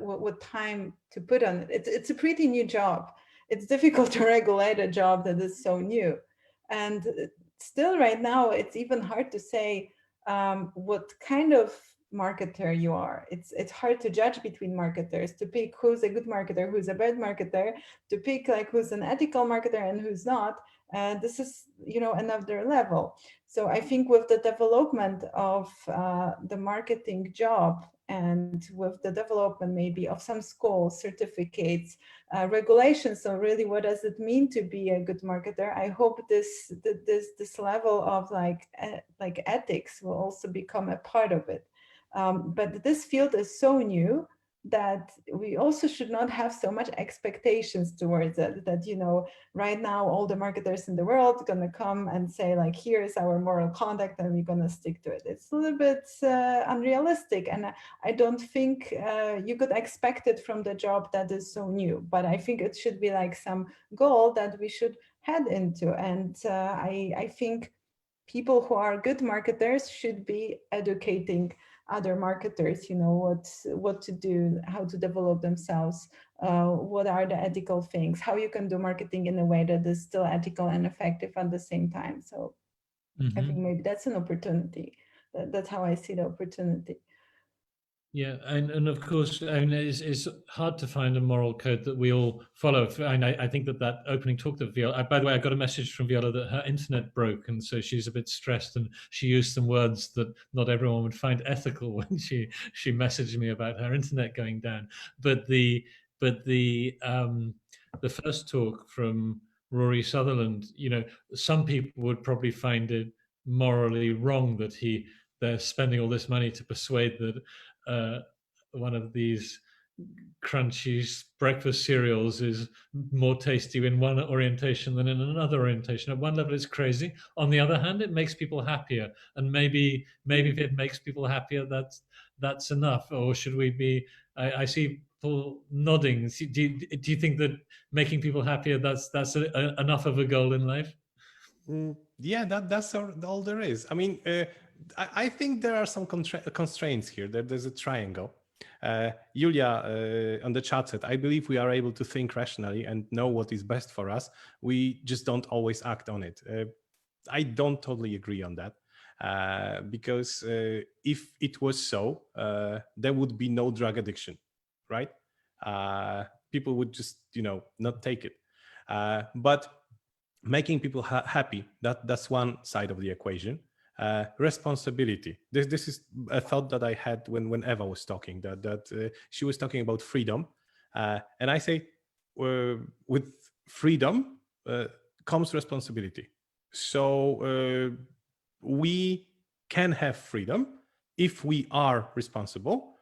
what time to put on it. It's a pretty new job. It's difficult to regulate a job that is so new. And still right now, it's even hard to say what kind of marketer you are. It's hard to judge between marketers, to pick who's a good marketer, who's a bad marketer, to pick who's an ethical marketer and who's not. This is another level. So I think with the development of the marketing job, and with the development maybe of some schools, certificates, regulations, so really what does it mean to be a good marketer, I hope this level of ethics will also become a part of it. But this field is so new that we also should not have so much expectations towards it, that, right now all the marketers in the world are going to come and say here's our moral conduct and we're going to stick to it. It's a little bit unrealistic, and I don't think you could expect it from the job that is so new, but I think it should be some goal that we should head into. And I think people who are good marketers should be educating other marketers, what to do, how to develop themselves, what are the ethical things, how you can do marketing in a way that is still ethical and effective at the same time. So I think maybe that's an opportunity. That's how I see the opportunity. Yeah, and of course, it's hard to find a moral code that we all follow. And I think that opening talk that Viola, by the way, I got a message from Viola that her internet broke, and so she's a bit stressed, and she used some words that not everyone would find ethical when she messaged me about her internet going down. But the first talk from Rory Sutherland, some people would probably find it morally wrong that they're spending all this money to persuade that one of these crunchy breakfast cereals is more tasty in one orientation than in another orientation. At one level, it's crazy. On the other hand, it makes people happier, and maybe if it makes people happier, that's enough. Or should we be? I see Paul nodding. Do you think that making people happier that's enough of a goal in life? Yeah, that's all there is. I mean, I think there are some constraints here. There's a triangle. Julia on the chat said, I believe we are able to think rationally and know what is best for us. We just don't always act on it. I don't totally agree on that, because if it was so, there would be no drug addiction, right? People would just, not take it. But making people happy, that's one side of the equation. Responsibility. This is a thought that I had when Ewa was talking, that she was talking about freedom. And I say, with freedom comes responsibility. So we can have freedom if we are responsible,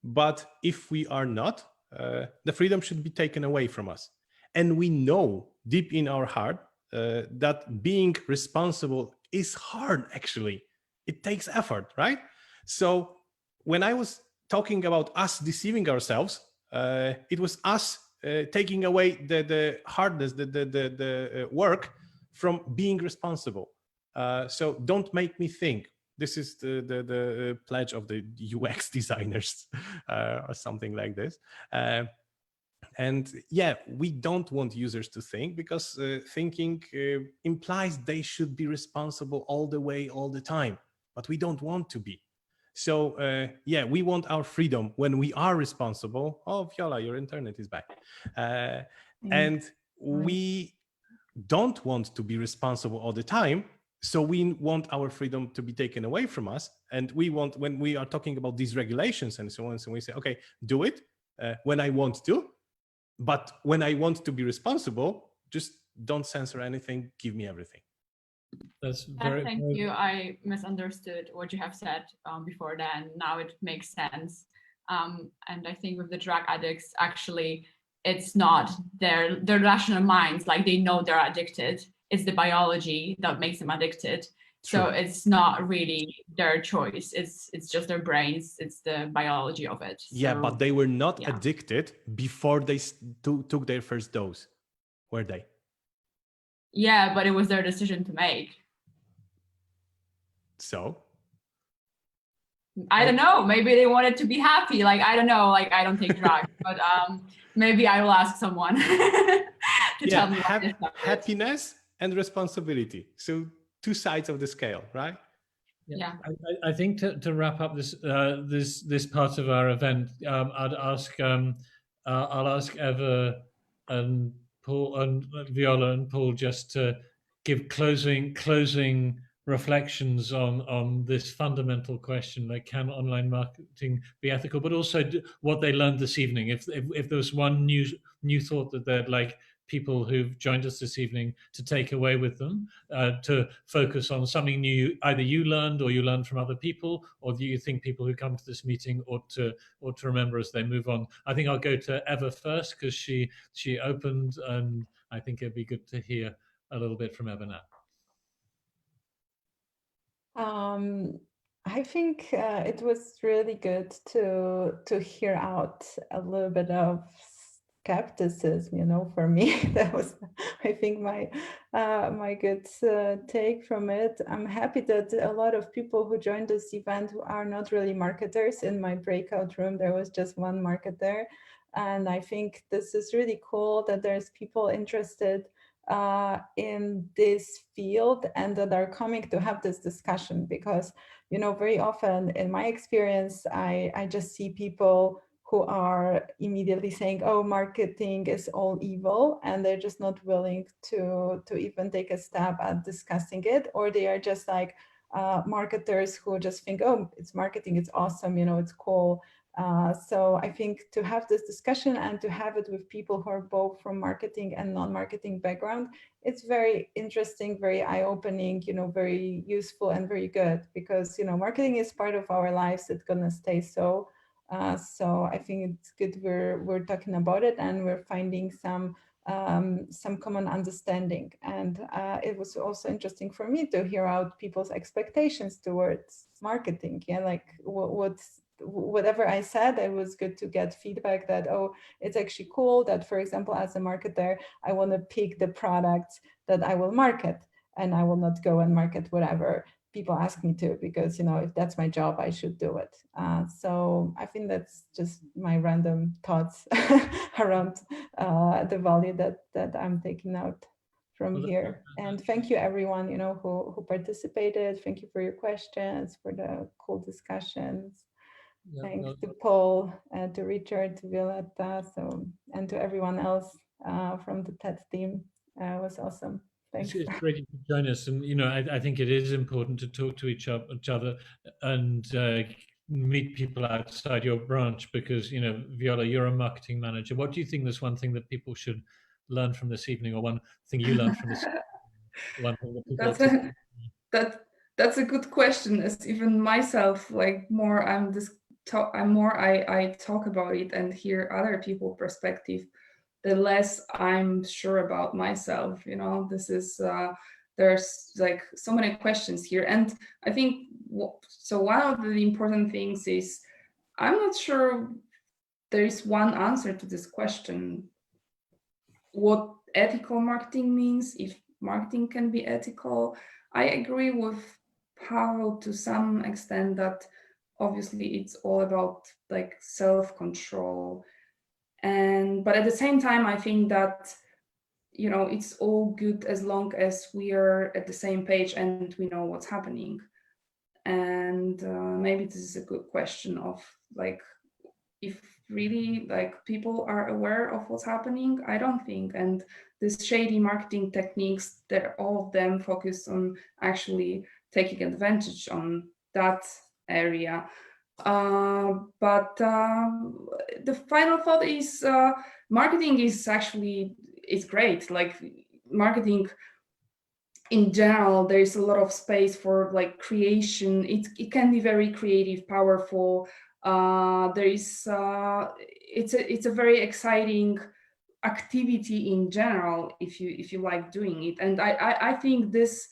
but if we are not, the freedom should be taken away from us. And we know deep in our heart that being responsible is hard, actually. It takes effort, right? So when I was talking about us deceiving ourselves, it was us taking away the hardness, the work from being responsible. So don't make me think. This is the pledge of the UX designers or something like this. And yeah, we don't want users to think, because thinking implies they should be responsible all the way, all the time. But we don't want to be. So yeah, we want our freedom when we are responsible. Oh, Viola, your internet is back. And we don't want to be responsible all the time. So we want our freedom to be taken away from us. And we want, when we are talking about these regulations and so on, so we say, okay, do it when I want to, but when I want to be responsible, just don't censor anything, give me everything. That's very, thank you. I misunderstood what you have said before then. Now it makes sense. And I think with the drug addicts, actually, it's not their rational minds, like they know they're addicted. It's the biology that makes them addicted. So it's not really their choice. It's just their brains. It's the biology of it. Yeah, So, but they were not addicted before they took their first dose, were they? yeah, but it was their decision to make. So? I don't know. Maybe they wanted to be happy. Like, I don't know. Like, I don't take drugs, but maybe I will ask someone to tell me what this stuff is. Happiness and responsibility. So 2 sides of the scale, right? Yeah. I think to wrap up this this part of our event, I'll ask Ewa and Paul and Viola and Paul just to give closing reflections on this fundamental question, like, can online marketing be ethical, but also what they learned this evening. If there was one new thought that they'd like people who've joined us this evening to take away with them, to focus on something new, either you learned or you learned from other people, or do you think people who come to this meeting ought to remember as they move on? I think I'll go to Ewa first, because she opened, and I think it'd be good to hear a little bit from Ewa now. I think it was really good to hear out a little bit of skepticism, you know, for me. That was, I think, my good take from it. I'm happy that a lot of people who joined this event who are not really marketers. In my breakout room, there was just one marketer. And I think this is really cool that there's people interested in this field and that are coming to have this discussion, because, you know, very often in my experience, I just see people who are immediately saying, oh, marketing is all evil, and they're just not willing to even take a stab at discussing it, or they are just like marketers who just think, oh, it's marketing, it's awesome, you know, it's cool. So I think to have this discussion and to have it with people who are both from marketing and non-marketing background, it's very interesting, very eye-opening, you know, very useful and very good, because, you know, marketing is part of our lives. It's gonna stay so. So I think it's good we're talking about it, and we're finding some common understanding. And it was also interesting for me to hear out people's expectations towards marketing. Yeah, like whatever I said, it was good to get feedback that, oh, it's actually cool that, for example, as a marketer, I want to pick the products that I will market, and I will not go and market whatever people ask me to, because, you know, if that's my job, I should do it. So I think that's just my random thoughts around the value that I'm taking out from here. And thank you everyone, you know, who participated. Thank you for your questions, for the cool discussions. Thanks to Paul, to Richard, to Violetta, and to everyone else from the TED team. It was awesome. Thanks. It's great you could join us, and, you know, I think it is important to talk to each other and meet people outside your branch, because, you know, Viola, you're a marketing manager. What do you think is one thing that people should learn from this evening, or one thing you learned from this one thing that people that's a good question. As even myself, like, more I talk about it and hear other people's perspective, the less I'm sure about myself. You know, this is there's like so many questions here, and I think so. One of the important things is I'm not sure there is one answer to this question. What ethical marketing means, if marketing can be ethical. I agree with Paweł to some extent that obviously it's all about like self-control, but at the same time I think that, you know, it's all good as long as we are at the same page and we know what's happening. And maybe this is a good question of like, if really like people are aware of what's happening. I don't think. And these shady marketing techniques, they're all of them focused on actually taking advantage on that area. But the final thought is marketing is actually, it's great. Like marketing in general, there's a lot of space for like creation. It can be very creative, powerful. It's a very exciting activity in general if you like doing it. And I think this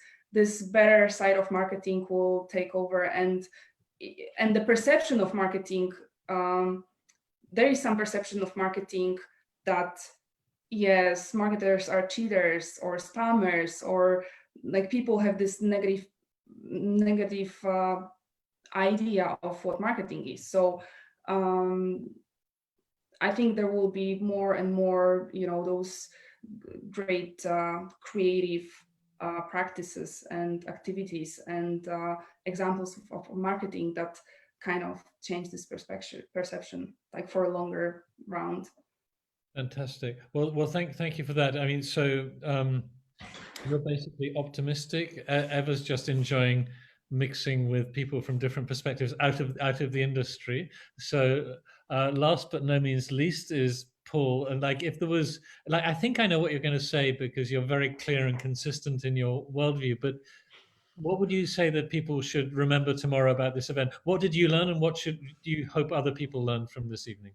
better side of marketing will take over, and the perception of marketing, there is some perception of marketing that yes, marketers are cheaters or spammers, or like people have this negative idea of what marketing is. So I think there will be more and more, those great creative practices and activities and examples of marketing that kind of change this perception, like for a longer round. Fantastic. Well, thank you for that. I mean, so you're basically optimistic. Eva's just enjoying mixing with people from different perspectives out of the industry. So last but no means least is Paul. And like, if there was, like, I think I know what you're going to say because you're very clear and consistent in your worldview. But what would you say that people should remember tomorrow about this event? What did you learn, and what should you hope other people learn from this evening?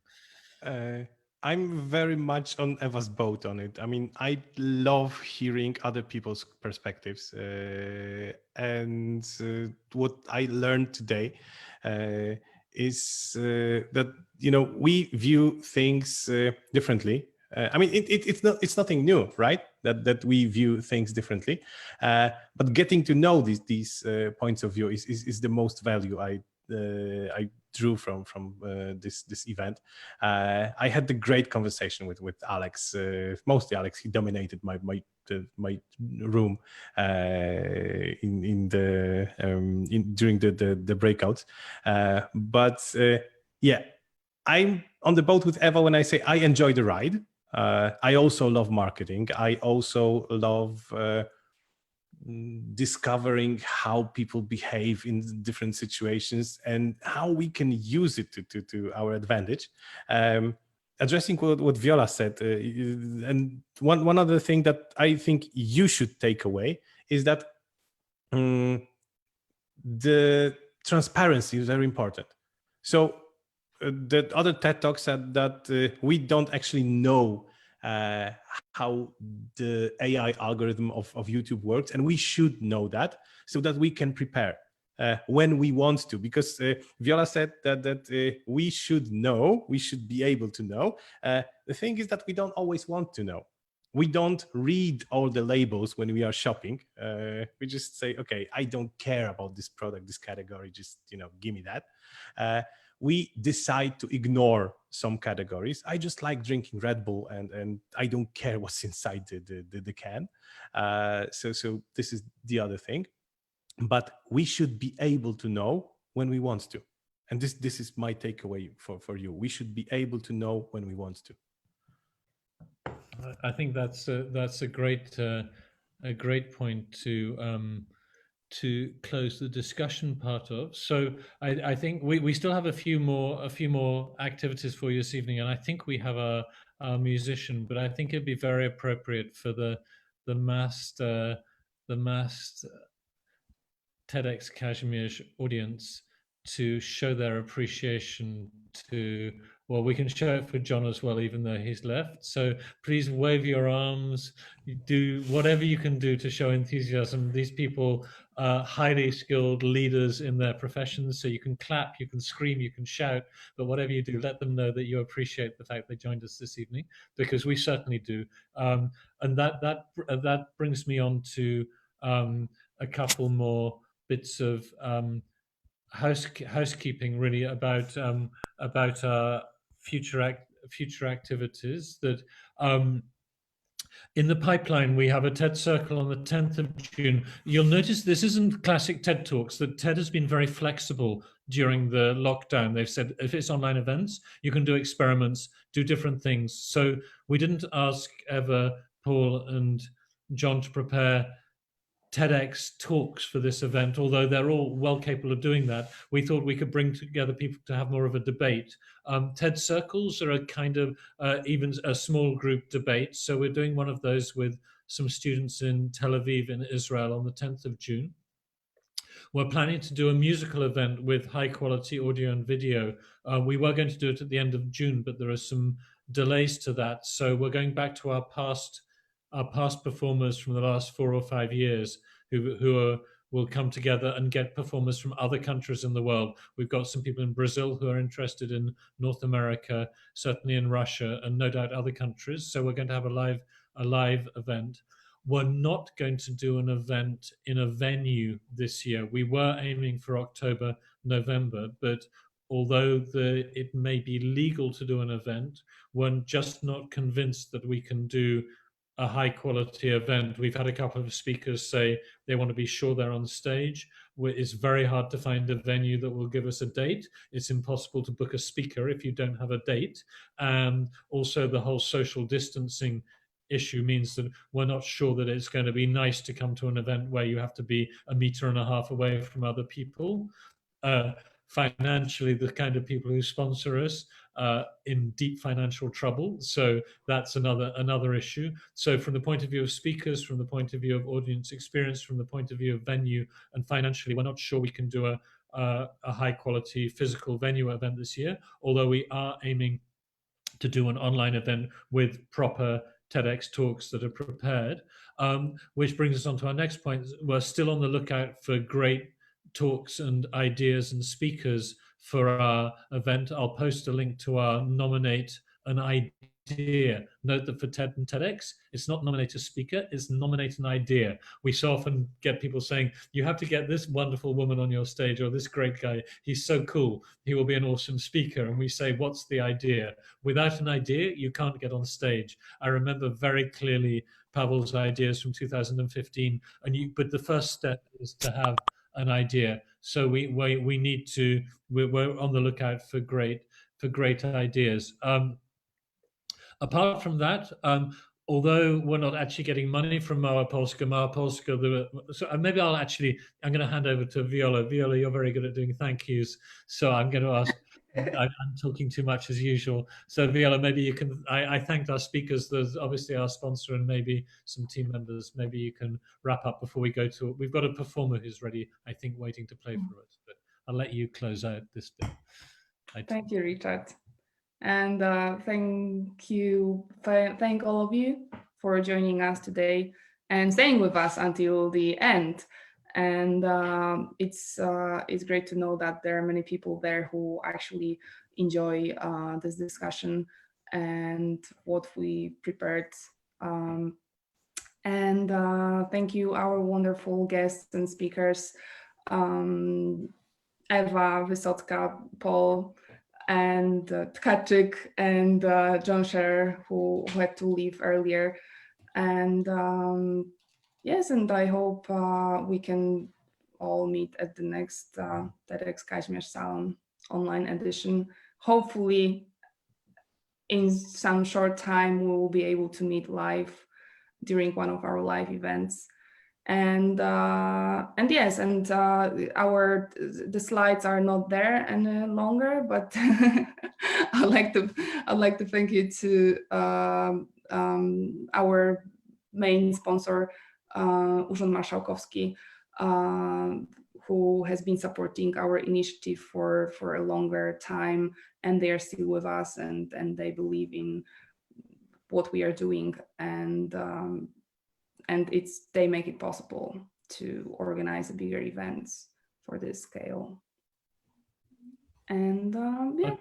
I'm very much on Eva's boat on it. I mean, I love hearing other people's perspectives. And what I learned today is that, we view things differently. I mean, it's nothing new, right? That we view things differently. But getting to know these points of view is the most value I drew from this event. I had the great conversation with Alex. Mostly Alex. He dominated my room during the breakouts. But yeah, I'm on the boat with Eva when I say I enjoy the ride. I also love marketing. I also love discovering how people behave in different situations and how we can use it to our advantage. Addressing what Viola said, and one other thing that I think you should take away is that the transparency is very important. So the other TED Talk said that we don't actually know how the AI algorithm of YouTube works, and we should know that so that we can prepare when we want to. Because Viola said that we should know, we should be able to know. The thing is that we don't always want to know. We don't read all the labels when we are shopping. We just say, okay, I don't care about this product, this category, just give me that. We decide to ignore some categories. I just like drinking Red Bull, and I don't care what's inside the can. So this is the other thing. But we should be able to know when we want to. And this is my takeaway for you. We should be able to know when we want to. I think that's a great point to close the discussion part of. So I think we still have a few more activities for you this evening, and I think we have our musician, but I think it'd be very appropriate for the masked TEDxKazimierz audience to show their appreciation to, well, we can show it for John as well, even though he's left. So please wave your arms, do whatever you can do to show enthusiasm. These people are highly skilled leaders in their professions. So you can clap, you can scream, you can shout, but whatever you do, let them know that you appreciate the fact they joined us this evening, because we certainly do. And that brings me on to a couple more bits of housekeeping, really, about future activities. That In the pipeline, we have a TED Circle on the 10th of June. You'll notice this isn't classic TED Talks, that TED has been very flexible during the lockdown. They've said if it's online events, you can do experiments, do different things. So we didn't ask Ewa, Paul, and John to prepare TEDx talks for this event, although they're all well capable of doing that. We thought we could bring together people to have more of a debate. TED Circles are a kind of even a small group debate. So we're doing one of those with some students in Tel Aviv in Israel on the 10th of June. We're planning to do a musical event with high quality audio and video. We were going to do it at the end of June, but there are some delays to that. So we're going back to our past performers from the last 4 or 5 years who will come together and get performers from other countries in the world. We've got some people in Brazil who are interested in North America, certainly in Russia, and no doubt other countries. So we're going to have a live event. We're not going to do an event in a venue this year. We were aiming for October, November, but although it may be legal to do an event, we're just not convinced that we can do a high quality event. We've had a couple of speakers say they want to be sure they're on stage. It's very hard to find a venue that will give us a date. It's impossible to book a speaker if you don't have a date. And also the whole social distancing issue means that we're not sure that it's going to be nice to come to an event where you have to be 1.5 meters away from other people. Financially, the kind of people who sponsor us in deep financial trouble. So that's another issue. So from the point of view of speakers, from the point of view of audience experience, from the point of view of venue, and financially, we're not sure we can do a high quality physical venue event this year, although we are aiming to do an online event with proper TEDx talks that are prepared, which brings us on to our next point. We're still on the lookout for great talks and ideas and speakers for our event. I'll post a link to our nominate an idea. Note that for TED and TEDx, it's not nominate a speaker, it's nominate an idea. We so often get people saying, you have to get this wonderful woman on your stage or this great guy. He's so cool. He will be an awesome speaker. And we say, what's the idea? Without an idea, you can't get on stage. I remember very clearly Paweł's ideas from 2015. But the first step is to have an idea. So we're on the lookout for great ideas. Apart from that, although we're not actually getting money from Mała Polska, maybe I'm going to hand over to Viola. Viola, you're very good at doing thank yous. So I'm going to ask, I'm talking too much as usual. So Viola, maybe you can, I thanked our speakers. There's obviously our sponsor and maybe some team members. Maybe you can wrap up before we go to, we've got a performer who's ready, I think, waiting to play for us. But I'll let you close out this bit. Thank you, Richard. And thank all of you for joining us today and staying with us until the end. And it's great to know that there are many people there who actually enjoy this discussion and what we prepared. And thank you, our wonderful guests and speakers, Ewa Wysocka, Paul, and Tkaczyk, and John Scherer, who had to leave earlier. And yes, and I hope we can all meet at the next TEDxKazimierz online edition. Hopefully, in some short time, we will be able to meet live during one of our live events. And yes, and the slides are not there any longer, but I'd like to thank you to our main sponsor, Urząd Marszałkowski, who has been supporting our initiative for a longer time, and they are still with us, and they believe in what we are doing, and they make it possible to organize bigger events for this scale. And yeah,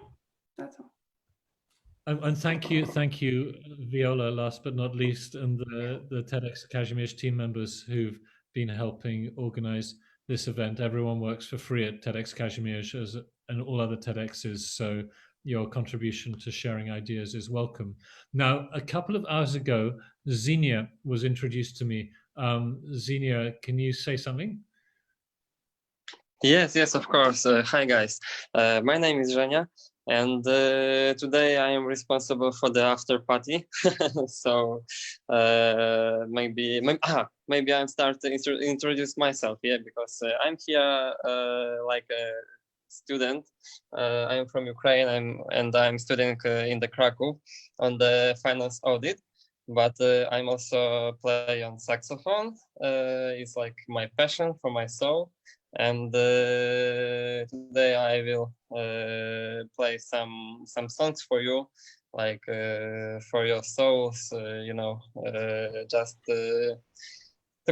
that's all. And thank you, Viola, last but not least, and the TEDxKazimierz team members who've been helping organize this event. Everyone works for free at TEDxKazimierz and all other TEDx's, so your contribution to sharing ideas is welcome. Now, a couple of hours ago, Xenia was introduced to me. Xenia, can you say something? Yes, of course. Hi, guys. My name is Zhenya, and today I am responsible for the after party. So maybe I'm start to introduce myself. Yeah, because I'm here like a student. I'm from Ukraine, and I'm studying in the Krakow on the finance audit. But I'm also play on saxophone. It's like my passion for my soul. And today I will play some songs for you, like for your souls, just to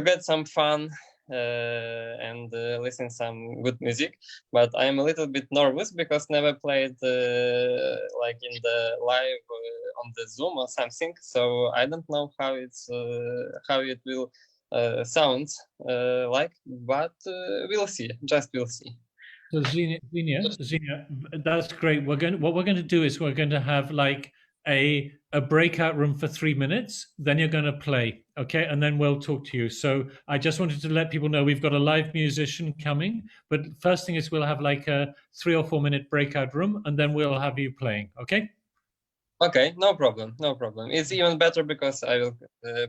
get some fun and listen some good music. But I'm a little bit nervous because never played like in the live on the Zoom or something, so I don't know how it will sounds like, but we'll see. We'll see. So Xenia, that's great. What we're going to do is we're going to have like a breakout room for 3 minutes. Then you're going to play, okay? And then we'll talk to you. So I just wanted to let people know we've got a live musician coming. But first thing is we'll have like a 3 or 4 minute breakout room, and then we'll have you playing, okay? Okay, no problem. It's even better because I will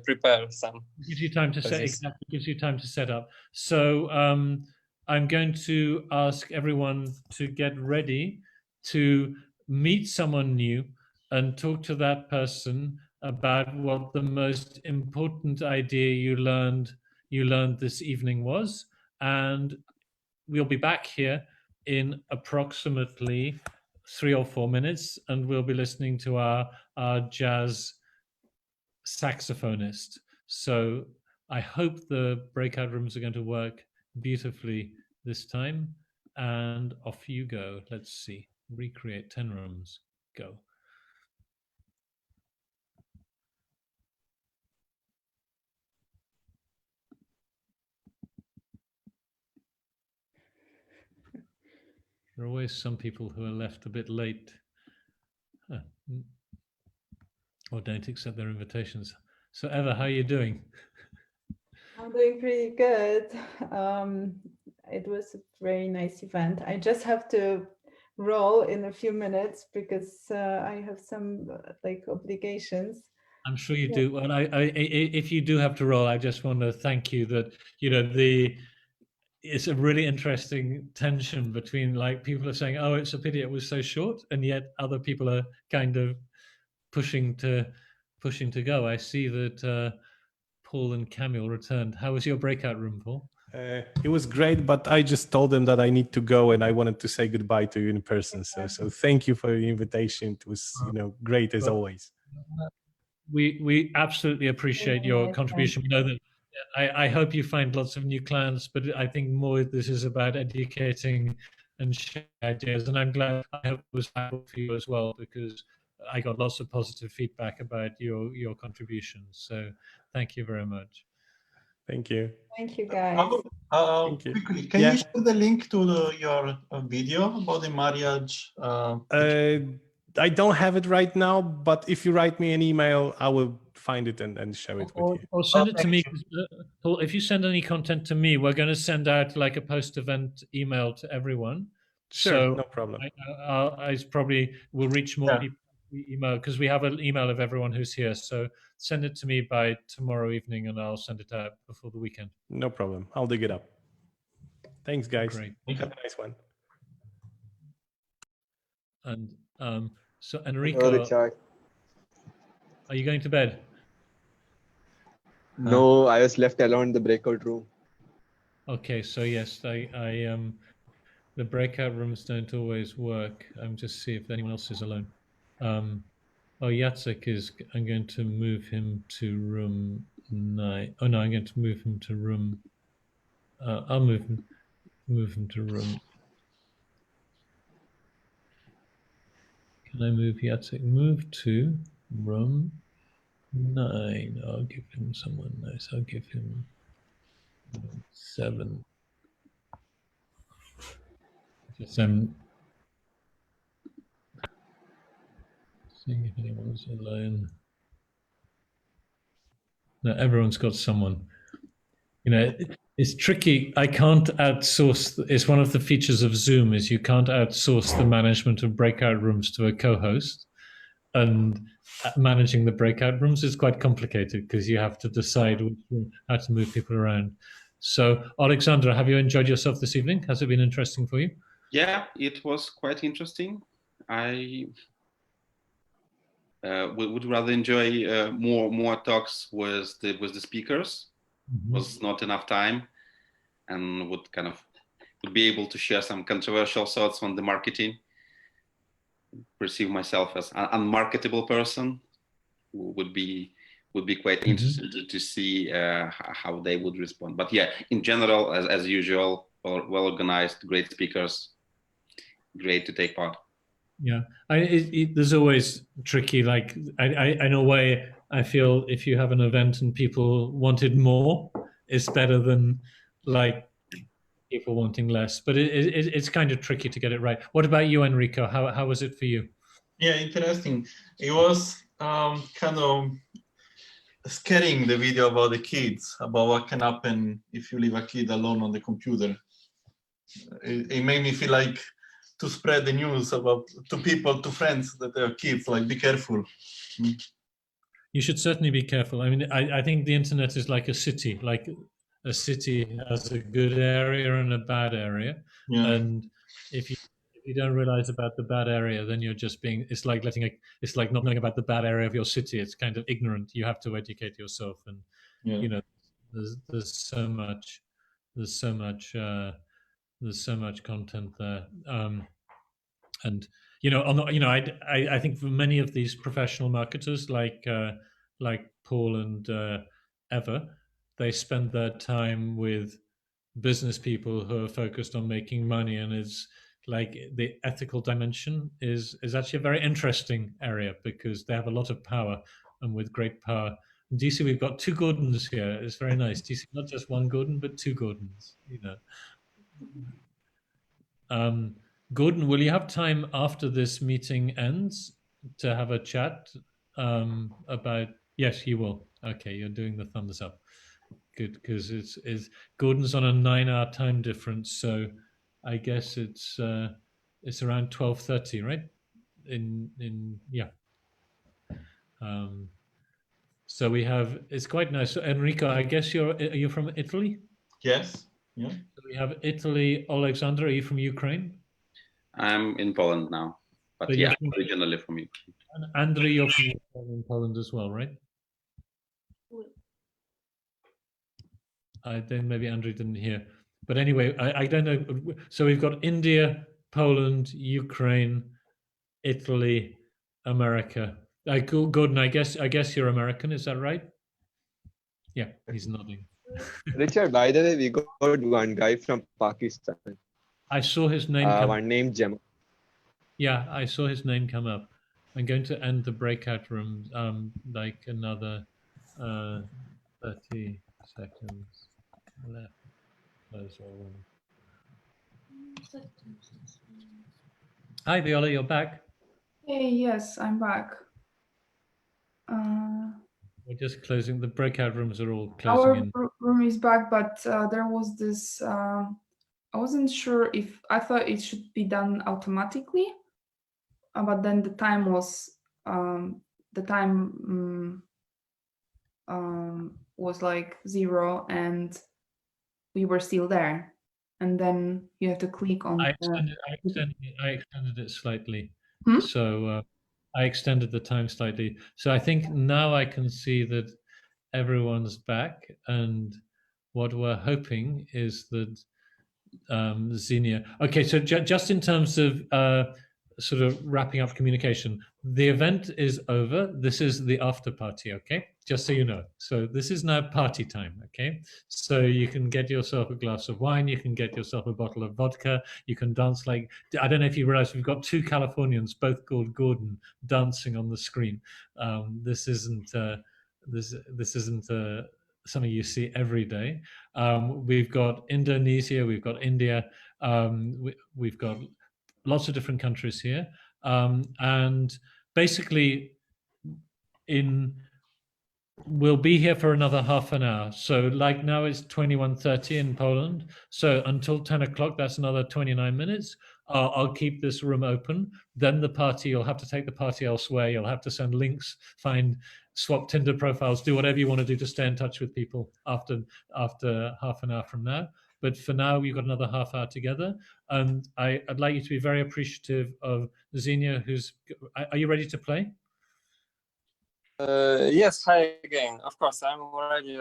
prepare some. Gives you time to set exactly. Gives you time to set up. So I'm going to ask everyone to get ready to meet someone new and talk to that person about what the most important idea you learned this evening was, and we'll be back here in approximately 3 or 4 minutes, and we'll be listening to our jazz saxophonist. So I hope the breakout rooms are going to work beautifully this time. And off you go. Let's see. Recreate 10 rooms. Go. There are always some people who are left a bit late or don't accept their invitations. So Eva, how are you doing? I'm doing pretty good. It was a very nice event. I just have to roll in a few minutes because I have some like obligations. I'm sure you do. And if you do have to roll, I just want to thank you that, it's a really interesting tension between like people are saying, oh, it's a pity it was so short. And yet other people are kind of pushing to go. I see that Paul and Camille returned. How was your breakout room, Paul? It was great, but I just told them that I need to go and I wanted to say goodbye to you in person. So thank you for the invitation. It was, great as always. We absolutely appreciate your contribution. We know that I hope you find lots of new clients, but I think more this is about educating and sharing ideas. And I'm glad I hope it was helpful for you as well, because I got lots of positive feedback about your contributions. So thank you very much. Thank you. Thank you, guys. Thank you. Quickly, can you share the link to your video about the marriage? I don't have it right now, but if you write me an email, I will find it and share it with you. Or send it to me. Paul, if you send any content to me, we're going to send out like a post-event email to everyone. Sure, so no problem. I probably will reach more people email because we have an email of everyone who's here. So send it to me by tomorrow evening and I'll send it out before the weekend. No problem. I'll dig it up. Thanks, guys. Great. Have a nice one. And so Enrico, are you going to bed? No, I was left alone in the breakout room. Okay, so yes, I the breakout rooms don't always work. I'm just see if anyone else is alone. Oh, Jacek is. I'm going to move him to room 9. Oh no, I'm going to move him to room. I'll move him to room. Can I move Jacek? Move to room 9. I'll give him someone nice. I'll give him 7. Just Seeing if anyone's alone. No, everyone's got someone. You know, it's tricky. I can't outsource. It's one of the features of Zoom is you can't outsource the management of breakout rooms to a co-host, and managing the breakout rooms is quite complicated because you have to decide how to move people around. So, Alexandra, have you enjoyed yourself this evening? Has it been interesting for you? Yeah, it was quite interesting. I would rather enjoy more talks with the speakers. Was not enough time, and would be able to share some controversial thoughts on the marketing. Perceive myself as an unmarketable person. Would be quite interested to see how they would respond. But yeah, in general, as usual, well organized, great speakers, great to take part. Yeah, there's always tricky. Like in a way, I feel if you have an event and people wanted more, it's better than like people wanting less. But it's kind of tricky to get it right. What about you, Enrico? How was it for you? Yeah, interesting. It was kind of scaring, the video about the kids, about what can happen if you leave a kid alone on the computer. It made me feel like to spread the news about to people, to friends that are kids, like be careful. You should certainly be careful. I mean, I think the internet is like a city. Like a city has a good area and a bad area. Yeah. And if you don't realize about the bad area, then you're just being. It's like not knowing about the bad area of your city. It's kind of ignorant. You have to educate yourself, and you know, there's so much content there. And you know, I think for many of these professional marketers like Paul and Eva, they spend their time with business people who are focused on making money, and it's like the ethical dimension is actually a very interesting area because they have a lot of power, and with great power. DC, we've got two Gordons here. It's very nice. DC, not just one Gordon, but two Gordons. You know. Gordon, will you have time after this meeting ends to have a chat about? Yes, you will. Okay, you're doing the thumbs up. Good, because it's Gordon's on a 9-hour time difference, so I guess it's around 12:30, right? Yeah. So we have. It's quite nice. So Enrico, I guess are you from Italy? Yes. Yeah. So we have Italy. Alexander, are you from Ukraine? I'm in Poland now, but yeah, originally from Ukraine. And Andrei, you're from Poland as well, right? Then maybe Andrei didn't hear. But anyway, I don't know. So we've got India, Poland, Ukraine, Italy, America. Gordon, I guess you're American, is that right? Yeah, he's nodding. Richard, by the way, we got one guy from Pakistan. I saw his name come one named Jem. Yeah, I saw his name come up. I'm going to end the breakout room like another 30 seconds left. Close all room. Hi, Viola, you're back. Hey, yes, I'm back. We're just closing. The breakout rooms are all closing Our room is back, but there was this. I wasn't sure if I thought it should be done automatically, but then the time was was like 0, and we were still there. And then you have to click on. I extended it slightly, Hmm? so I extended the time slightly. So I think now I can see that everyone's back, and what we're hoping is that Xenia. Okay, so just in terms of sort of wrapping up communication, the event is over. This is the after party, okay? Just so you know. So this is now party time, okay? So you can get yourself a glass of wine, you can get yourself a bottle of vodka, you can dance like, I don't know if you realize we've got 2 Californians, both called Gordon, dancing on the screen. This isn't something you see every day. We've got Indonesia, we've got India, we've got lots of different countries here. And basically we'll be here for another half an hour. So like now it's 21:30 in Poland. So until 10 o'clock, that's another 29 minutes. I'll keep this room open. Then the party, you'll have to take the party elsewhere. You'll have to send links, swap Tinder profiles, do whatever you want to do to stay in touch with people after half an hour from now. But for now, we've got another half hour together. And I'd like you to be very appreciative of Xenia, are you ready to play? Yes, hi again. Of course, I'm already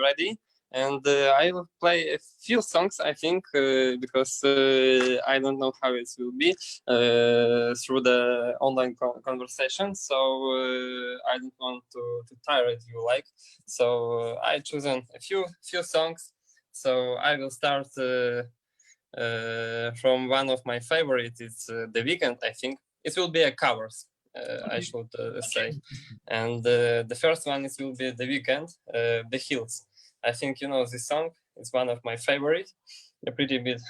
ready. And I will play a few songs, I think, because I don't know how it will be through the online conversation. So I don't want to tire you So I chosen a few songs. So I will start from one of my favorites. It's The Weeknd, I think. It will be a covers, I should say. And the first one will be The Weeknd, The Hills. I think you know this song. It's one of my favorites. A pretty bit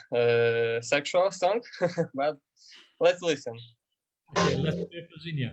sexual song, but let's listen. Okay, let's do it for Xenia.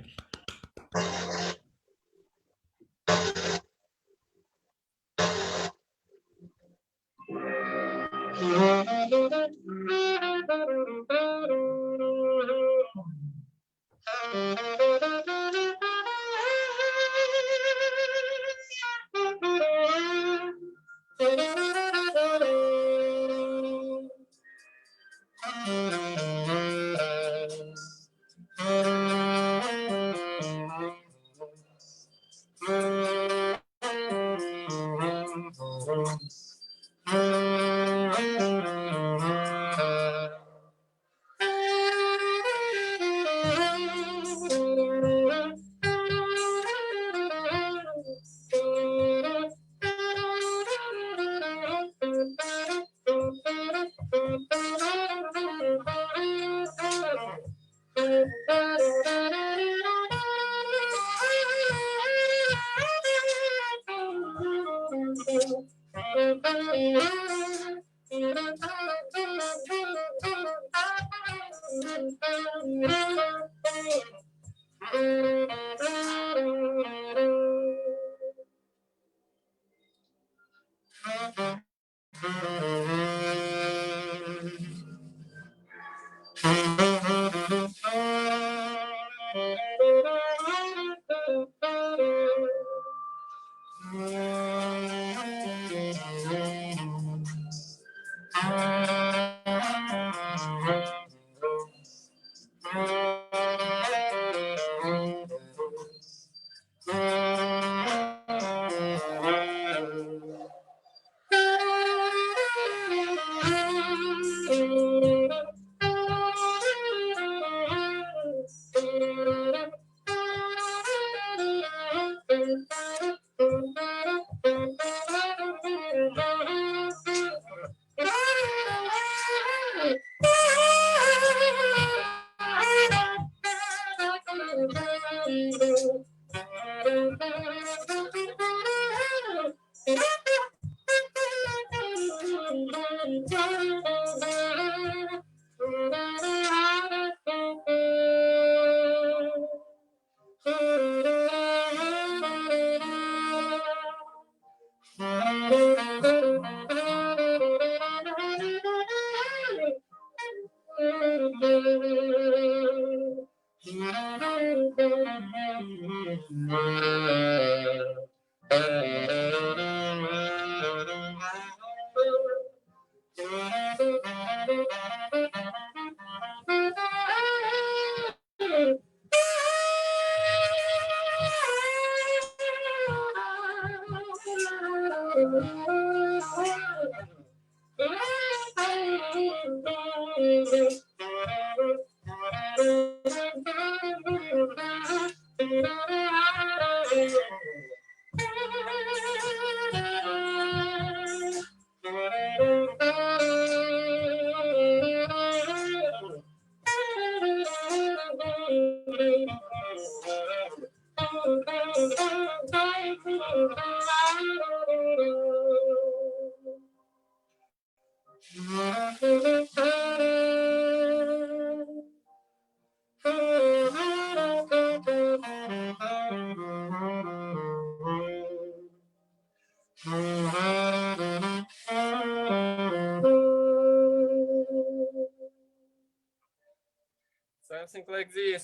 something like this.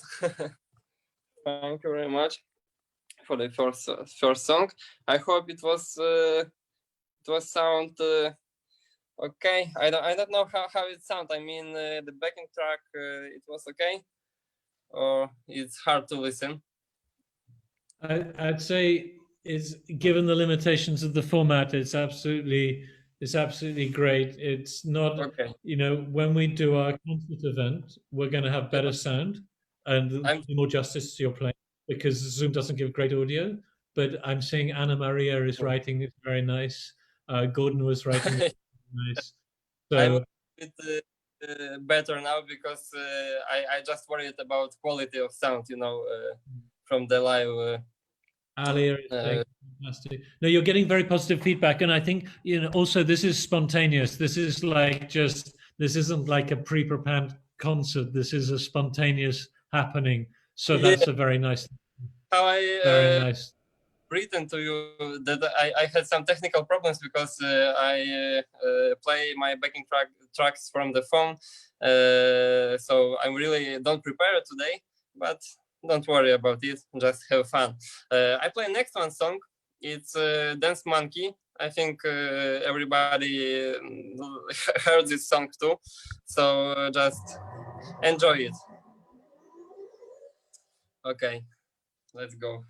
Thank you very much for the first song. I hope it was sound okay. I don't know how it sound. I mean, the backing track, it was okay, or it's hard to listen. I'd say is given the limitations of the format, it's absolutely great. It's not, okay. You know, when we do our concert event, we're going to have better sound and more justice to your playing, because Zoom doesn't give great audio. But I'm seeing Anna Maria is writing it very nice. Gordon was writing it nice. So I'm a bit better now because I just worried about quality of sound, you know, from the live. Alia is saying fantastic. No, you're getting very positive feedback, and I think, you know, also this is spontaneous. This is like this isn't like a pre-prepared concert. This is a spontaneous happening. So that's a very nice. How very nice. Written to you that I had some technical problems because I play my backing tracks from the phone, so I really don't prepare today, but don't worry about it, just have fun. I play next one song. It's Dance Monkey. I think everybody heard this song too, so just enjoy it. Okay, let's go.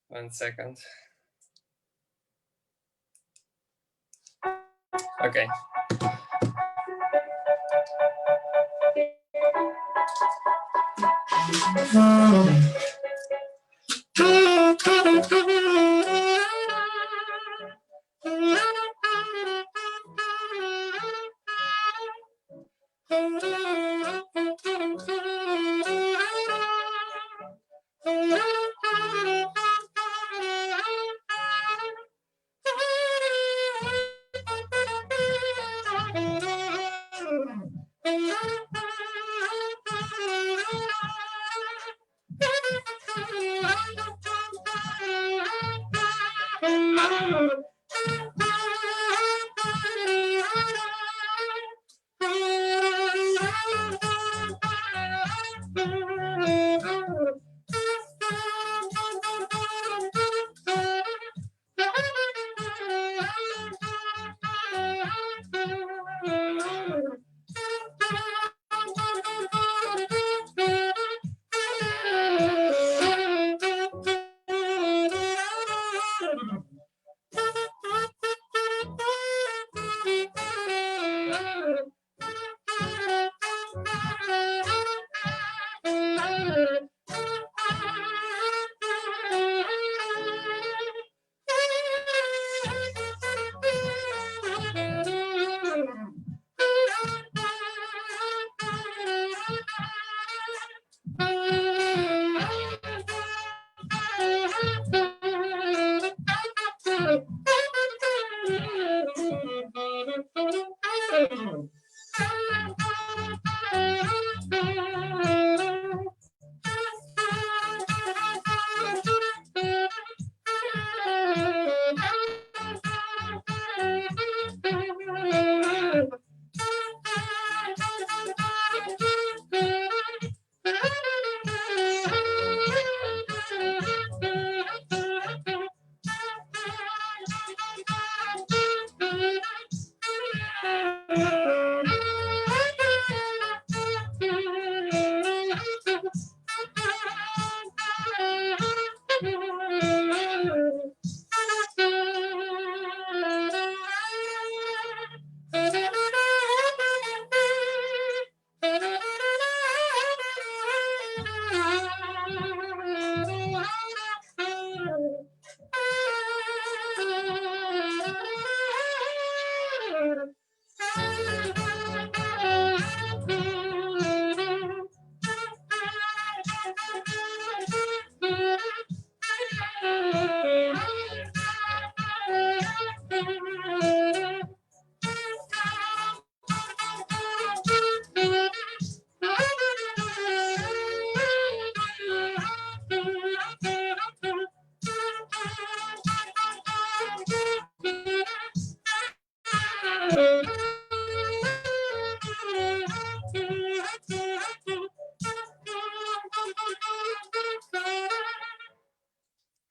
1 second. Okay.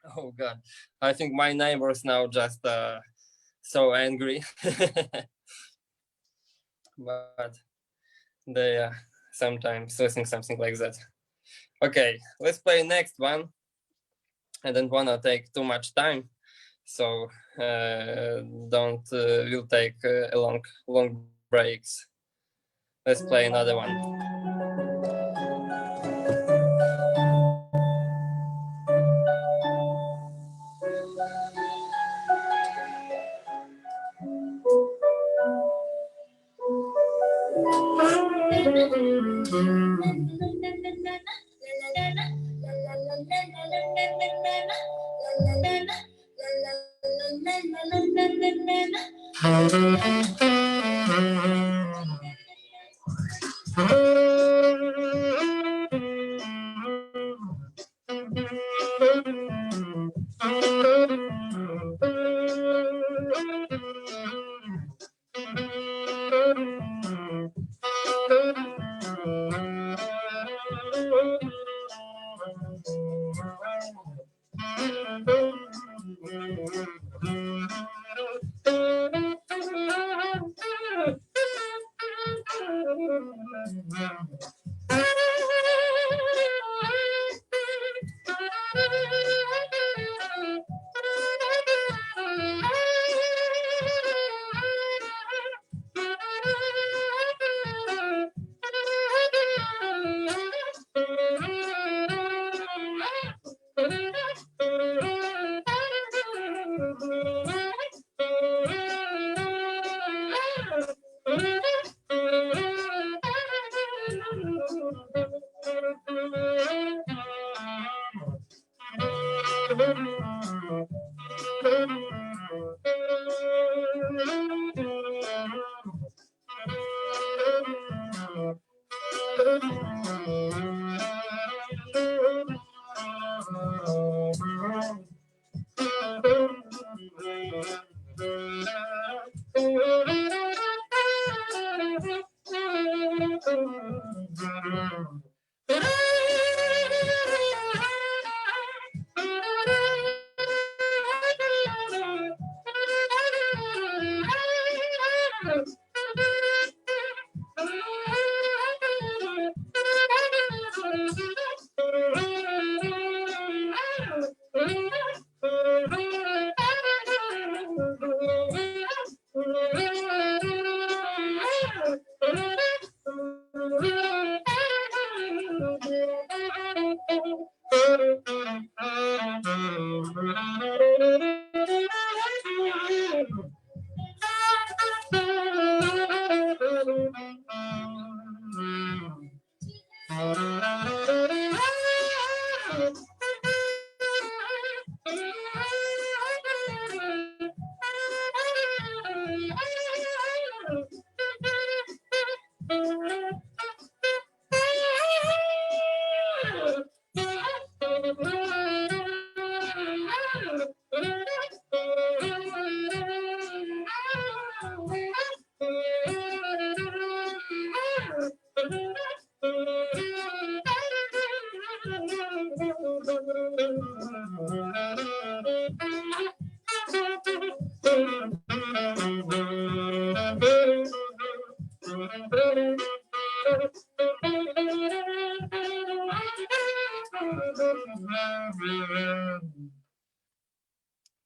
Oh God, I think my neighbors now just so angry. But they are sometimes listening something like that. Okay, let's play next one. I don't want to take too much time, so we'll take a long breaks. Let's play another one.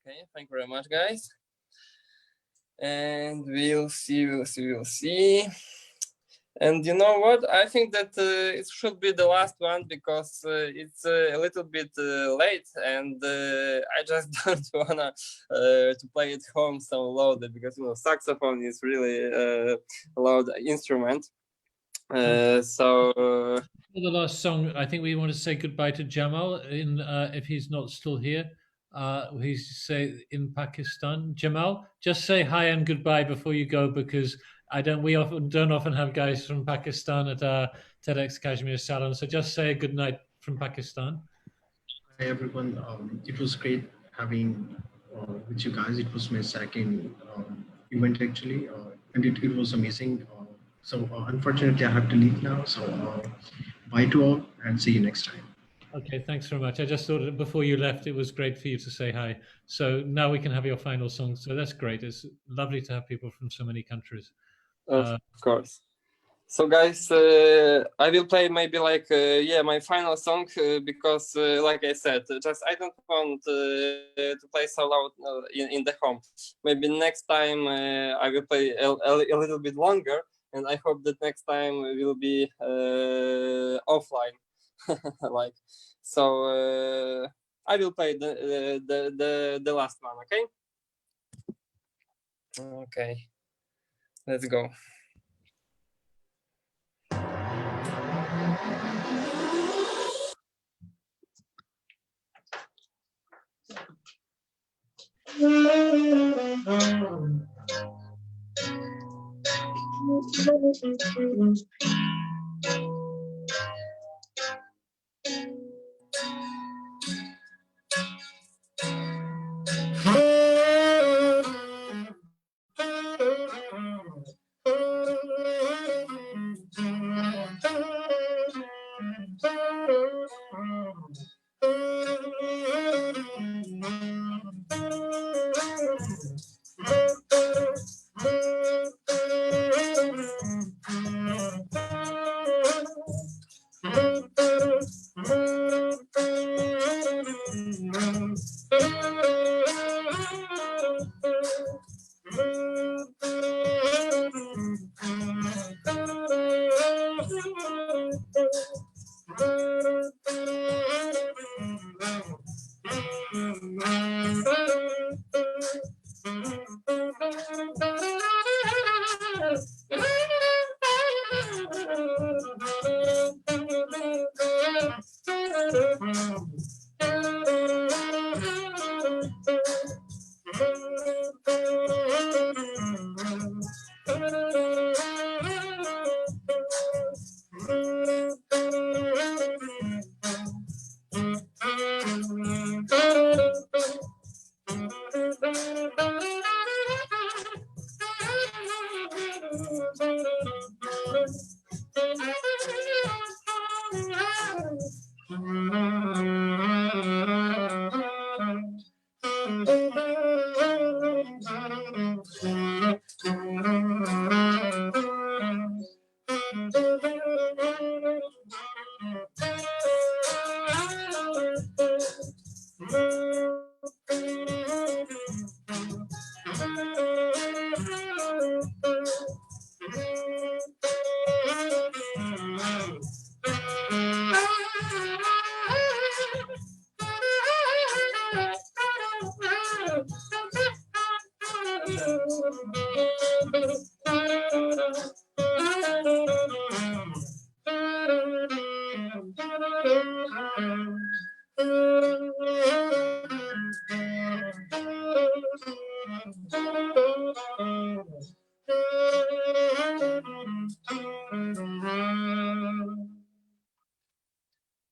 Okay, thank you very much, guys. And we'll see. And you know what? I think that it should be the last one because it's a little bit late, and I just don't wanna to play at home so louded because saxophone is really a loud instrument. So for the last song, I think we want to say goodbye to Jamal in if he's not still here. He's say in Pakistan. Jamal, just say hi and goodbye before you go because we don't often have guys from Pakistan at our TEDxKazimierz So just say a good night from Pakistan. Hi everyone. It was great having with you guys. It was my second event actually, and it was amazing. So unfortunately, I have to leave now. So bye to all and see you next time. Okay, thanks very much. I just thought that before you left, it was great for you to say hi. So now we can have your final song. So that's great. It's lovely to have people from so many countries. Of course. So guys, I will play maybe like yeah, my final song because like I said, just I don't want to play so loud in the home. Maybe next time I will play a little bit longer, and I hope that next time we will be offline. Like so, I will play the last one. Okay. Okay. Let's go.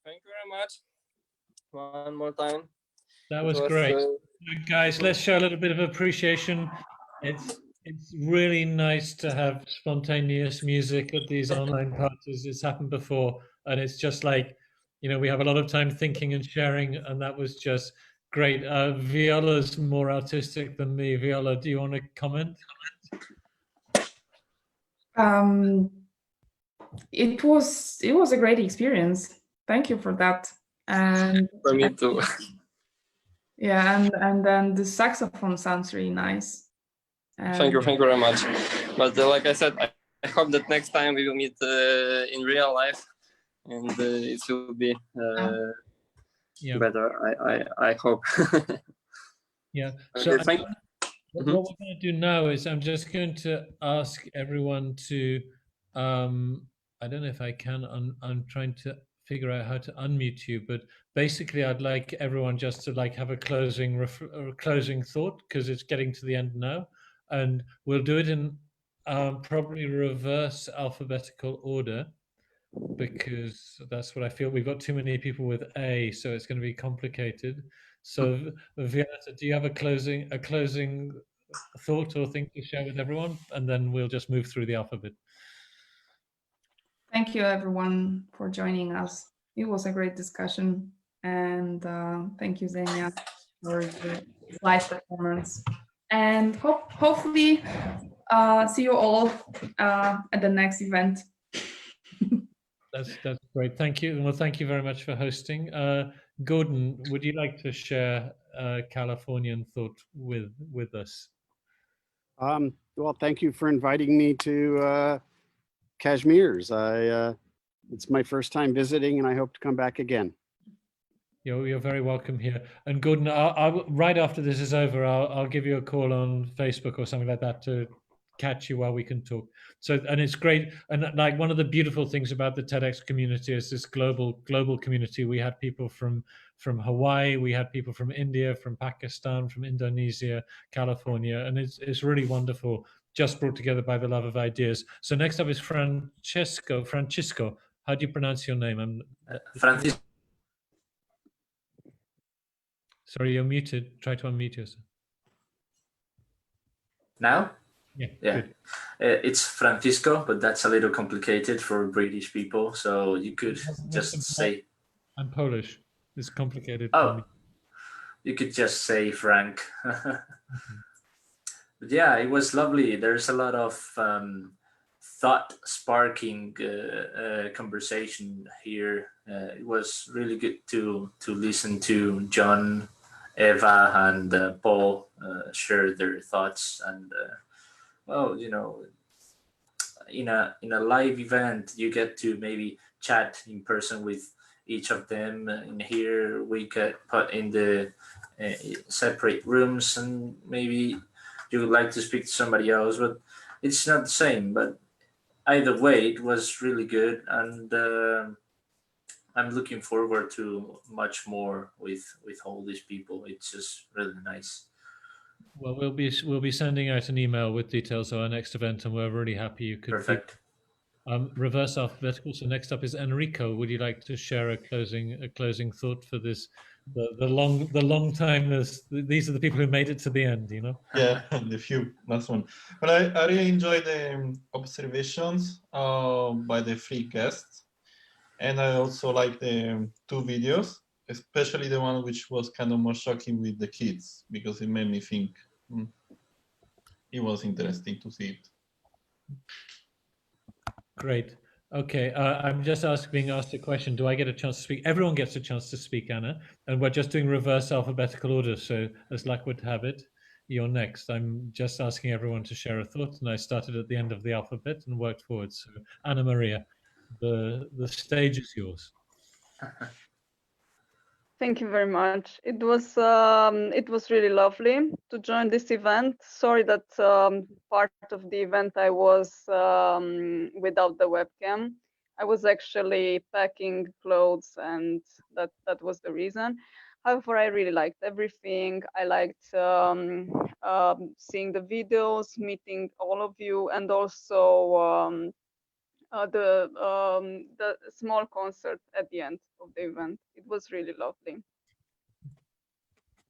Thank you very much. One more time. That was great. Guys, let's show a little bit of appreciation. It's really nice to have spontaneous music at these online parties. It's happened before, and it's just like, you know, we have a lot of time thinking and sharing, and that was just great. Viola's more artistic than me. Viola, do you want to comment? It was a great experience. Thank you for that. And for me too. Yeah, and then the saxophone sounds really nice. Thank you very much. But like I said, I hope that next time we will meet in real life, and it will be better. I hope. Yeah. Okay, So what we're going to do now is I'm just going to ask everyone to, I don't know if I can, I'm trying to figure out how to unmute you, but basically I'd like everyone just to like have a closing thought, because it's getting to the end now, and we'll do it in probably reverse alphabetical order, because that's what I feel. We've got too many people with A, so it's going to be complicated. So Violetta, do you have a closing thought or thing to share with everyone, and then we'll just move through the alphabet? Thank you everyone for joining us. it was a great discussion, and thank you, Xenia, for the live performance. And hopefully see you all at the next event. That's great. Thank you. Well, thank you very much for hosting. Gordon, would you like to share a Californian thought with us? Well, thank you for inviting me to Kazimierz. It's my first time visiting, and I hope to come back again. You're very welcome here. And Gordon, right after this is over, I'll give you a call on Facebook or something like that to catch you while we can talk. So, and it's great. And like one of the beautiful things about the TEDx community is this global community. We had people from Hawaii, we had people from India, from Pakistan, from Indonesia, California, and it's really wonderful. Just brought together by the love of ideas. So next up is Francisco. How do you pronounce your name? Francisco. Sorry, you're muted. Try to unmute yourself. Now? Yeah. It's Francisco, but that's a little complicated for British people. So you could just say. I'm Polish. It's complicated. Oh, you could just say Frank. But yeah, it was lovely. There's a lot of thought-sparking conversation here. It was really good to listen to John, Eva, and Paul share their thoughts. And well, you know, in a live event, you get to maybe chat in person with each of them. And here we get put in the separate rooms, and maybe you would like to speak to somebody else, but it's not the same. But either way, it was really good, and I'm looking forward to much more with all these people. It's just really nice. Well, we'll be sending out an email with details of our next event, and we're really happy you could. Perfect. Reverse alphabetical. So next up is Enrico. Would you like to share a closing thought for this? The long timers. These are the people who made it to the end. You know. Yeah, the few last one. But I really enjoyed the observations by the three guests, and I also like the two videos, especially the one which was kind of more shocking with the kids, because it made me think. It was interesting to see it. Great. Okay, I'm just being asked a question. Do I get a chance to speak? Everyone gets a chance to speak, Anna, and we're just doing reverse alphabetical order. So as luck would have it, you're next. I'm just asking everyone to share a thought, and I started at the end of the alphabet and worked forward. So Anna Maria, the stage is yours. Thank you very much. It was really lovely to join this event. Sorry that part of the event I was without the webcam. I was actually packing clothes, and that was the reason. However, I really liked everything. I liked seeing the videos, meeting all of you, and also the small concert at the end of the event. It was really lovely.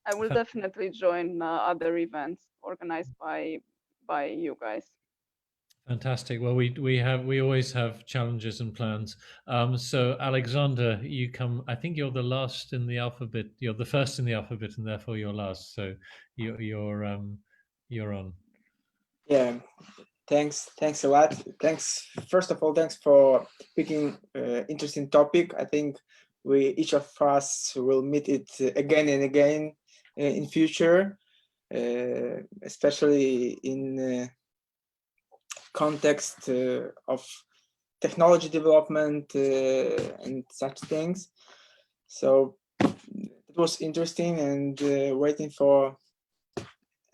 I will definitely join other events organized by you guys. Fantastic. Well, we always have challenges and plans. So Alexander, you come. I think you're the last in the alphabet. You're the first in the alphabet, and therefore you're last. So you're on. Yeah. Thanks a lot. Thanks. First of all, thanks for picking interesting topic. I think each of us will meet it again and again in future, especially in context of technology development and such things. So it was interesting, and waiting for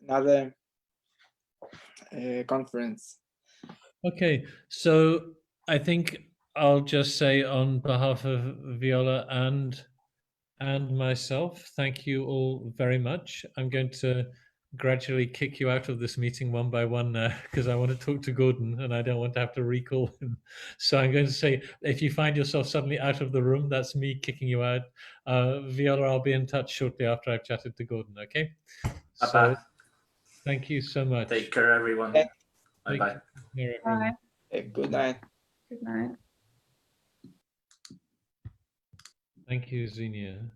another conference. Okay, so I think I'll just say on behalf of Viola and myself, thank you all very much. I'm going to gradually kick you out of this meeting one by one now, because I want to talk to Gordon and I don't want to have to recall him. So I'm going to say, if you find yourself suddenly out of the room, that's me kicking you out. Viola, I'll be in touch shortly after I've chatted to Gordon, okay? So, thank you so much. Take care, everyone. Bye-bye. Good night. Good night. Thank you, Xenia.